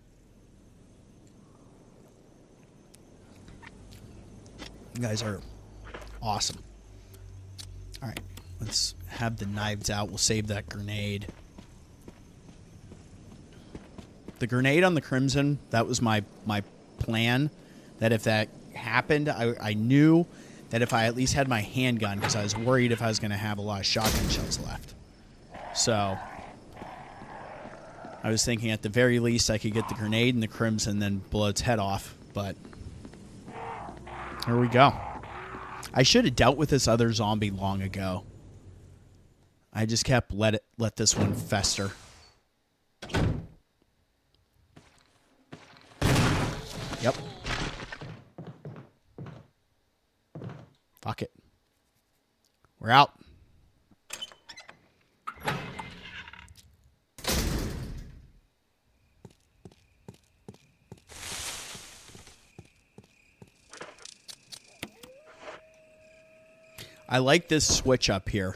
You guys are awesome. All right, let's have the knives out. We'll save that grenade. The grenade on the Crimson, that was my plan. That if that happened, I knew that if I at least had my handgun, because I was worried if I was going to have a lot of shotgun shells left. So I was thinking at the very least I could get the grenade and the Crimson and then blow its head off. But here we go. I should have dealt with this other zombie long ago. I just kept let this one fester. Yep. Fuck it. We're out. I like this switch up here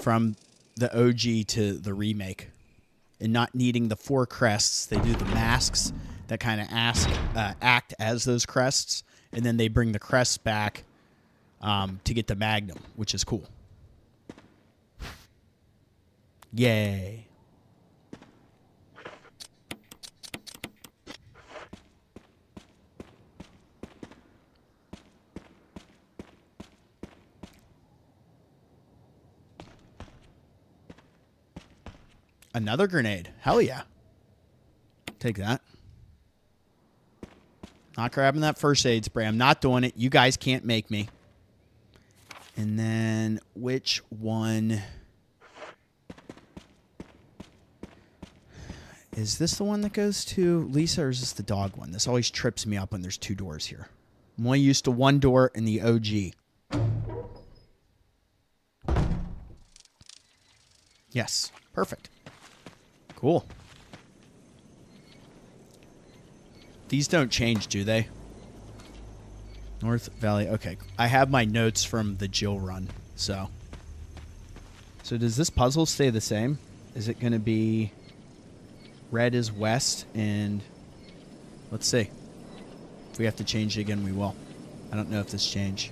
from the OG to the remake, and not needing the 4 crests. They do the masks that kind of act as those crests, and then they bring the crests back to get the Magnum, which is cool. Yay. Another grenade. Hell yeah. Take that. Not grabbing that first aid spray. I'm not doing it. You guys can't make me. And then which one? Is this the one that goes to Lisa, or is this the dog one? This always trips me up when there's 2 doors here. I'm only used to 1 door in the OG. Yes. Perfect. Cool. These don't change, do they? North Valley. Okay. I have my notes from the Jill run, so. So does this puzzle stay the same? Is it going to be red is west and let's see. If we have to change it again, we will. I don't know if this changed.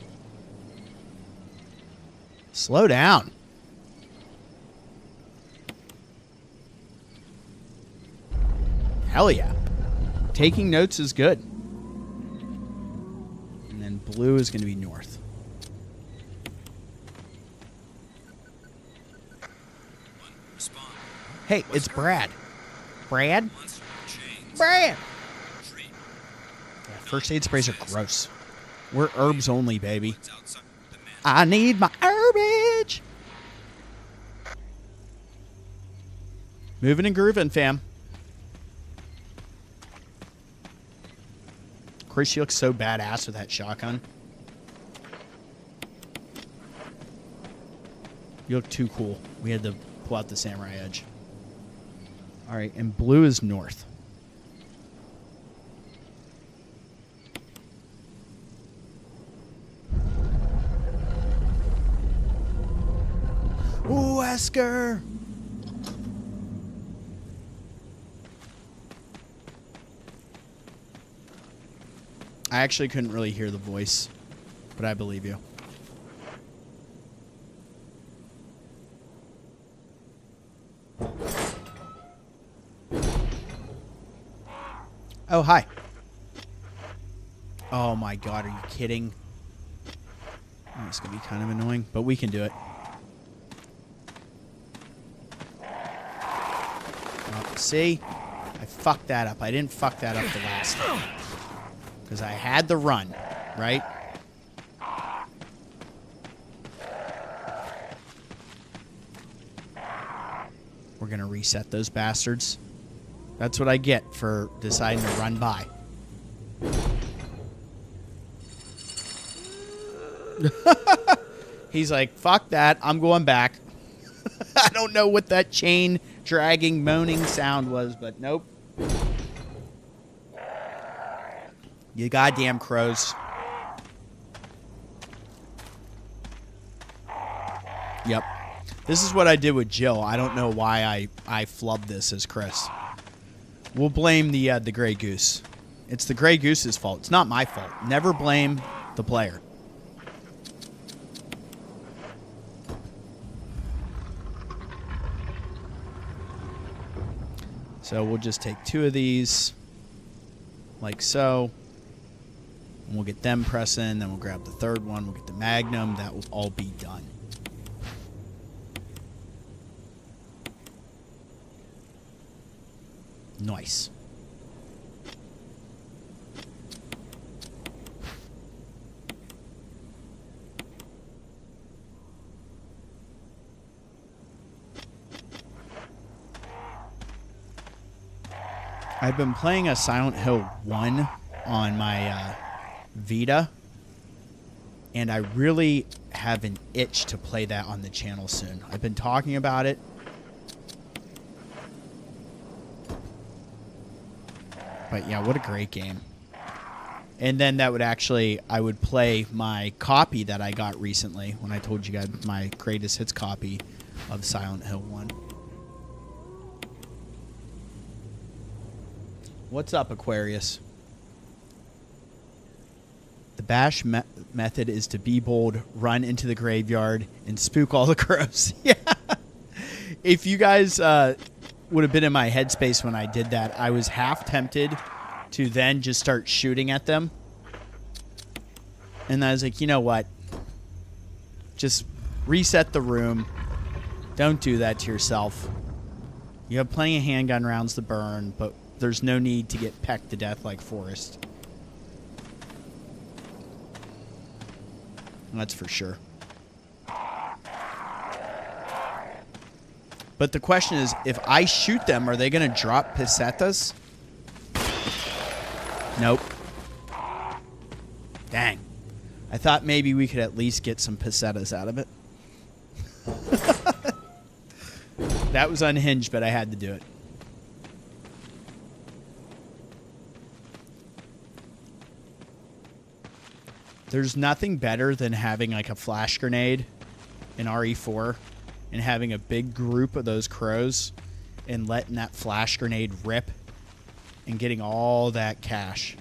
Slow down. Hell yeah. Taking notes is good. And then blue is going to be north. Hey, it's Brad. Brad? Brad! Yeah, first aid sprays are gross. We're herbs only, baby. I need my herbage. Moving and grooving, fam. Chris, you look so badass with that shotgun. You look too cool. We had to pull out the samurai edge. All right, and blue is north. Wesker! I actually couldn't really hear the voice, but I believe you. Oh, hi. Oh my god, are you kidding? Oh, it's going to be kind of annoying, but we can do it. Oh, see? I fucked that up. I didn't fuck that up the last time. Because I had the run, right? We're going to reset those bastards. That's what I get for deciding to run by. He's like, fuck that. I'm going back. I don't know what that chain dragging, moaning sound was, but nope. You goddamn crows. Yep. This is what I did with Jill. I don't know why I flubbed this as Chris. We'll blame the Grey Goose. It's the Grey Goose's fault. It's not my fault. Never blame the player. So we'll just take 2 of these, like so. And we'll get them pressing. Then we'll grab the 3rd one. We'll get the Magnum. That will all be done. Nice. I've been playing a Silent Hill 1 on my Vita, and I really have an itch to play that on the channel soon. I've been talking about it. But yeah, what a great game. And then that would actually, I would play my copy that I got recently when I told you guys my greatest hits copy of Silent Hill 1. What's up, Aquarius? The bash method is to be bold, run into the graveyard, and spook all the crows. Yeah. If you guys would have been in my headspace when I did that, I was half tempted to then just start shooting at them. And I was like, you know what? Just reset the room. Don't do that to yourself. You have plenty of handgun rounds to burn, but there's no need to get pecked to death like Forrest. That's for sure. But the question is, if I shoot them, are they going to drop pesetas? Nope. Dang. I thought maybe we could at least get some pesetas out of it. That was unhinged, but I had to do it. There's nothing better than having like a flash grenade in RE4 and having a big group of those crows and letting that flash grenade rip and getting all that cash.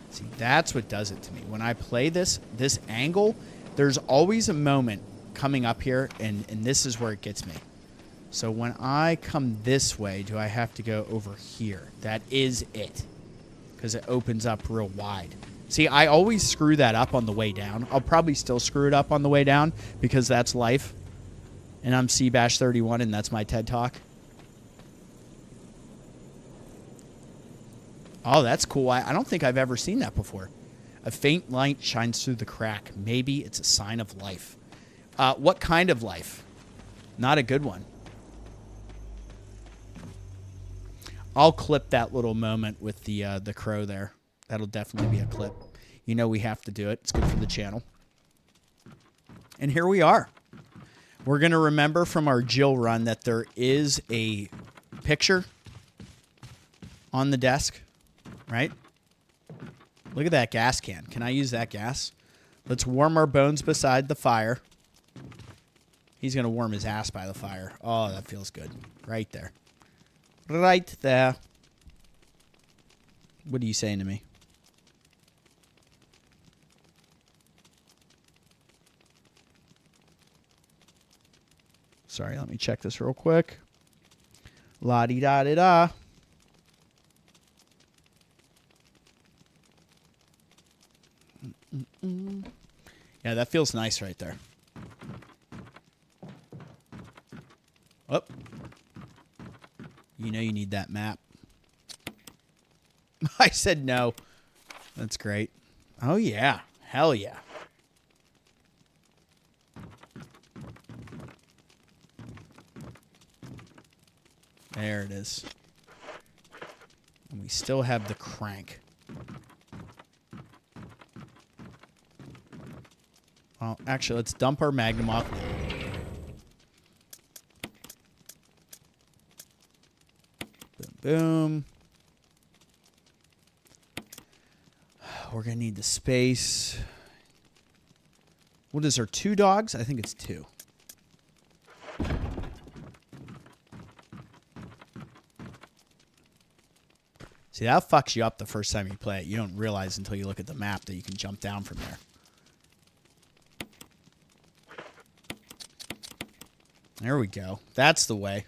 See, that's what does it to me. When I play this angle, there's always a moment coming up here, and this is where it gets me. So when I come this way, do I have to go over here? That is it. Because it opens up real wide. See, I always screw that up on the way down. I'll probably still screw it up on the way down because that's life. And I'm CBash31 and that's my TED Talk. Oh, that's cool. I don't think I've ever seen that before. A faint light shines through the crack. Maybe it's a sign of life. What kind of life? Not a good one. I'll clip that little moment with the crow there. That'll definitely be a clip. You know we have to do it. It's good for the channel. And here we are. We're going to remember from our Jill run that there is a picture on the desk, right? Look at that gas can. Can I use that gas? Let's warm our bones beside the fire. He's going to warm his ass by the fire. Oh, that feels good. Right there. Right there. What are you saying to me? Sorry, let me check this real quick. La-di-da-di-da. Yeah, that feels nice right there. Oh. You know you need that map. I said no. That's great. Oh, yeah. Hell yeah. There it is. And we still have the crank. Well, actually, let's dump our Magnum off. Boom, boom. We're going to need the space. What is there, 2 dogs? I think it's 2. See, that fucks you up the first time you play it. You don't realize until you look at the map that you can jump down from there. There we go. That's the way.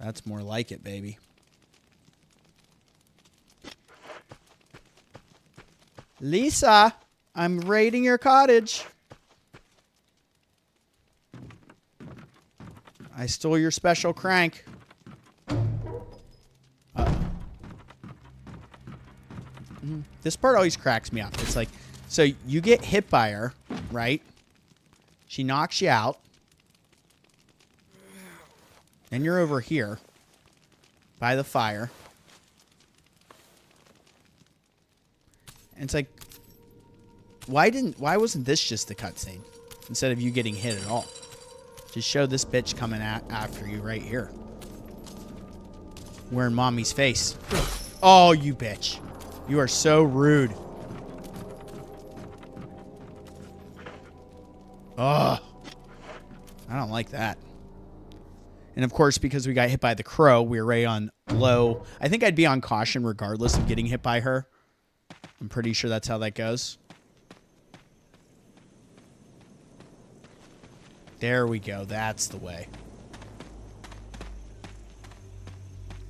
That's more like it, baby. Lisa, I'm raiding your cottage. I stole your special crank. This part always cracks me up. It's like, so you get hit by her, right? She knocks you out. Then you're over here by the fire. And it's like, why wasn't this just the cutscene instead of you getting hit at all? Just show this bitch coming after you right here. Wearing mommy's face. Oh, you bitch. You are so rude. Ugh. I don't like that. And of course, because we got hit by the crow, we were right on low. I think I'd be on caution regardless of getting hit by her. I'm pretty sure that's how that goes. There we go. That's the way.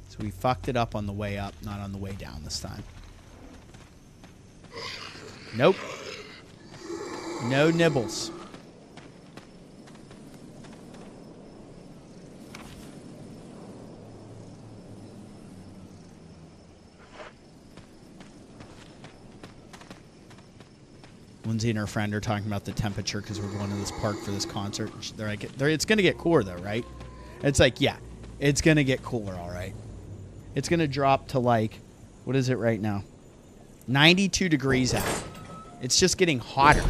So we fucked it up on the way up, not on the way down this time. Nope. No nibbles. Lindsay and her friend are talking about the temperature because we're going to this park for this concert. They're like, it's going to get cooler though, right? It's like, yeah, it's going to get cooler, all right. It's going to drop to like, what is it right now? 92 degrees out. It's just getting hotter.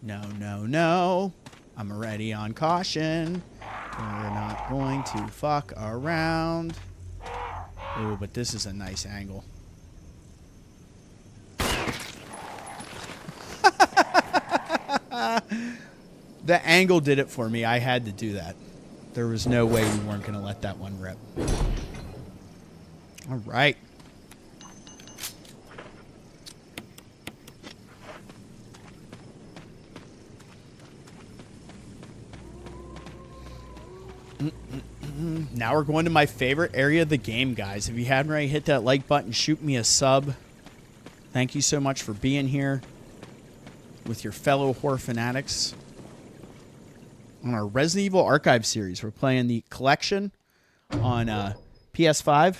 No, no, no. I'm already on caution. We're not going to fuck around. Oh, but this is a nice angle. The angle did it for me. I had to do that. There was no way we weren't going to let that one rip. All right. Now we're going to my favorite area of the game, guys. If you haven't already hit that like button, shoot me a sub. Thank you so much for being here with your fellow horror fanatics. On our Resident Evil Archive series, we're playing the collection on PS5.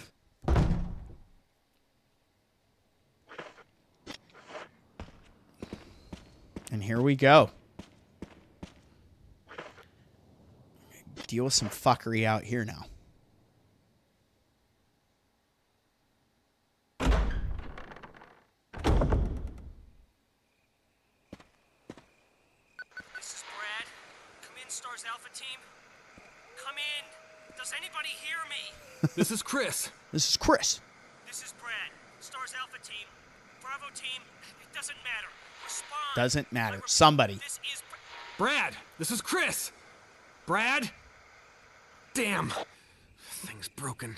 And here we go. Deal with some fuckery out here now. This is Brad. Come in, S.T.A.R.S Alpha Team. Come in. Does anybody hear me? This is Chris. This is Chris. This is Brad. S.T.A.R.S Alpha Team. Bravo Team. It doesn't matter. Respond. Doesn't matter. Somebody. This is Brad, this is Chris. Brad? Damn. Thing's broken.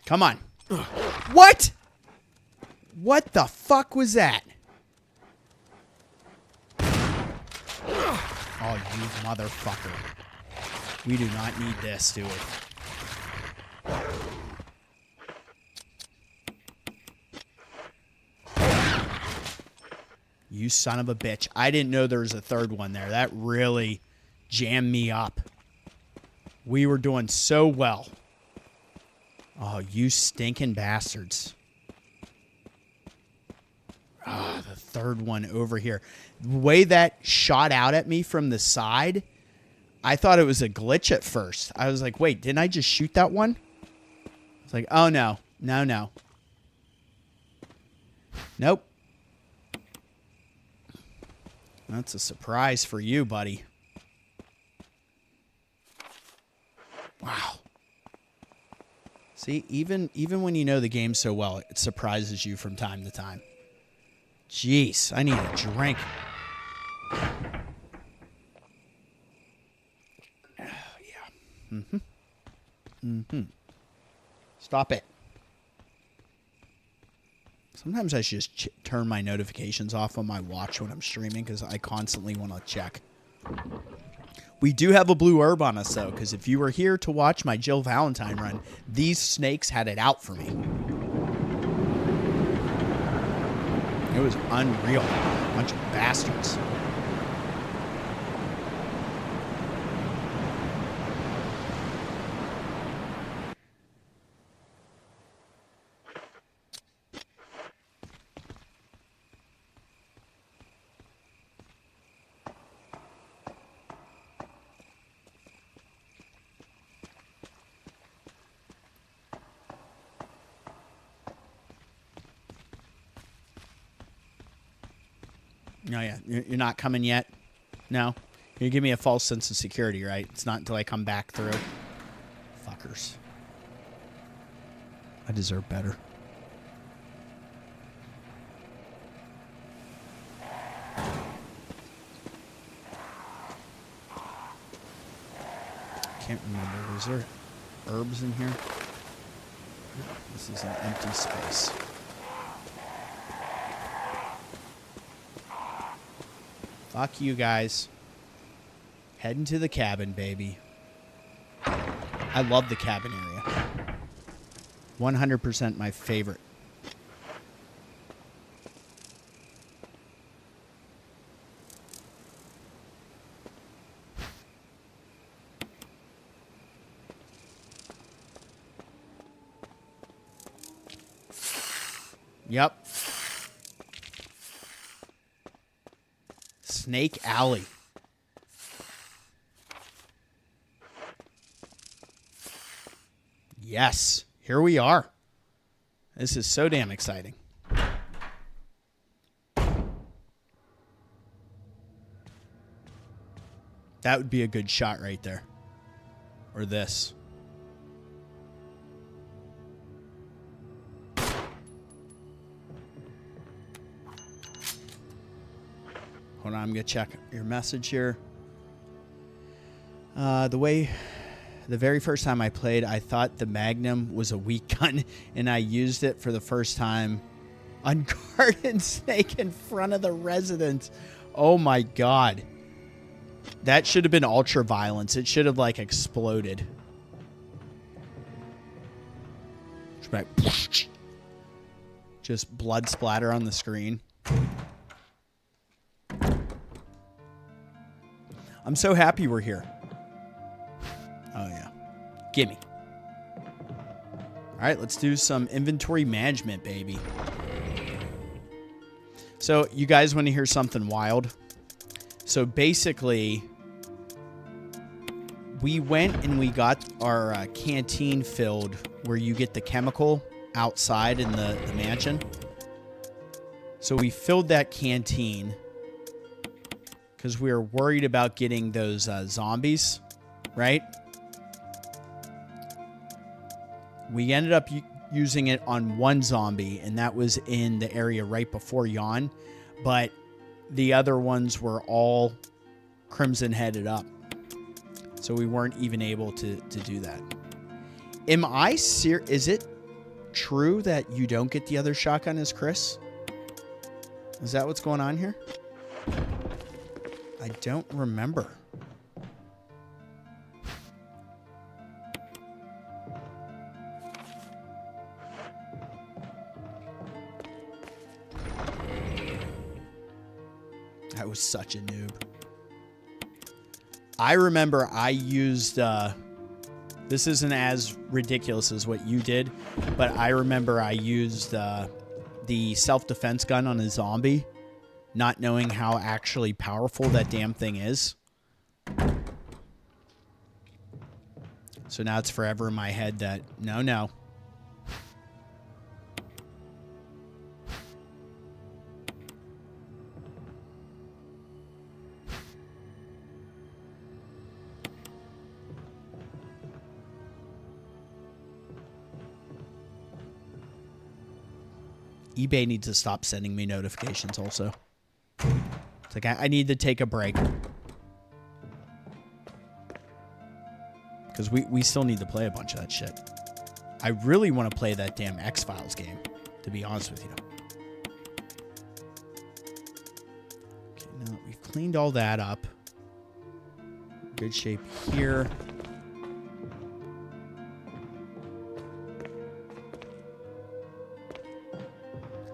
Come on. What? What the fuck was that? Oh, you motherfucker. We do not need this, do we? You son of a bitch. I didn't know there was a third one there. That really jammed me up. We were doing so well. Oh, you stinking bastards. Ah, the third one over here. The way that shot out at me from the side, I thought it was a glitch at first. I was like, wait, didn't I just shoot that one? It's like, oh, no. No, no. Nope. That's a surprise for you, buddy. Wow. See, even when you know the game so well, it surprises you from time to time. Jeez, I need a drink. Oh, yeah. Mm-hmm. Mm-hmm. Stop it. Sometimes I should just turn my notifications off on my watch when I'm streaming because I constantly want to check. We do have a blue herb on us, though, because if you were here to watch my Jill Valentine run, these snakes had it out for me. It was unreal. Bunch of bastards. Oh, yeah. You're not coming yet? No? You give me a false sense of security, right? It's not until I come back through. Fuckers. I deserve better. Can't remember. Was there herbs in here? This is an empty space. Fuck you guys. Heading to the cabin, baby. I love the cabin area. 100% my favorite. Yep. Snake Alley. Yes, here we are. This is so damn exciting. That would be a good shot right there. Or this. Hold on, I'm going to check your message here. The very first time I played, I thought the Magnum was a weak gun, and I used it for the first time on Garden Snake in front of the residents. Oh my God. That should have been ultra violence. It should have like exploded. Just blood splatter on the screen. I'm so happy we're here. Oh yeah. Gimme. All right, let's do some inventory management, baby. So you guys want to hear something wild? So basically, we went and we got our canteen filled where you get the chemical outside in the mansion. So we filled that canteen because we were worried about getting those zombies, right? We ended up using it on one zombie, and that was in the area right before Yawn. But the other ones were all crimson headed up. So we weren't even able to do that. Am I serious? Is it true that you don't get the other shotgun as Chris? Is that what's going on here? I don't remember. I was such a noob. I remember I used, this isn't as ridiculous as what you did, but I remember I used the self-defense gun on a zombie, not knowing how actually powerful that damn thing is. So now it's forever in my head that, no. eBay needs to stop sending me notifications also. It's like, I need to take a break. Because we still need to play a bunch of that shit. I really want to play that damn X-Files game, to be honest with you. Okay, now we've cleaned all that up. Good shape here.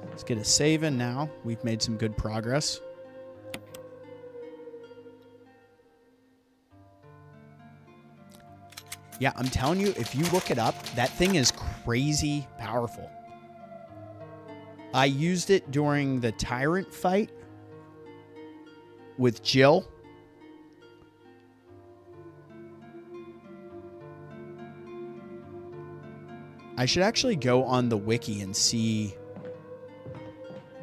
Let's get a save in now. We've made some good progress. Yeah, I'm telling you, if you look it up, that thing is crazy powerful. I used it during the Tyrant fight with Jill. I should actually go on the wiki and see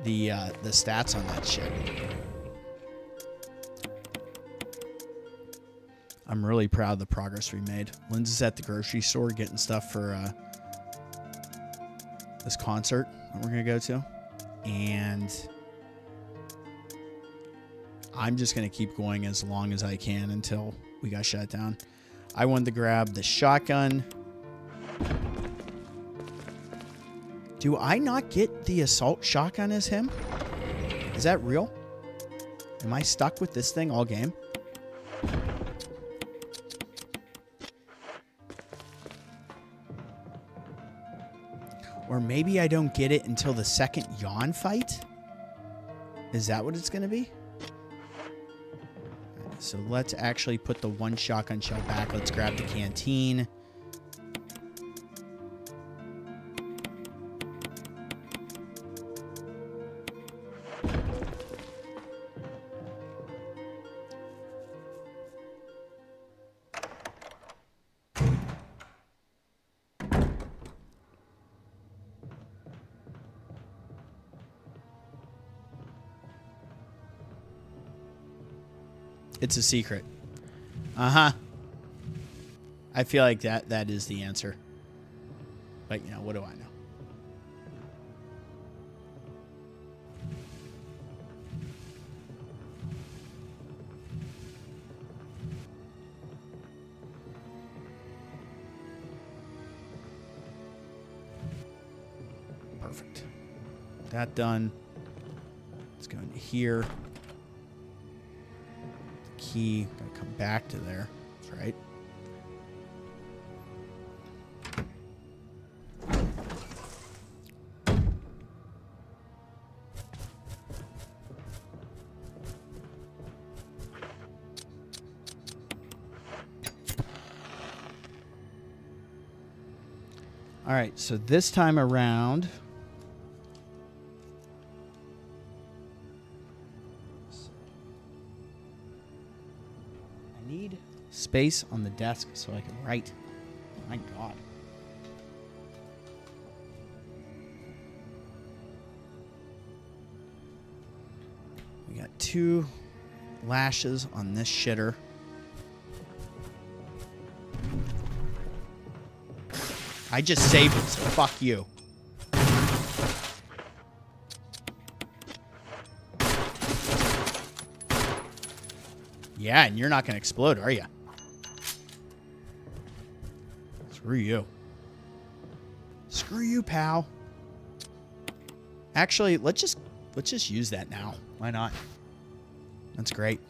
the stats on that shit. I'm really proud of the progress we made. Lindsay's at the grocery store getting stuff for this concert that we're going to go to. And I'm just going to keep going as long as I can until we got shut down. I wanted to grab the shotgun. Do I not get the assault shotgun as him? Is that real? Am I stuck with this thing all game? Or maybe I don't get it until the second Yawn fight? Is that what it's going to be? So let's actually put the one shotgun shell back. Let's grab the canteen. It's a secret. Uh-huh. I feel like that is the answer. But, you know, what do I know? Perfect. That done. Let's go into here. Key. Gotta come back to there. That's right. All right, so this time around, I need space on the desk so I can write. My God. We got 2 lashes on this shitter. I just saved it, so fuck you. Yeah, and you're not going to explode, are you? Screw you. Screw you, pal. Actually, let's just use that now. Why not? That's great.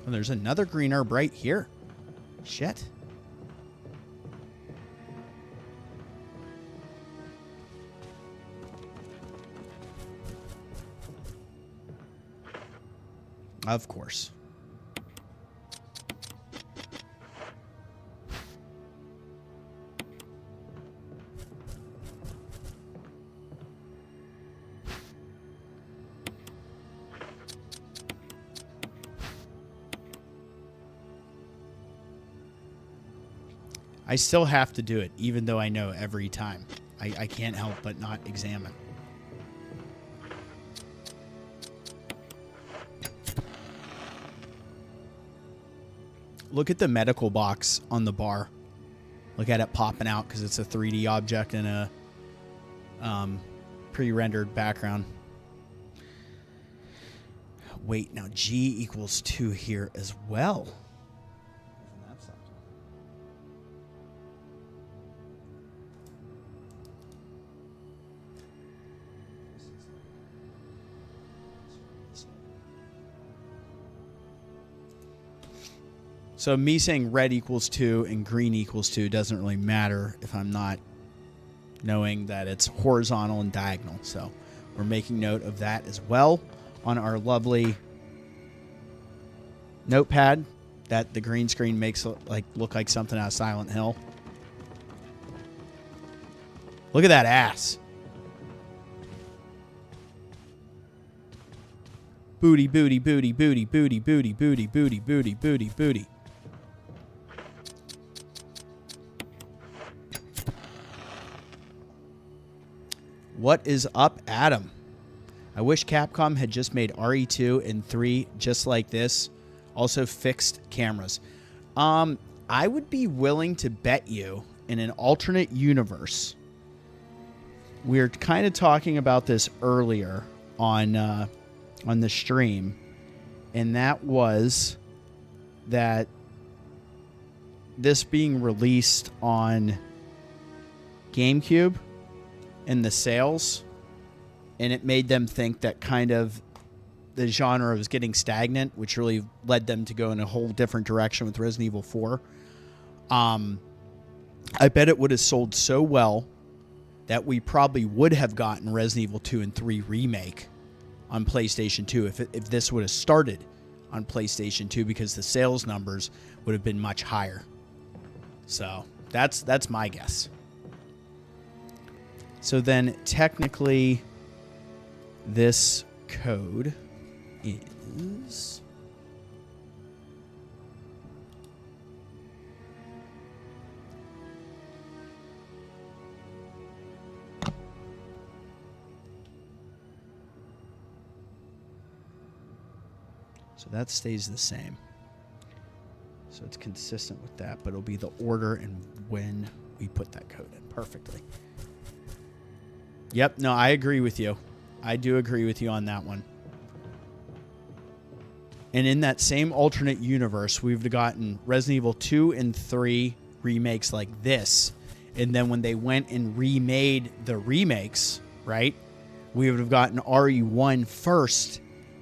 Oh, there's another green herb right here. Shit. Of course. I still have to do it, even though I know every time. I can't help but not examine. Look at the medical box on the bar. Look at it popping out because it's a 3D object in a pre-rendered background. Wait, now G equals 2 here as well. So me saying red equals 2 and green equals 2 doesn't really matter if I'm not knowing that it's horizontal and diagonal. So we're making note of that as well on our lovely notepad that the green screen makes look like something out of Silent Hill. Look at that ass. Booty, booty, booty, booty, booty, booty, booty, booty, booty, booty, booty. What is up, Adam? I wish Capcom had just made RE2 and 3 just like this. Also fixed cameras. I would be willing to bet you in an alternate universe. We were kind of talking about this earlier on the stream, and that was that this being released on GameCube and the sales, and it made them think that kind of the genre was getting stagnant, which really led them to go in a whole different direction with Resident Evil 4. I bet it would have sold so well that we probably would have gotten Resident Evil 2 and 3 Remake on PlayStation 2 if this would have started on PlayStation 2, because the sales numbers would have been much higher. So that's my guess. So then technically this code is So that stays the same. So it's consistent with that, but it'll be the order and when we put that code in perfectly. Yep, no, I agree with you. I do agree with you on that one. And in that same alternate universe, we've gotten Resident Evil 2 and 3 remakes like this. And then when they went and remade the remakes, right, we would have gotten RE1 first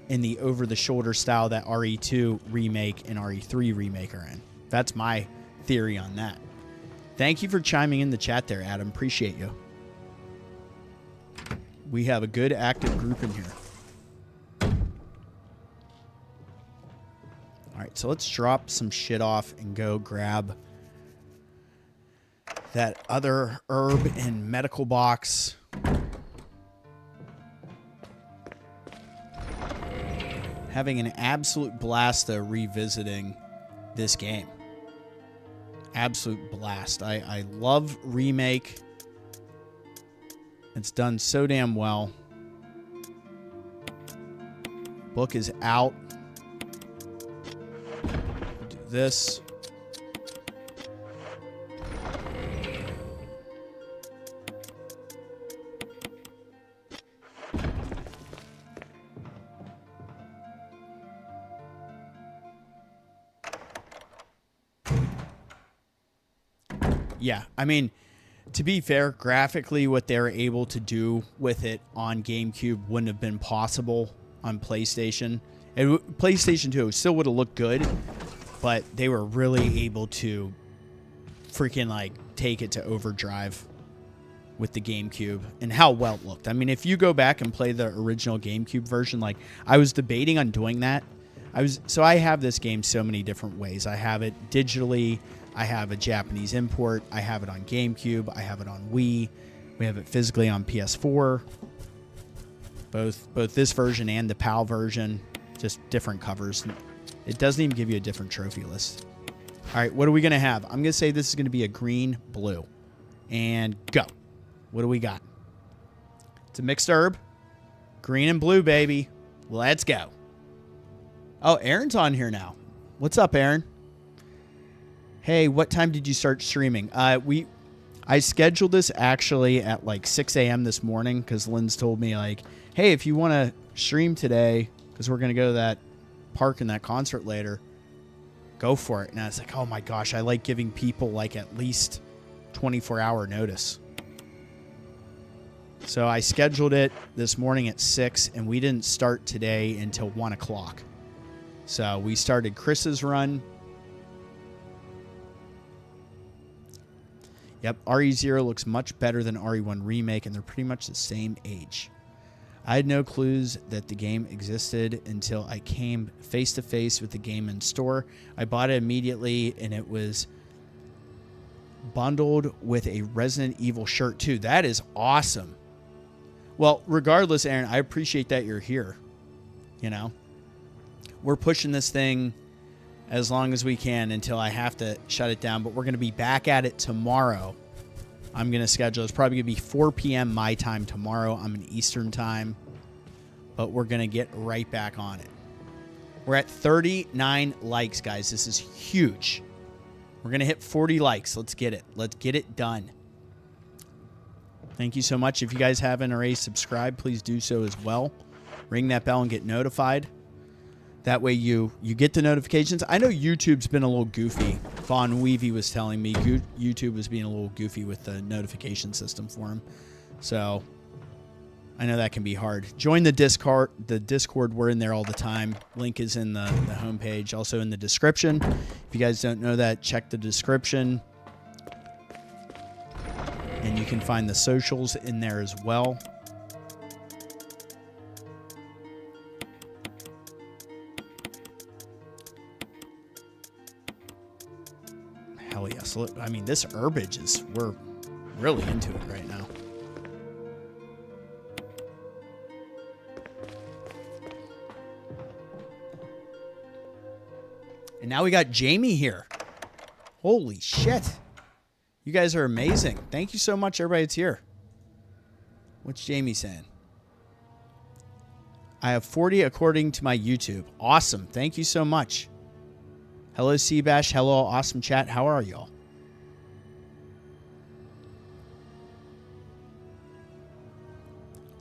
in the over-the-shoulder style that RE2 remake and RE3 remake are in. That's my theory on that. Thank you for chiming in the chat there, Adam. Appreciate you. We have a good active group in here. All right, so let's drop some shit off and go grab that other herb and medical box. Having an absolute blast though revisiting this game. Absolute blast. I love Remake. It's done so damn well. Book is out. Do this. Yeah, I mean, to be fair, graphically, what they were able to do with it on GameCube wouldn't have been possible on PlayStation. PlayStation 2 still would have looked good, but they were really able to freaking, like, take it to overdrive with the GameCube and how well it looked. I mean, if you go back and play the original GameCube version, like, I was debating on doing that. So I have this game so many different ways. I have it digitally. I have a Japanese import. I have it on GameCube. I have it on Wii. We have it physically on PS4. Both this version and the PAL version, just different covers. It doesn't even give you a different trophy list. All right, what are we going to have? I'm going to say this is going to be a green, blue. And go. What do we got? It's a mixed herb. Green and blue, baby. Let's go. Oh, Aaron's on here now. What's up, Aaron? Hey, what time did you start streaming? I scheduled this actually at like 6 a.m. this morning because Lynn's told me like, hey, if you want to stream today, because we're going to go to that park and that concert later, go for it. And I was like, oh my gosh, I like giving people like at least 24-hour notice. So I scheduled it this morning at 6, and we didn't start today until 1 o'clock. So we started Chris's run. Yep, RE0 looks much better than RE1 Remake, and they're pretty much the same age. I had no clues that the game existed until I came face-to-face with the game in store. I bought it immediately, and it was bundled with a Resident Evil shirt, too. That is awesome. Well, regardless, Aaron, I appreciate that you're here. You know? We're pushing this thing as long as we can until I have to shut it down. But we're going to be back at it tomorrow. I'm going to schedule. It's probably going to be 4 p.m. my time tomorrow. I'm in Eastern time. But we're going to get right back on it. We're at 39 likes, guys. This is huge. We're going to hit 40 likes. Let's get it. Let's get it done. Thank you so much. If you guys haven't already subscribed, please do so as well. Ring that bell and get notified. That way you get the notifications. I know YouTube's been a little goofy. Vaughn Weavy was telling me YouTube was being a little goofy with the notification system for him. So I know that can be hard. Join the Discord. We're in there all the time. Link is in the homepage, also in the description. If you guys don't know that, check the description. And you can find the socials in there as well. Hell yes. I mean, this herbage is, we're really into it right now. And now we got Jamie here. Holy shit. You guys are amazing. Thank you so much, everybody that's here. What's Jamie saying? I have 40 according to my YouTube. Awesome. Thank you so much. Hello, Seabash. Hello, awesome chat. How are y'all?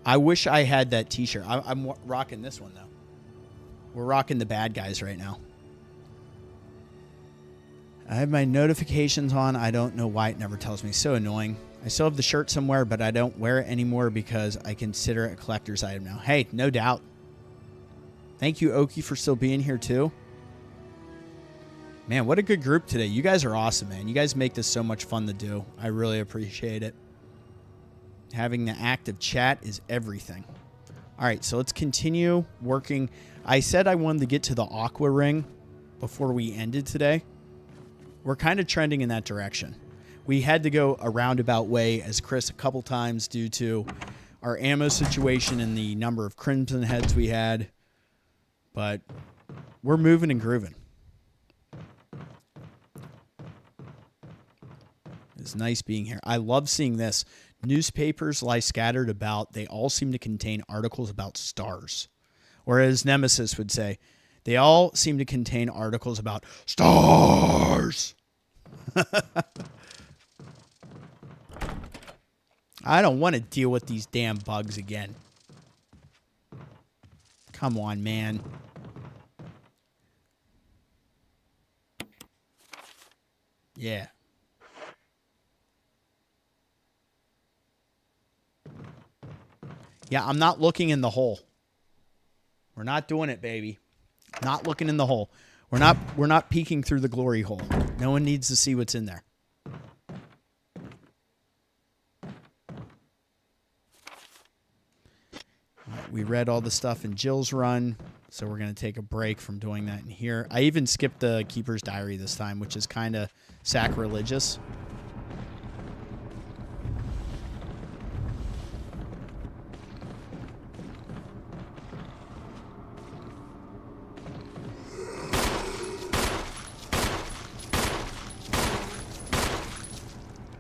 I wish I had that t-shirt. I'm rocking this one, though. We're rocking the bad guys right now. I have my notifications on. I don't know why it never tells me. So annoying. I still have the shirt somewhere, but I don't wear it anymore because I consider it a collector's item now. Hey, no doubt. Thank you, Oki, for still being here, too. Man, what a good group today. You guys are awesome, man. You guys make this so much fun to do. I really appreciate it. Having the active chat is everything. All right, so let's continue working. I said I wanted to get to the Aqua ring before we ended today. We're kind of trending in that direction. We had to go a roundabout way as Chris a couple times due to our ammo situation and the number of crimson heads we had. But we're moving and grooving. It's nice being here. I love seeing this. Newspapers lie scattered about. They all seem to contain articles about stars. Or as Nemesis would say, they all seem to contain articles about stars. I don't want to deal with these damn bugs again. Come on, man. Yeah. Yeah, I'm not looking in the hole. We're not doing it, baby. Not looking in the hole. We're not peeking through the glory hole. No one needs to see what's in there. We read all the stuff in Jill's run, so we're going to take a break from doing that in here. I even skipped the Keeper's Diary this time, which is kind of sacrilegious.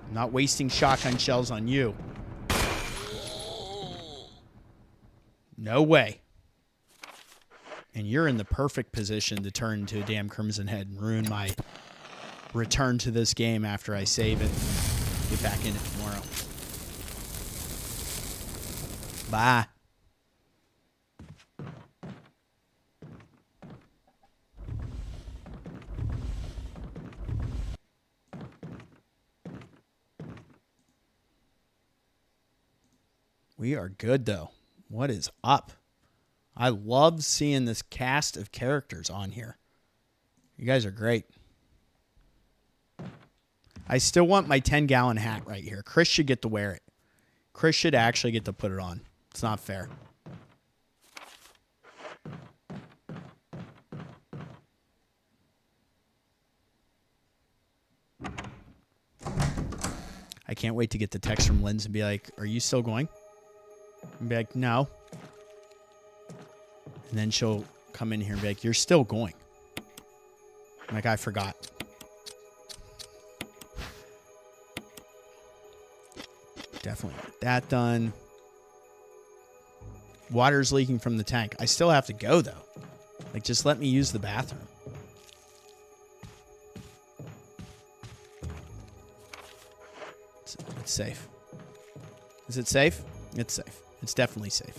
I'm not wasting shotgun shells on you. No way. And you're in the perfect position to turn into a damn Crimson Head and ruin my return to this game after I save it. Get back in it tomorrow. Bye. We are good, though. What is up? I love seeing this cast of characters on here. You guys are great. I still want my 10-gallon hat right here. Chris should get to wear it. Chris should actually get to put it on. It's not fair. I can't wait to get the text from Linz and be like, are you still going? And be like, no. And then she'll come in here and be like, you're still going. I'm like, I forgot. Definitely get that done. Water's leaking from the tank. I still have to go, though. Like, just let me use the bathroom. It's safe. Is it safe? It's safe. It's definitely safe.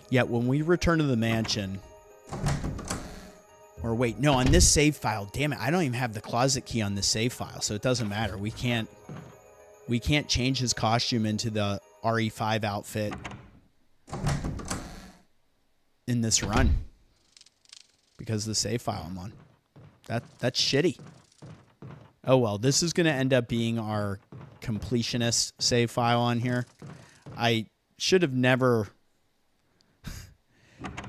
Yet when we return to the mansion... Or wait, no, on this save file, damn it, I don't even have the closet key on this save file, so it doesn't matter. We can't change his costume into the RE5 outfit in this run because of the save file I'm on. That's shitty. Oh well, this is going to end up being our completionist save file on here. I should have never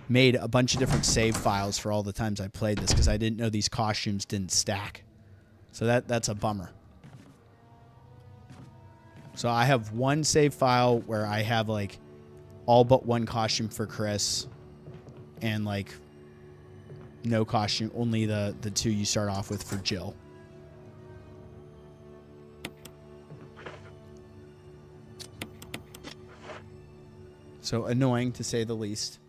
made a bunch of different save files for all the times I played this because I didn't know these costumes didn't stack. So that's a bummer. So I have one save file where I have like all but one costume for Chris and like no costume, only the two you start off with for Jill. So annoying to say the least.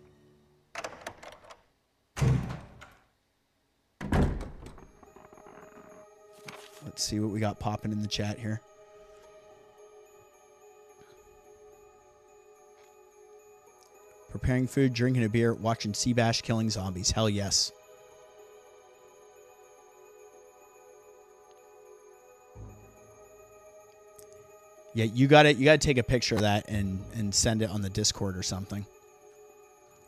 Let's see what we got popping in the chat here. Preparing food, drinking a beer, watching Seabash killing zombies. Hell yes. Yeah, you gotta take a picture of that and send it on the Discord or something.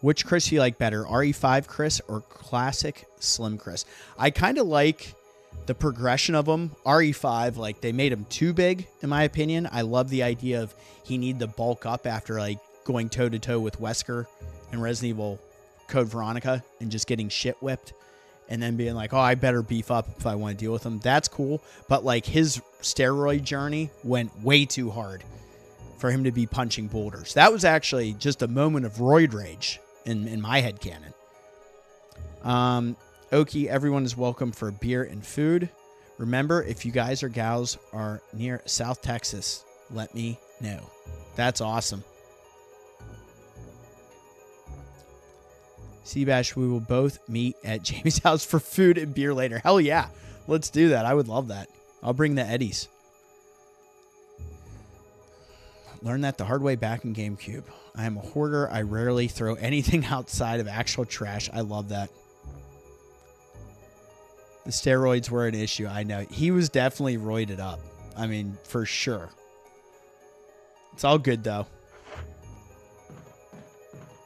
Which Chris you like better, RE5 Chris or classic Slim Chris? I kind of like the progression of them. RE5, like they made him too big in my opinion. I love the idea of he need to bulk up after like going toe to toe with Wesker and Resident Evil Code Veronica and just getting shit whipped. And then being like, oh, I better beef up if I want to deal with him. That's cool. But like his steroid journey went way too hard for him to be punching boulders. That was actually just a moment of roid rage in my head canon. Okie, everyone is welcome for beer and food. Remember, if you guys or gals are near South Texas, let me know. That's awesome. Seabash, we will both meet at Jamie's house for food and beer later. Hell yeah. Let's do that. I would love that. I'll bring the Eddies. Learned that the hard way back in GameCube. I am a hoarder. I rarely throw anything outside of actual trash. I love that. The steroids were an issue. I know. He was definitely roided up. I mean, for sure. It's all good, though.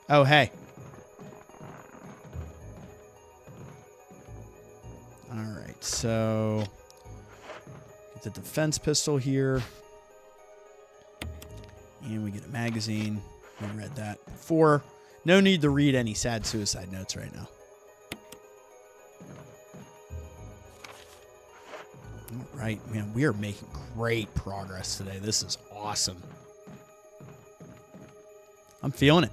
Oh, hey. All right, so get the defense pistol here. And we get a magazine. We read that before. No need to read any sad suicide notes right now. All right, man, we are making great progress today. This is awesome. I'm feeling it.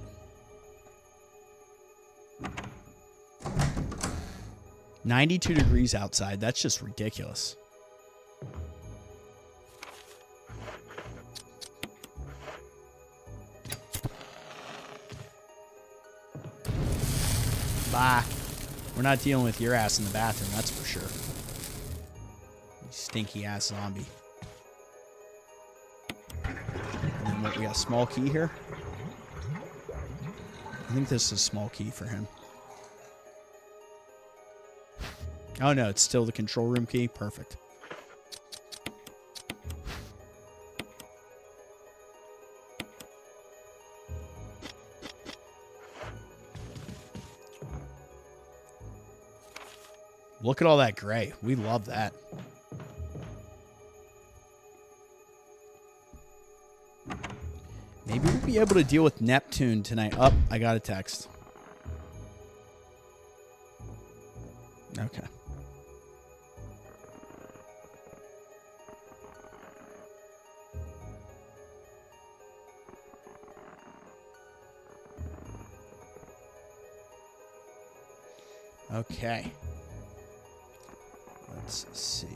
92 degrees outside. That's just ridiculous. Bye. We're not dealing with your ass in the bathroom, that's for sure. You stinky ass zombie. And then what, we got a small key here? I think this is a small key for him. Oh no, it's still the control room key. Perfect. Look at all that gray. We love that. Maybe we'll be able to deal with Neptune tonight. Oh, I got a text. Okay. Okay. Let's see.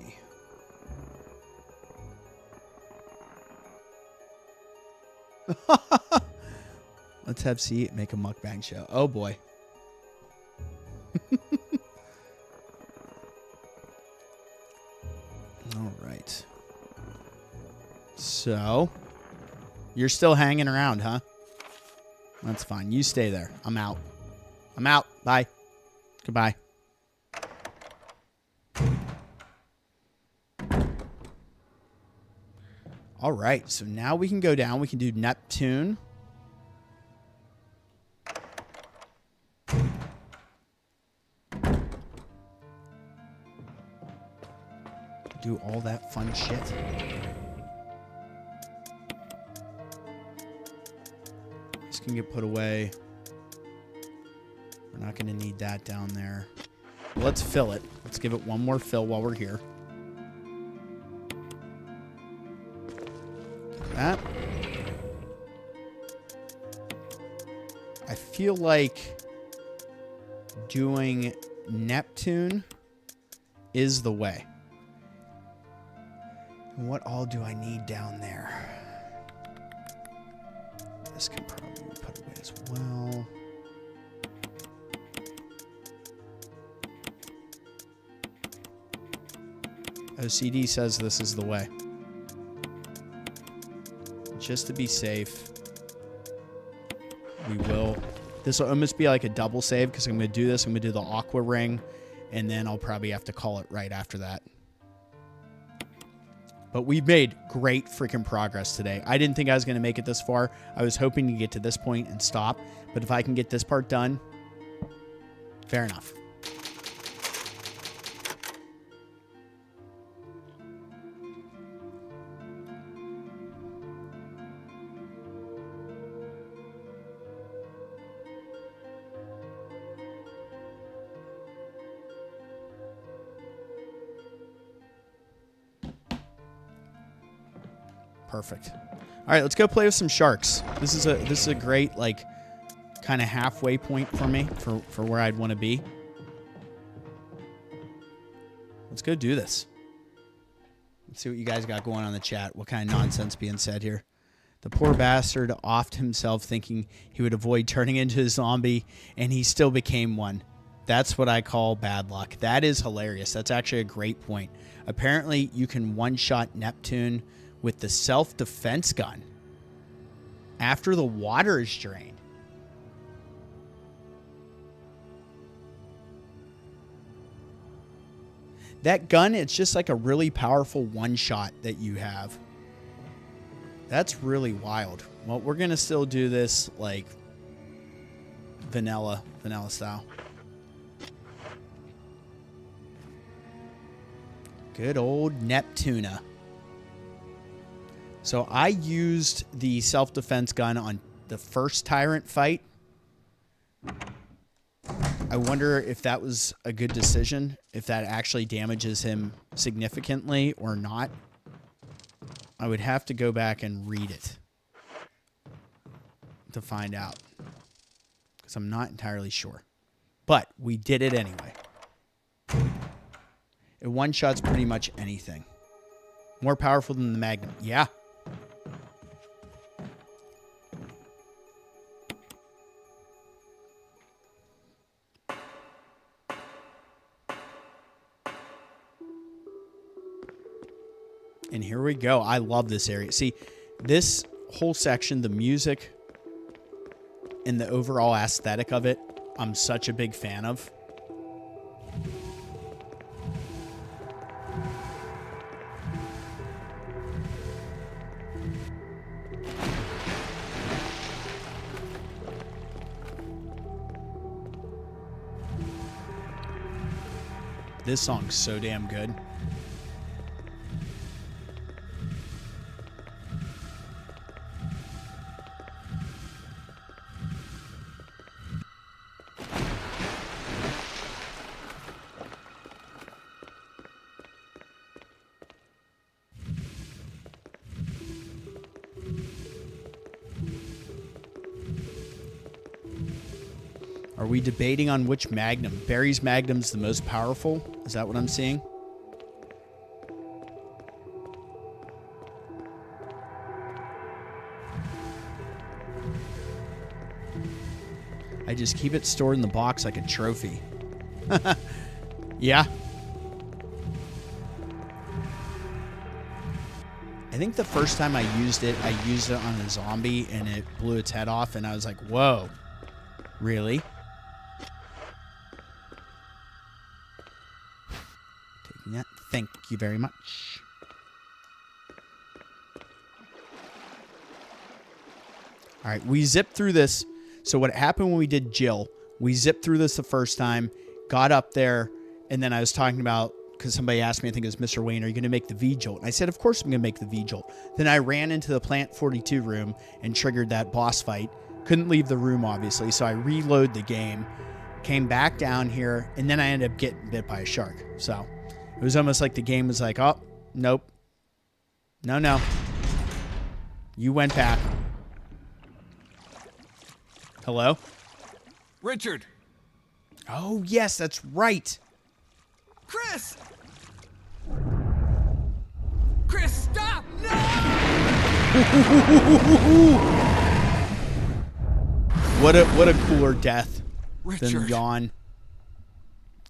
Let's have C make a mukbang show. Oh boy. All right. So, you're still hanging around, huh? That's fine. You stay there. I'm out. I'm out. Bye. Goodbye. All right. So now we can go down. We can do Neptune. Do all that fun shit. This can get put away. We're not going to need that down there. Let's fill it. Let's give it one more fill while we're here. That. I feel like doing Neptune is the way. What all do I need down there? This can probably be put as well. OCD says this is the way. Just to be safe, we will. This will almost be like a double save because I'm going to do this. I'm going to do the Aqua ring, and then I'll probably have to call it right after that. But we've made great freaking progress today. I didn't think I was going to make it this far. I was hoping to get to this point and stop. But if I can get this part done, fair enough. Perfect. All right, let's go play with some sharks. This is a great like kind of halfway point for me for where I'd want to be. Let's go do this. Let's see what you guys got going on in the chat. What kind of nonsense being said here? The poor bastard offed himself thinking he would avoid turning into a zombie, and he still became one. That's what I call bad luck. That is hilarious. That's actually a great point. Apparently, you can one-shot Neptune with the self-defense gun after the water is drained. That gun, it's just like a really powerful one-shot that you have. That's really wild. Well, we're going to still do this like vanilla style. Good old Neptuna. So I used the self-defense gun on the first Tyrant fight. I wonder if that was a good decision, if that actually damages him significantly or not. I would have to go back and read it to find out, because I'm not entirely sure. But we did it anyway. It one-shots pretty much anything. More powerful than the Magnum. Yeah. And here we go. I love this area. See, this whole section, the music and the overall aesthetic of it, I'm such a big fan of. This song's so damn good. Are we debating on which Magnum? Barry's Magnum's the most powerful? Is that what I'm seeing? I just keep it stored in the box like a trophy. Yeah. I think the first time I used it on a zombie and it blew its head off, and I was like, whoa, really? Taking that. Thank you very much. All right, we zipped through this. So what happened when we did Jill, we zipped through this the first time, got up there, and then I was talking about, because somebody asked me, I think it was Mr. Wayne, are you going to make the V-Jolt? And I said, of course I'm going to make the V-Jolt. Then I ran into the Plant 42 room and triggered that boss fight. Couldn't leave the room, obviously, so I reload the game, came back down here, and then I ended up getting bit by a shark. So it was almost like the game was like, oh, nope. No. You went back. Hello? Richard! Oh, yes, that's right. Chris! Chris, stop! No! What a cooler death than Richard. Yawn.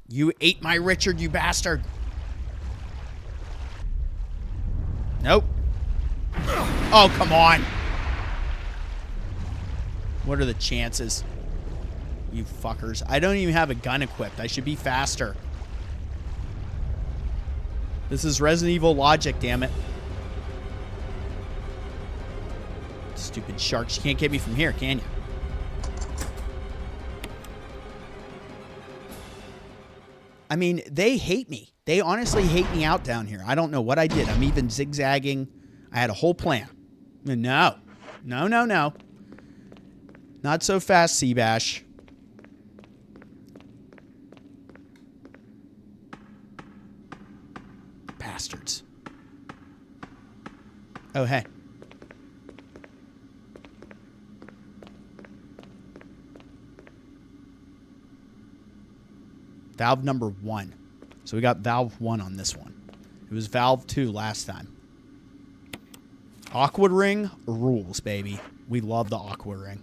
You ate my Richard, you bastard. Nope. Oh, come on. What are the chances? You fuckers. I don't even have a gun equipped. I should be faster. This is Resident Evil logic, damn it. Stupid sharks. You can't get me from here, can you? I mean, they hate me. They honestly hate me out down here. I don't know what I did. I'm even zigzagging. I had a whole plan. No. No, no, no. Not so fast, Seabash. Bastards. Oh, hey. Valve number 1. So we got valve 1 on this one. It was valve 2 last time. Aqua ring rules, baby. We love the aqua ring.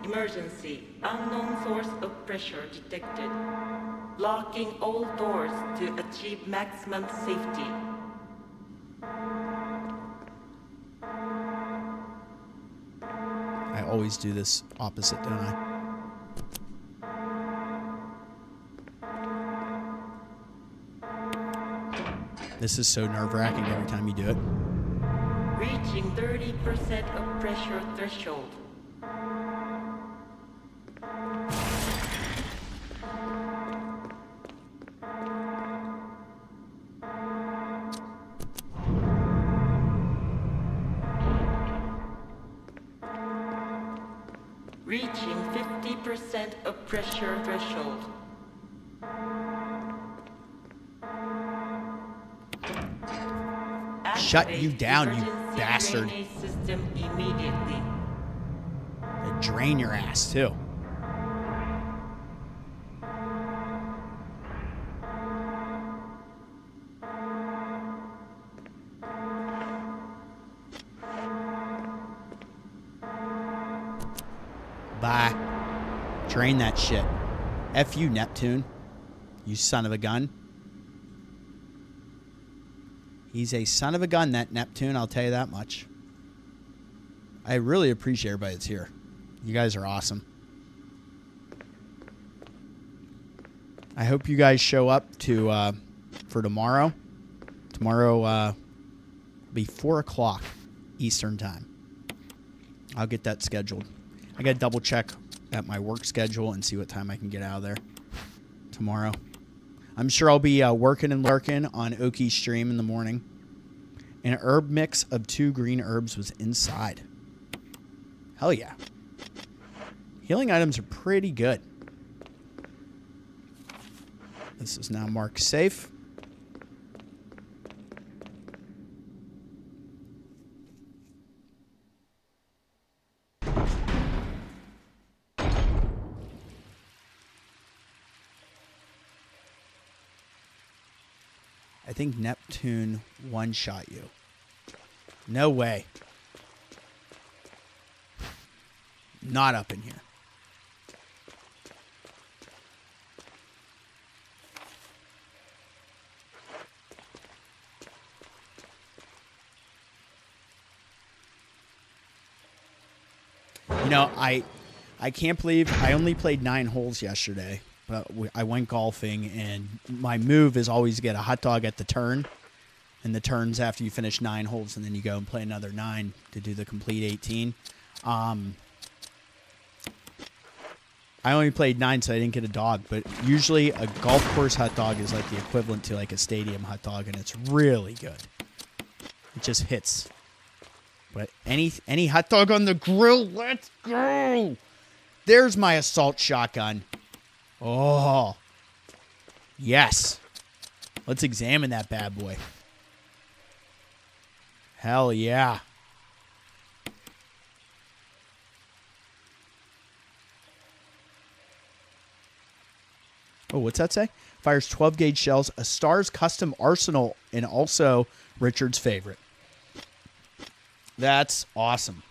Emergency. Unknown source of pressure detected. Locking all doors to achieve maximum safety. I always do this opposite, don't I? This is so nerve-wracking every time you do it. Reaching 30% of pressure threshold. Reaching 50% of pressure threshold. Shut you down, you Emergency bastard. drainage system immediately. They drain your ass, too. Bye. Drain that shit. F you, Neptune. You son of a gun. He's a son of a gun, that Neptune, I'll tell you that much. I really appreciate everybody that's here. You guys are awesome. I hope you guys show up to for tomorrow. Tomorrow will be 4 o'clock Eastern time. I'll get that scheduled. I got to double check at my work schedule and see what time I can get out of there tomorrow. I'm sure I'll be working and lurking on Oki's stream in the morning. An herb mix of 2 green herbs was inside. Hell yeah. Healing items are pretty good. This is now marked safe. I think Neptune one-shot you. No way. Not up in here. You know, I can't believe I only played 9 holes yesterday. But I went golfing, and my move is always to get a hot dog at the turn. And the turn's after you finish 9 holes, and then you go and play another 9 to do the complete 18. I only played 9, so I didn't get a dog. But usually a golf course hot dog is like the equivalent to like a stadium hot dog, and it's really good. It just hits. But any hot dog on the grill, let's go! There's my assault shotgun. Oh, yes. Let's examine that bad boy. Hell yeah. Oh, what's that say? Fires 12 gauge shells, a S.T.A.R.S custom arsenal, and also Richard's favorite. That's awesome.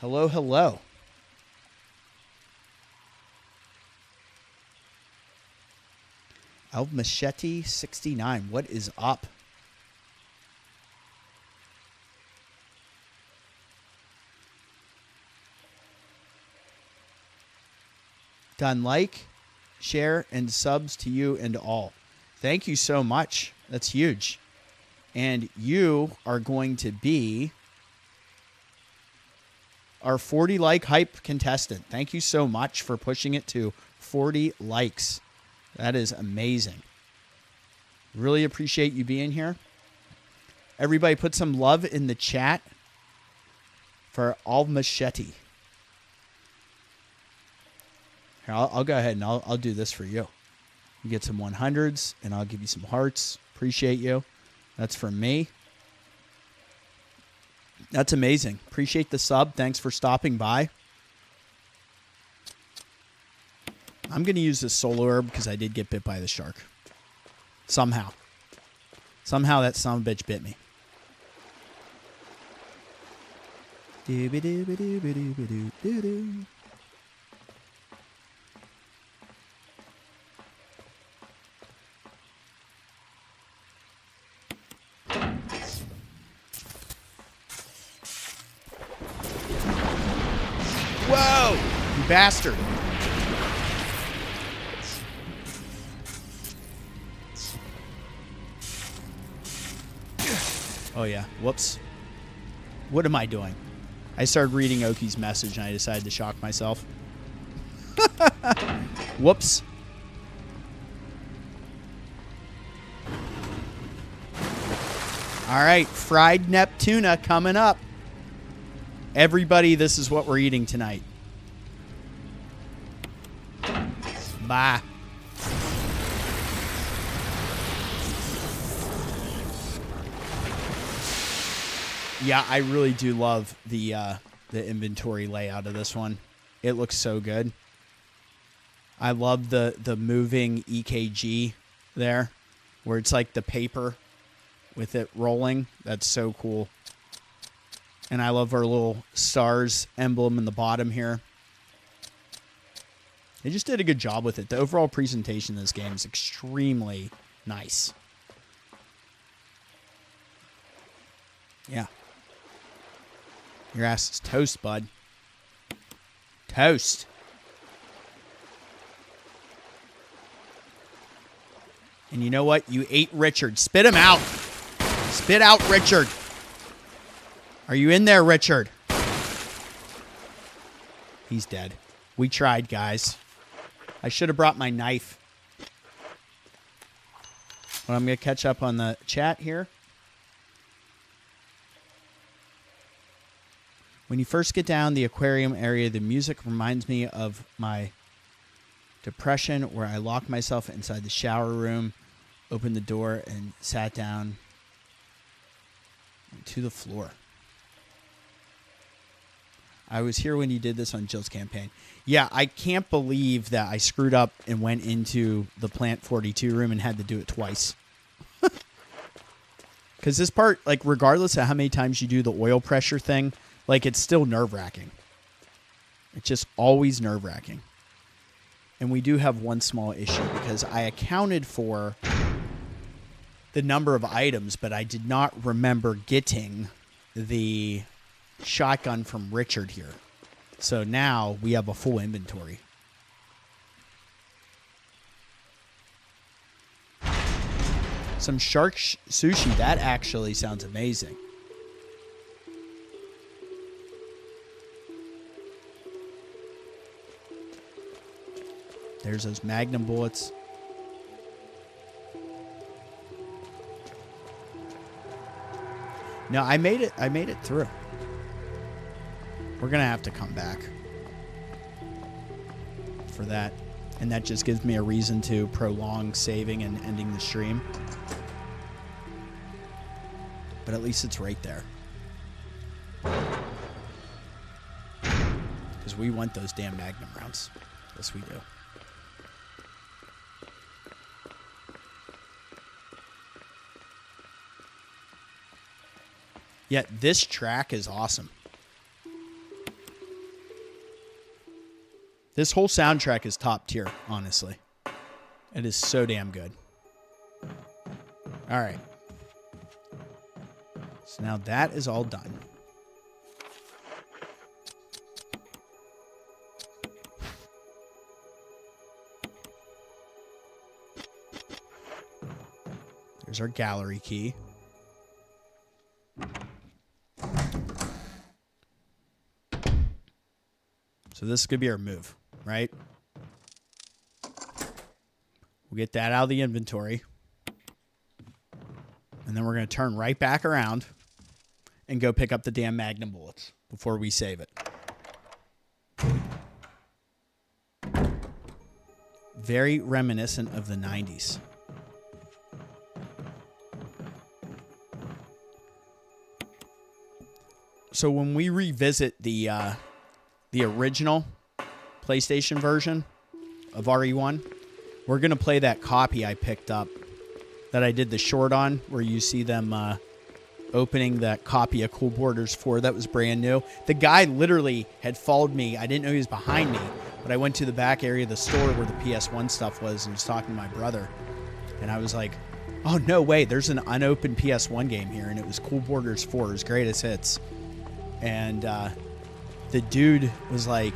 Hello, hello. Alv Machete 69. What is up? Done like, share, and subs to you and all. Thank you so much. That's huge. And you are going to be our 40 like hype contestant. Thank you so much for pushing it to 40 likes. That is amazing. Really appreciate you being here. Everybody put some love in the chat for Alv Machete. Here, I'll go ahead and I'll do this for you. You get some 100s, and I'll give you some hearts. Appreciate you. That's from me. That's amazing. Appreciate the sub. Thanks for stopping by. I'm going to use this solo herb because I did get bit by the shark. Somehow. Somehow that son of a bitch bit me. Doo-ba-doo-ba-doo-ba-doo-ba-doo-ba-doo. Whoa! You bastard. Oh, yeah. Whoops. What am I doing? I started reading Oki's message, and I decided to shock myself. Whoops. All right. Fried Neptuna coming up. Everybody, this is what we're eating tonight. Bye. Yeah, I really do love the inventory layout of this one. It looks so good. I love the moving EKG there, where it's like the paper with it rolling. That's so cool. And I love our little S.T.A.R.S emblem in the bottom here. They just did a good job with it. The overall presentation of this game is extremely nice. Yeah. Your ass is toast, bud. Toast. And you know what? You ate Richard. Spit him out. Spit out Richard. Are you in there, Richard? He's dead. We tried, guys. I should have brought my knife. But I'm going to catch up on the chat here. When you first get down the aquarium area, the music reminds me of my depression, where I locked myself inside the shower room, opened the door, and sat down to the floor. I was here when you did this on Jill's campaign. Yeah, I can't believe that I screwed up and went into the Plant 42 room and had to do it twice. Because this part, like, regardless of how many times you do the oil pressure thing, like, it's still nerve-wracking. It's just always nerve-wracking. And we do have one small issue, because I accounted for the number of items, but I did not remember getting the shotgun from Richard here. So now we have a full inventory. Some shark sushi, that actually sounds amazing. There's those Magnum bullets. No, I made it through. We're going to have to come back for that. And that just gives me a reason to prolong saving and ending the stream. But at least it's right there. Because Because we want those damn Magnum rounds. Yes, we do. Yet this track is awesome. This whole soundtrack is top tier, honestly. It is so damn good. All right. So now that is all done. There's our gallery key. So this could be our move, right? We'll get that out of the inventory. And then we're going to turn right back around and go pick up the damn Magnum bullets before we save it. Very reminiscent of the 90s. So when we revisit the original PlayStation version of RE1, we're going to play that copy I picked up that I did the short on, where you see them opening that copy of Cool Borders 4 that was brand new. The guy literally had followed me. I didn't know he was behind me, but I went to the back area of the store where the PS1 stuff was and was talking to my brother. And I was like, oh, no way, there's an unopened PS1 game here. And it was Cool Borders 4, his greatest hits. And the dude was like,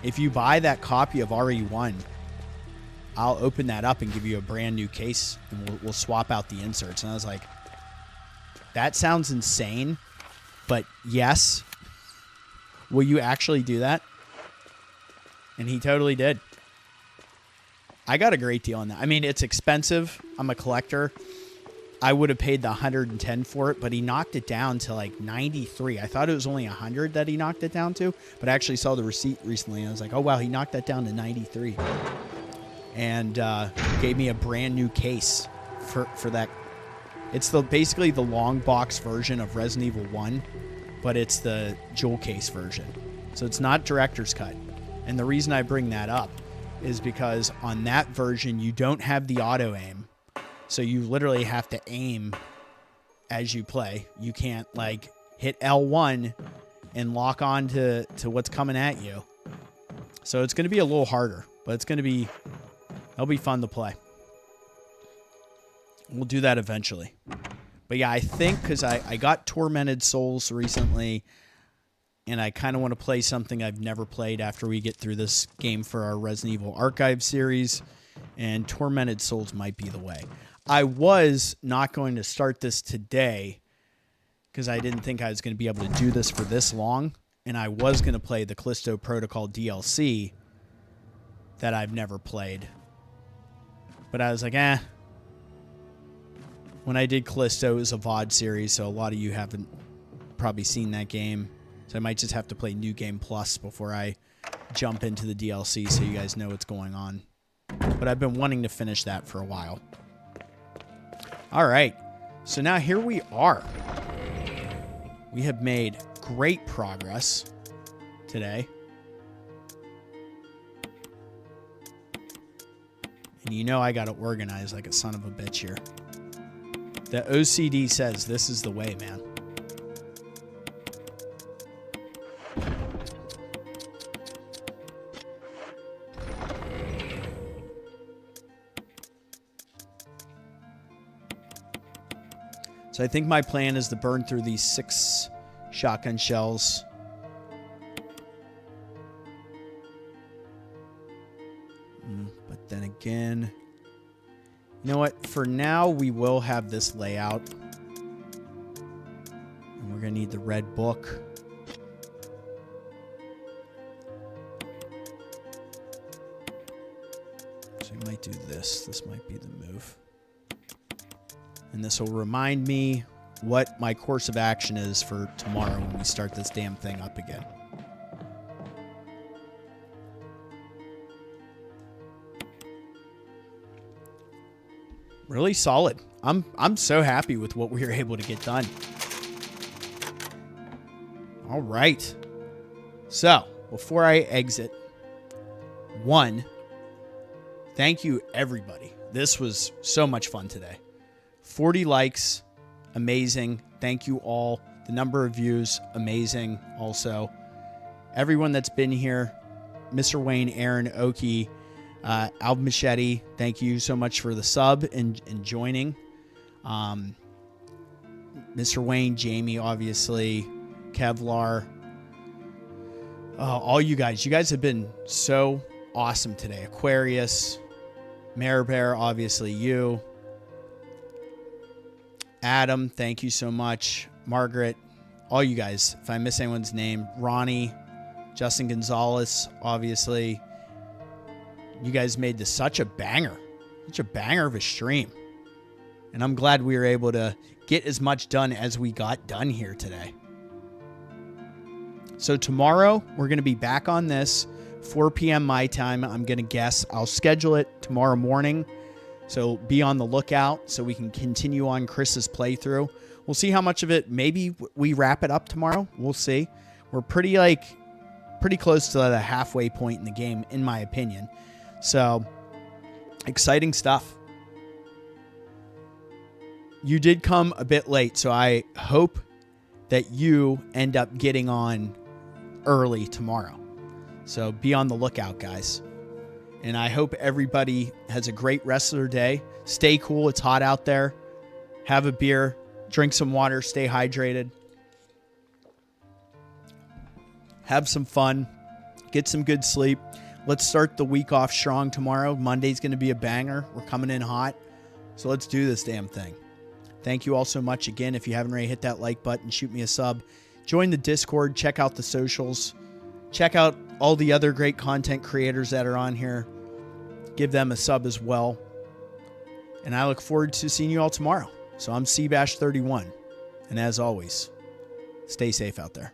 if you buy that copy of RE1, I'll open that up and give you a brand new case, and we'll swap out the inserts. And I was like, that sounds insane, but yes, will you actually do that? And he totally did. I got a great deal on that. I mean, it's expensive. I'm a collector. I would have paid the 110 for it, but he knocked it down to like 93. I thought it was only 100 that he knocked it down to, but I actually saw the receipt recently, and I was like, oh, wow, he knocked that down to 93. And gave me a brand new case for that. It's basically the long box version of Resident Evil 1, but it's the jewel case version. So it's not director's cut. And the reason I bring that up is because on that version, you don't have the auto aim. So you literally have to aim as you play. You can't like hit L1 and lock on to what's coming at you. So it's going to be a little harder, but it'll be fun to play. We'll do that eventually. But yeah, I think because I got Tormented Souls recently, and I kind of want to play something I've never played after we get through this game for our Resident Evil Archive series, and Tormented Souls might be the way. I was not going to start this today because I didn't think I was going to be able to do this for this long, and I was going to play the Callisto Protocol DLC that I've never played. But I was like, When I did Callisto, it was a VOD series, so a lot of you haven't probably seen that game. So I might just have to play New Game Plus before I jump into the DLC so you guys know what's going on. But I've been wanting to finish that for a while. All right. So now here we are. We have made great progress today. And you know I got to organize like a son of a bitch here. The OCD says this is the way, man. So I think my plan is to burn through these 6 shotgun shells. But then again, you know what? For now, we will have this layout. And we're going to need the red book. So we might do this. This might be the move. And this will remind me what my course of action is for tomorrow when we start this damn thing up again. Really solid. I'm so happy with what we were able to get done. All right. So, before I exit, one, thank you, everybody. This was so much fun today. 40 likes, amazing. Thank you all. The number of views, amazing also. Everyone that's been here, Mr. Wayne, Aaron, Oki, Al Machete, thank you so much for the sub and joining. Mr. Wayne, Jamie, obviously, Kevlar, all you guys have been so awesome today. Aquarius, Mare Bear, obviously you. Adam, thank you so much. Margaret, all you guys. If I miss anyone's name, Ronnie, Justin Gonzalez, obviously. You guys made this such a banger of a stream. And I'm glad we were able to get as much done as we got done here today. So tomorrow, we're going to be back on this, 4 p.m. my time. I'm going to guess. I'll schedule it tomorrow morning. So be on the lookout so we can continue on Chris's playthrough. We'll see how much of it, maybe we wrap it up tomorrow. We'll see. We're pretty close to the halfway point in the game, in my opinion. So, exciting stuff. You did come a bit late, so I hope that you end up getting on early tomorrow. So be on the lookout, guys. And I hope everybody has a great rest of their day. Stay cool. It's hot out there. Have a beer. Drink some water. Stay hydrated. Have some fun. Get some good sleep. Let's start the week off strong tomorrow. Monday's going to be a banger. We're coming in hot. So let's do this damn thing. Thank you all so much. Again, if you haven't already, hit that like button. Shoot me a sub. Join the Discord. Check out the socials. Check out all the other great content creators that are on here. Give them a sub as well. And I look forward to seeing you all tomorrow. So I'm Seabash31. And as always, stay safe out there.